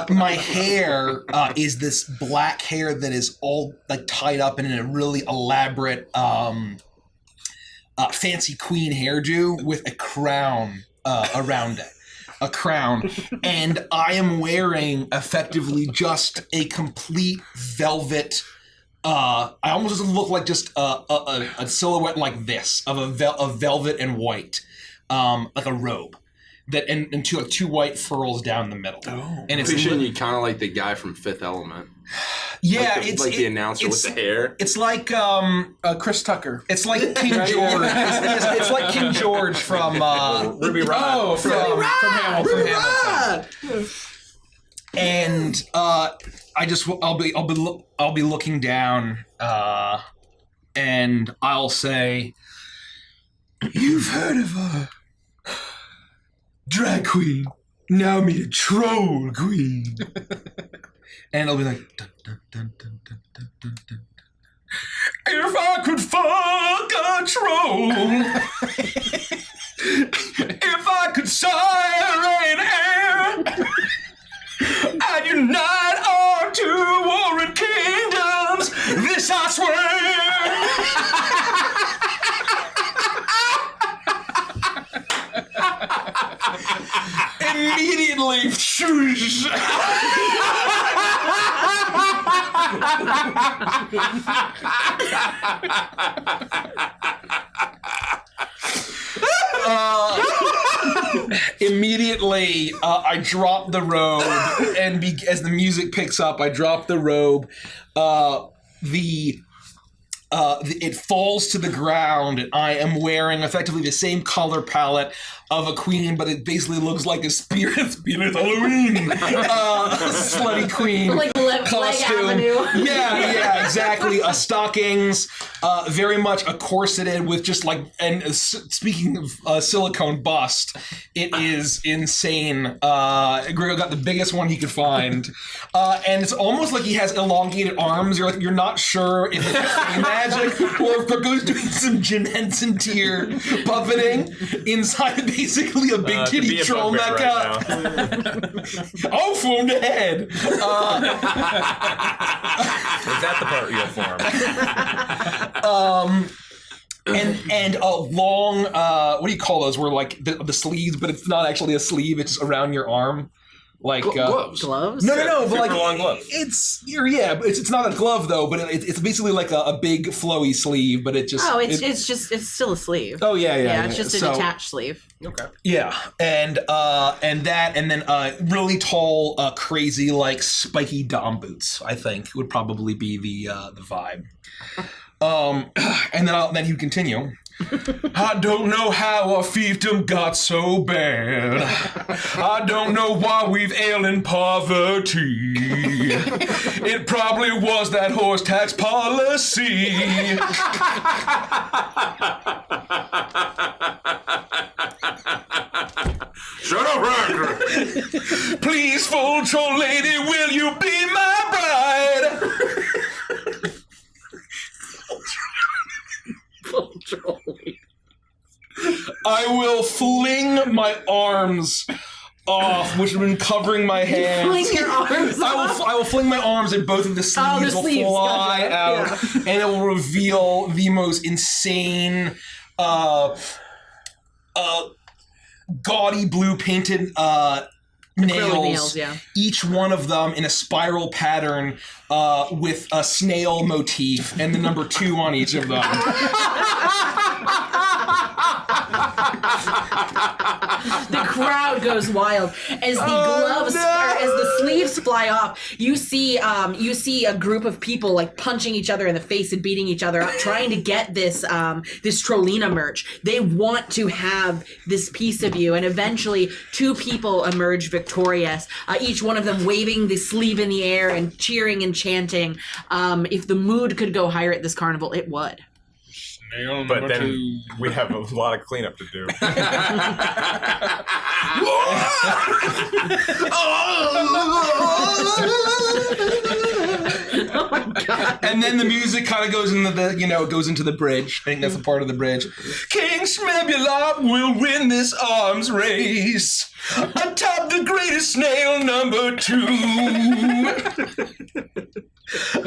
my hair is this black hair that is all like tied up in a really elaborate fancy queen hairdo with a crown around it. A crown. And I am wearing effectively just a complete velvet I almost look like just a silhouette like this of of velvet and white, like a robe, that and two white furls down the middle. Oh, and it's picturing you kind of like the guy from Fifth Element. Yeah, like the announcer with the hair. It's like Chris Tucker. It's like King George. It's like King George from Ruby Rod. Oh, from Hamilton. And I'll be looking down, and I'll say, "You've heard of a drag queen, now meet a troll queen," and I'll be like, dun, dun, dun, dun, dun, dun, dun, dun. "If I could fuck a troll, if I could siren air." "And unite our two warring kingdoms, this I swear." Immediately, I drop the robe, and as the music picks up, I drop the robe. It falls to the ground, and I am wearing effectively the same color palette of a queen, but it basically looks like a spirit Halloween slutty queen Like Leg costume. Avenue. Yeah, exactly. Stockings, very much a corseted with just like, and speaking of silicone bust, it is insane. Grio got the biggest one he could find, and it's almost like he has elongated arms. You're not sure if it's magic or if Griego's doing some Jim Henson tier puppeting inside basically a big titty troll mecha. Oh, from the head. Is that the part you'll form? And a long, what do you call those? Where like the sleeves, but it's not actually a sleeve; it's around your arm, like gloves. Gloves? No, but like long gloves. But it's not a glove though. But it's basically like a big flowy sleeve. But it just it's still a sleeve. Oh yeah. It's just a detached sleeve. Okay. Yeah, and then really tall, crazy like spiky dom boots. I think would probably be the vibe. And then you continue. I don't know how our fiefdom got so bad. I don't know why we've ailing poverty. It probably was that horse tax policy. Shut up, Roger. Please, full troll lady, will you be my bride? I will fling my arms off, which have been covering my hands. Fling your arms off? I will fling my arms, and both of the sleeves will fly gotcha. out, and it will reveal the most insane, gaudy blue painted nails, yeah. Each one of them in a spiral pattern with a snail motif and the number 2 on each of them. The crowd goes wild as the gloves, or as the sleeves fly off. You see a group of people like punching each other in the face and beating each other up, trying to get this Trollina merch. They want to have this piece of you, and eventually 2 people emerge victorious. Each one of them waving the sleeve in the air and cheering and chanting. If the mood could go higher at this carnival, it would. But then we have a lot of cleanup to do. Oh my god! And then the music kind of goes into the bridge. I think that's a part of the bridge. King Schmebulop will win this arms race atop the greatest snail number 2.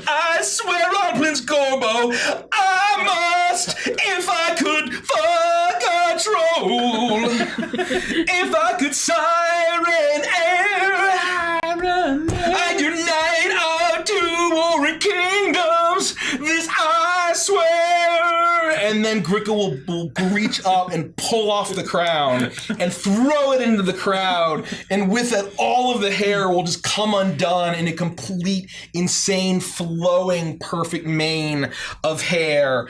I swear on Prince Gorbo, I must, if I could fuck a troll, if I could siren air, I'd unite our 2 warring kingdoms, this I swear. And then Grieco will reach up and pull off the crown and throw it into the crowd, and with it, all of the hair will just come undone in a complete, insane, flowing, perfect mane of hair.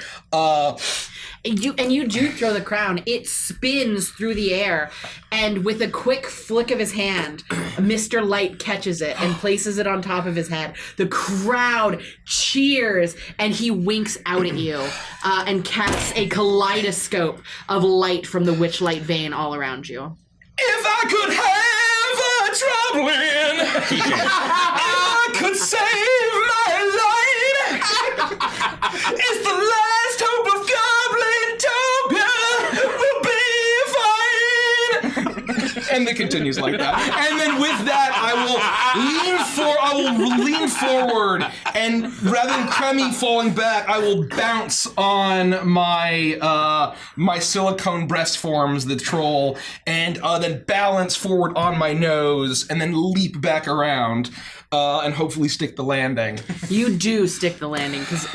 You do throw the crown. It spins through the air, and with a quick flick of his hand, Mr. Light catches it and places it on top of his head. The crowd cheers, and he winks out at you and casts a kaleidoscope of light from the Witchlight vein all around you. If I could have a Troblin, if I could save my light, it's the last hope of Goblin Topia will be fine. And the continues like that. And then with that, I will lean forward, and rather than Cremy falling back, I will bounce on my my silicone breast forms, the troll, and then balance forward on my nose, and then leap back around, and hopefully stick the landing. You do stick the landing, because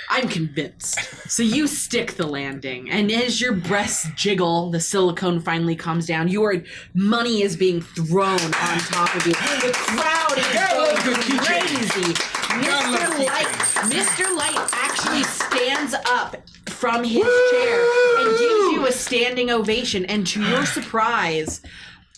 I'm convinced. So you stick the landing, and as your breasts jiggle, the silicone finally comes down. Your money is being thrown on top of you. The crowd is going crazy. Mr. Light actually stands up from his chair and gives you a standing ovation, and to your surprise,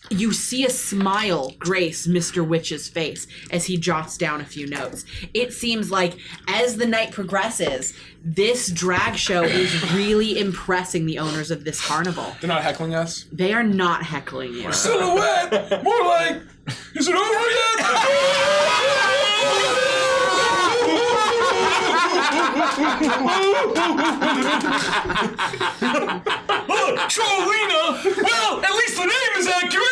you see a smile grace Mr. Witch's face as he jots down a few notes. It seems like as the night progresses, this drag show is really impressing the owners of this carnival. They're not heckling us? They are not heckling you. Silhouette! More like, is it over yet? Trollina! Well, at least the name is accurate!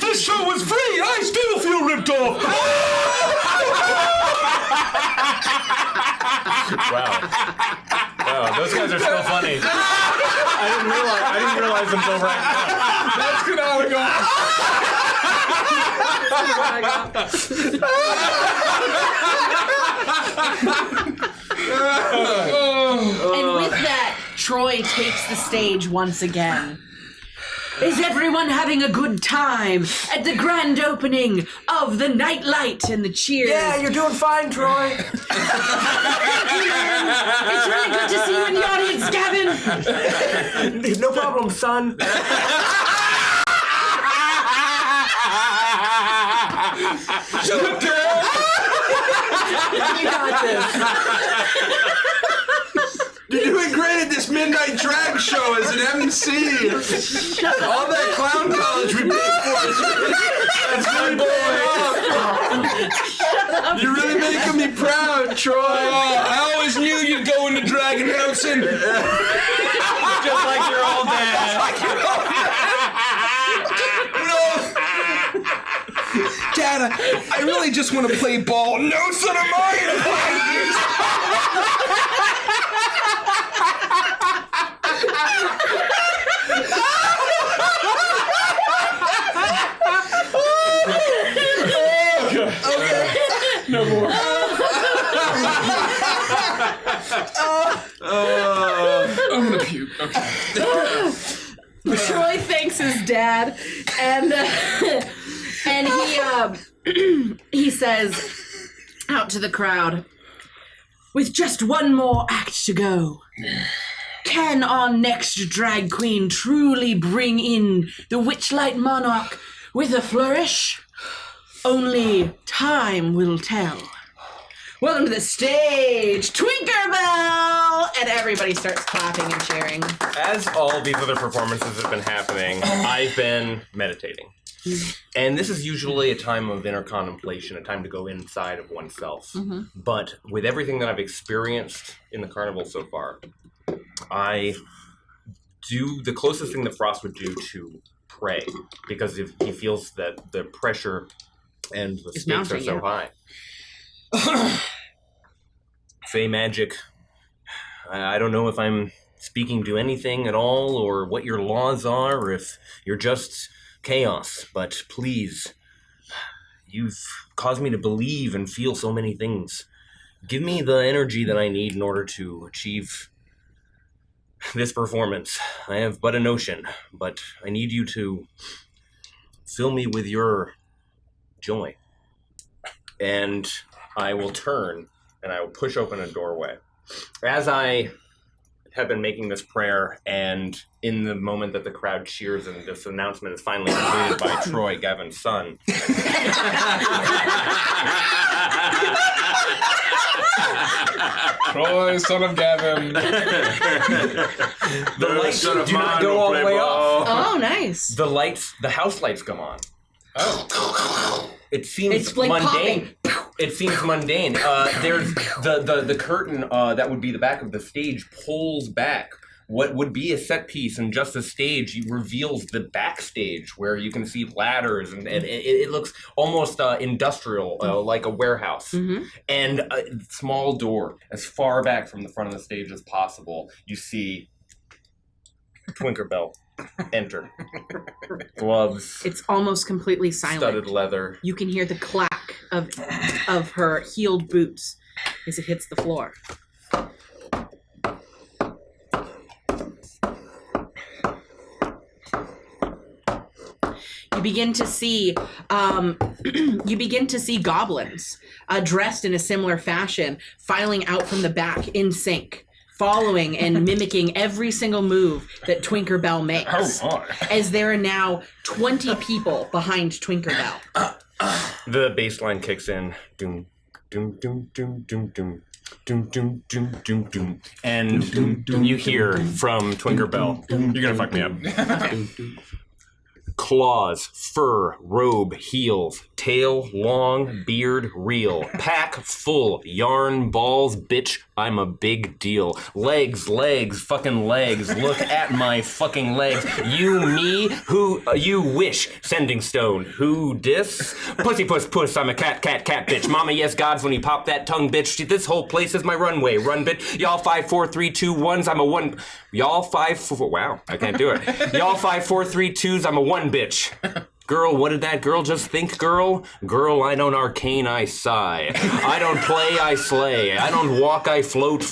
This show was free! I still feel ripped off! Wow, those guys are still funny. I didn't realize until right now. That's canonical! And with that, Troy takes the stage once again. Is everyone having a good time at the grand opening of the Nightlight? And the cheers. Yeah, you're doing fine, Troy. It's really good to see you in the audience, Gavin. No problem, son. Shut up, Dad! You got this. You're doing great at this midnight drag show as an MC. All that clown college we paid for is that's really boy. You're really making me proud, Troy. I always knew you'd go into Dragon House and Just like your old dad. Dad, I really just want to play ball. No son of mine! No more. I'm gonna puke. Okay. Troy thanks his dad, and he says out to the crowd, with just one more act to go, can our next drag queen truly bring in the Witchlight monarch with a flourish? Only time will tell. Welcome to the stage, Twinkerbell! And everybody starts clapping and cheering. As all these other performances have been happening, I've been meditating. And this is usually a time of inner contemplation, a time to go inside of oneself. Mm-hmm. But with everything that I've experienced in the carnival so far, I do the closest thing that Frost would do to pray, because if he feels that the pressure and the stakes are so high. Fey magic, I don't know if I'm speaking to anything at all, or what your laws are, or if you're just chaos, but please, you've caused me to believe and feel so many things. Give me the energy that I need in order to achieve this performance. I have but a notion, but I need you to fill me with your joy. And I will turn and I will push open a doorway. As I have been making this prayer, and in the moment that the crowd cheers and this announcement is finally completed by Troy, Gavin's son. Troy, son of Gavin. The lights do not go all the way off. Oh, nice. The house lights come on. Oh. It seems It's like mundane. popping. It seems mundane. There's the curtain that would be the back of the stage pulls back. What would be a set piece and just a stage reveals the backstage where you can see ladders and it looks almost industrial, like a warehouse. And a small door as far back from the front of the stage as possible. You see Tinkerbell enter. Gloves. It's almost completely silent. Studded leather. You can hear the clack of her heeled boots as it hits the floor. You begin to see goblins dressed in a similar fashion, filing out from the back in sync, following and mimicking every single move that Tinkerbell makes. As there are now 20 people behind Tinkerbell. The bass line kicks in. Doom, doom, doom, doom, doom, doom. Doom, doom, doom, doom, doom. And you hear from Tinkerbell. You're gonna fuck me up. Claws, fur, robe, heels, tail, long, beard, real, pack full, yarn, balls, bitch, I'm a big deal. Legs, fucking legs, look at my fucking legs. You, me, who, you wish, sending stone, who dis? Pussy, puss, I'm a cat, bitch. Mama, yes, gods, when you pop that tongue, bitch. This whole place is my runway, run, bitch. Y'all 5, 4, 3, 2, 1s, I'm a 1. Y'all 5, 4, wow, I can't do it. Y'all 5, 4, 3, 2s, I'm a 1, bitch. Girl, what did that girl just think, girl? Girl, I don't arcane, I sigh. I don't play, I slay. I don't walk, I float,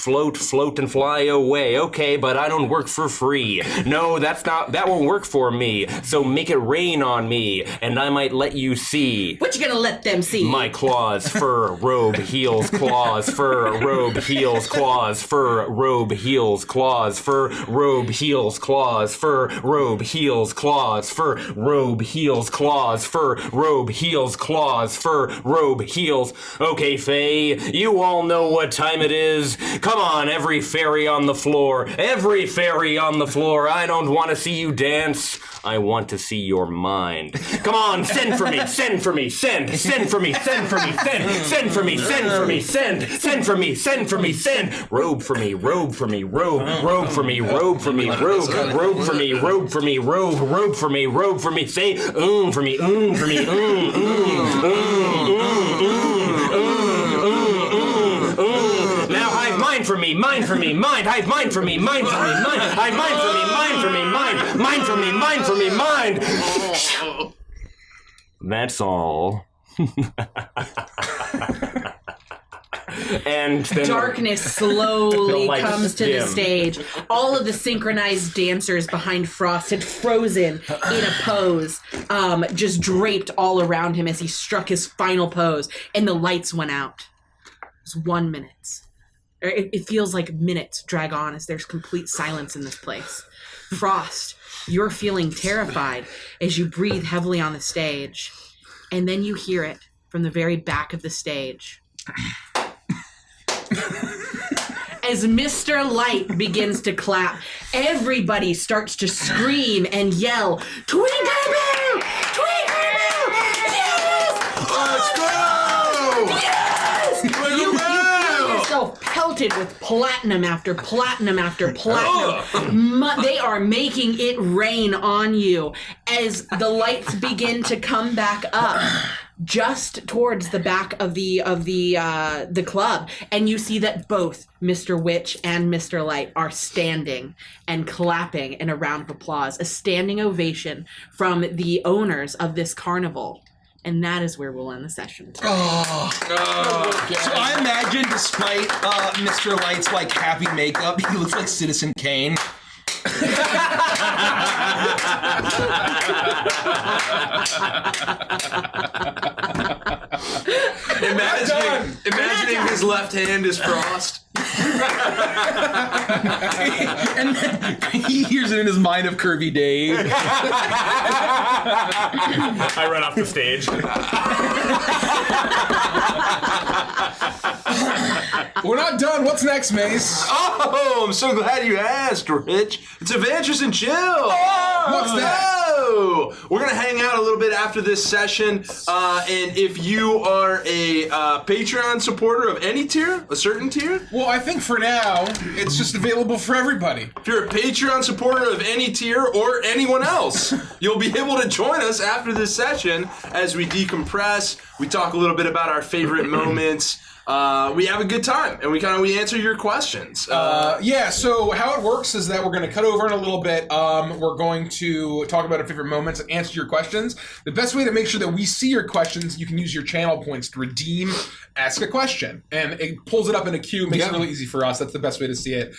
and fly away. Okay, but I don't work for free. No, that won't work for me. So make it rain on me, and I might let you see. What you gonna let them see? My claws, fur, robe, heels, claws, fur, robe, heels, claws, fur, robe, heels, claws, fur, robe, heels, claws, fur, robe, heels, claws, fur, robe, heels, claws, fur, robe, heels, claws, fur, robe, heels. Okay, Faye, you all know what time it is. Come on, every fairy on the floor. Every fairy on the floor. I don't want to see you dance. I want to see your mind. Come on, send for me, send for me, send for me, send for me, send for me, send for me, send for me, send for me, send. Robe for me, robe for me, robe for me, robe for me, robe for me, robe for me, robe for me, robe for me. Say for me, for me, Now hive mind for me, mind for me, mind, hive mind for me, mind for me, mind, hive mind for me, mind for me, mind for me, mind for me, mind. That's all. And then darkness slowly the comes to dim. the stage. All of the synchronized dancers behind Frost had frozen in a pose, just draped all around him as he struck his final pose, and the lights went out. It was 1 minute. It feels like minutes drag on as there's complete silence in this place. Frost, you're feeling terrified as you breathe heavily on the stage, and then you hear it from the very back of the stage. As Mr. Light begins to clap, everybody starts to scream and yell, Tinkerbell! Tinkerbell! Yes! Let's go! Yes! You feel yourself pelted with platinum after platinum after platinum. They are making it rain on you as the lights begin to come back up. Just towards the back of the club, and you see that both Mr. Witch and Mr. Light are standing and clapping in a round of applause, a standing ovation from the owners of this carnival. And that is where we'll end the session. So I imagine, despite Mr. Light's like happy makeup, he looks like Citizen Kane. Imagining his left hand is Frost. And then he hears it in his mind of Curvy Dave. I run off the stage. We're not done. What's next, Mace? Oh, I'm so glad you asked, Rich. It's Avantris and Chill. What's that? So, we're going to hang out a little bit after this session. And if you are a Patreon supporter of any tier, a certain tier, Well, I think for now, it's just available for everybody. if you're a Patreon supporter of any tier or anyone else, you'll be able to join us after this session as we decompress. We talk a little bit about our favorite moments. We have a good time, and we answer your questions. Yeah, so how it works is that we're going to cut over in a little bit. We're going to talk about our favorite moments and answer your questions. The best way to make sure that we see your questions, you can use your channel points to redeem Ask a Question. And it pulls it up in a queue, makes it really easy for us. That's the best way to see it.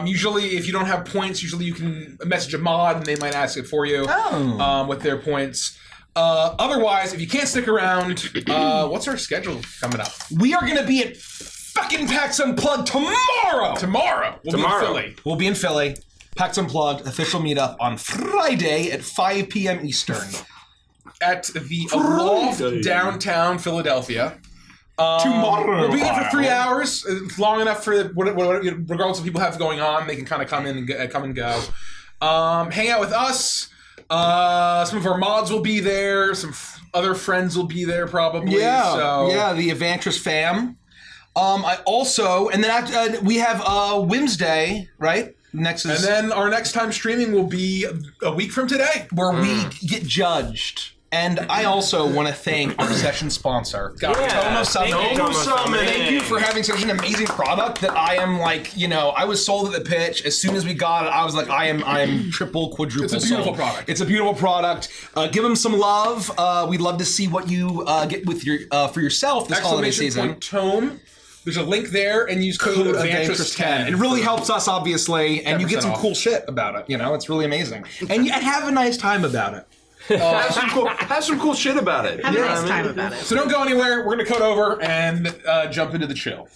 Usually, if you don't have points, usually you can message a mod, and they might ask it for you with their points. Otherwise, if you can't stick around, what's our schedule coming up? We are going to be at fucking PAX Unplugged tomorrow. We'll be in Philly. We'll be in Philly. PAX Unplugged official meetup on Friday at 5 p.m. Eastern. At the Loft downtown Philadelphia. Tomorrow. We'll be there for 3 hours. It's long enough for regardless of people have going on, they can kind of come in and come and go. Hang out with us. Some of our mods will be there. Some other friends will be there probably. Yeah, the Avantris fam. I also, and then we have Whimsday, right? Next is, and then our next time streaming will be a week from today, where we get judged. And I also want to thank our session sponsor, Tome Summon. Thank you for having such an amazing product that I am like, I was sold at the pitch. As soon as we got it, I was like, I am triple, quadruple sold. It's a beautiful product. It's a beautiful product. Give them some love. We'd love to see what you get with your for yourself this holiday season. Tome. There's a link there, and use code Avantris10. It really helps us, obviously, and you get some off. cool shit about it. It's really amazing. And have a nice time about it. Have some cool shit about it. Have a nice time about it. So don't go anywhere. We're going to cut over and jump into the chill.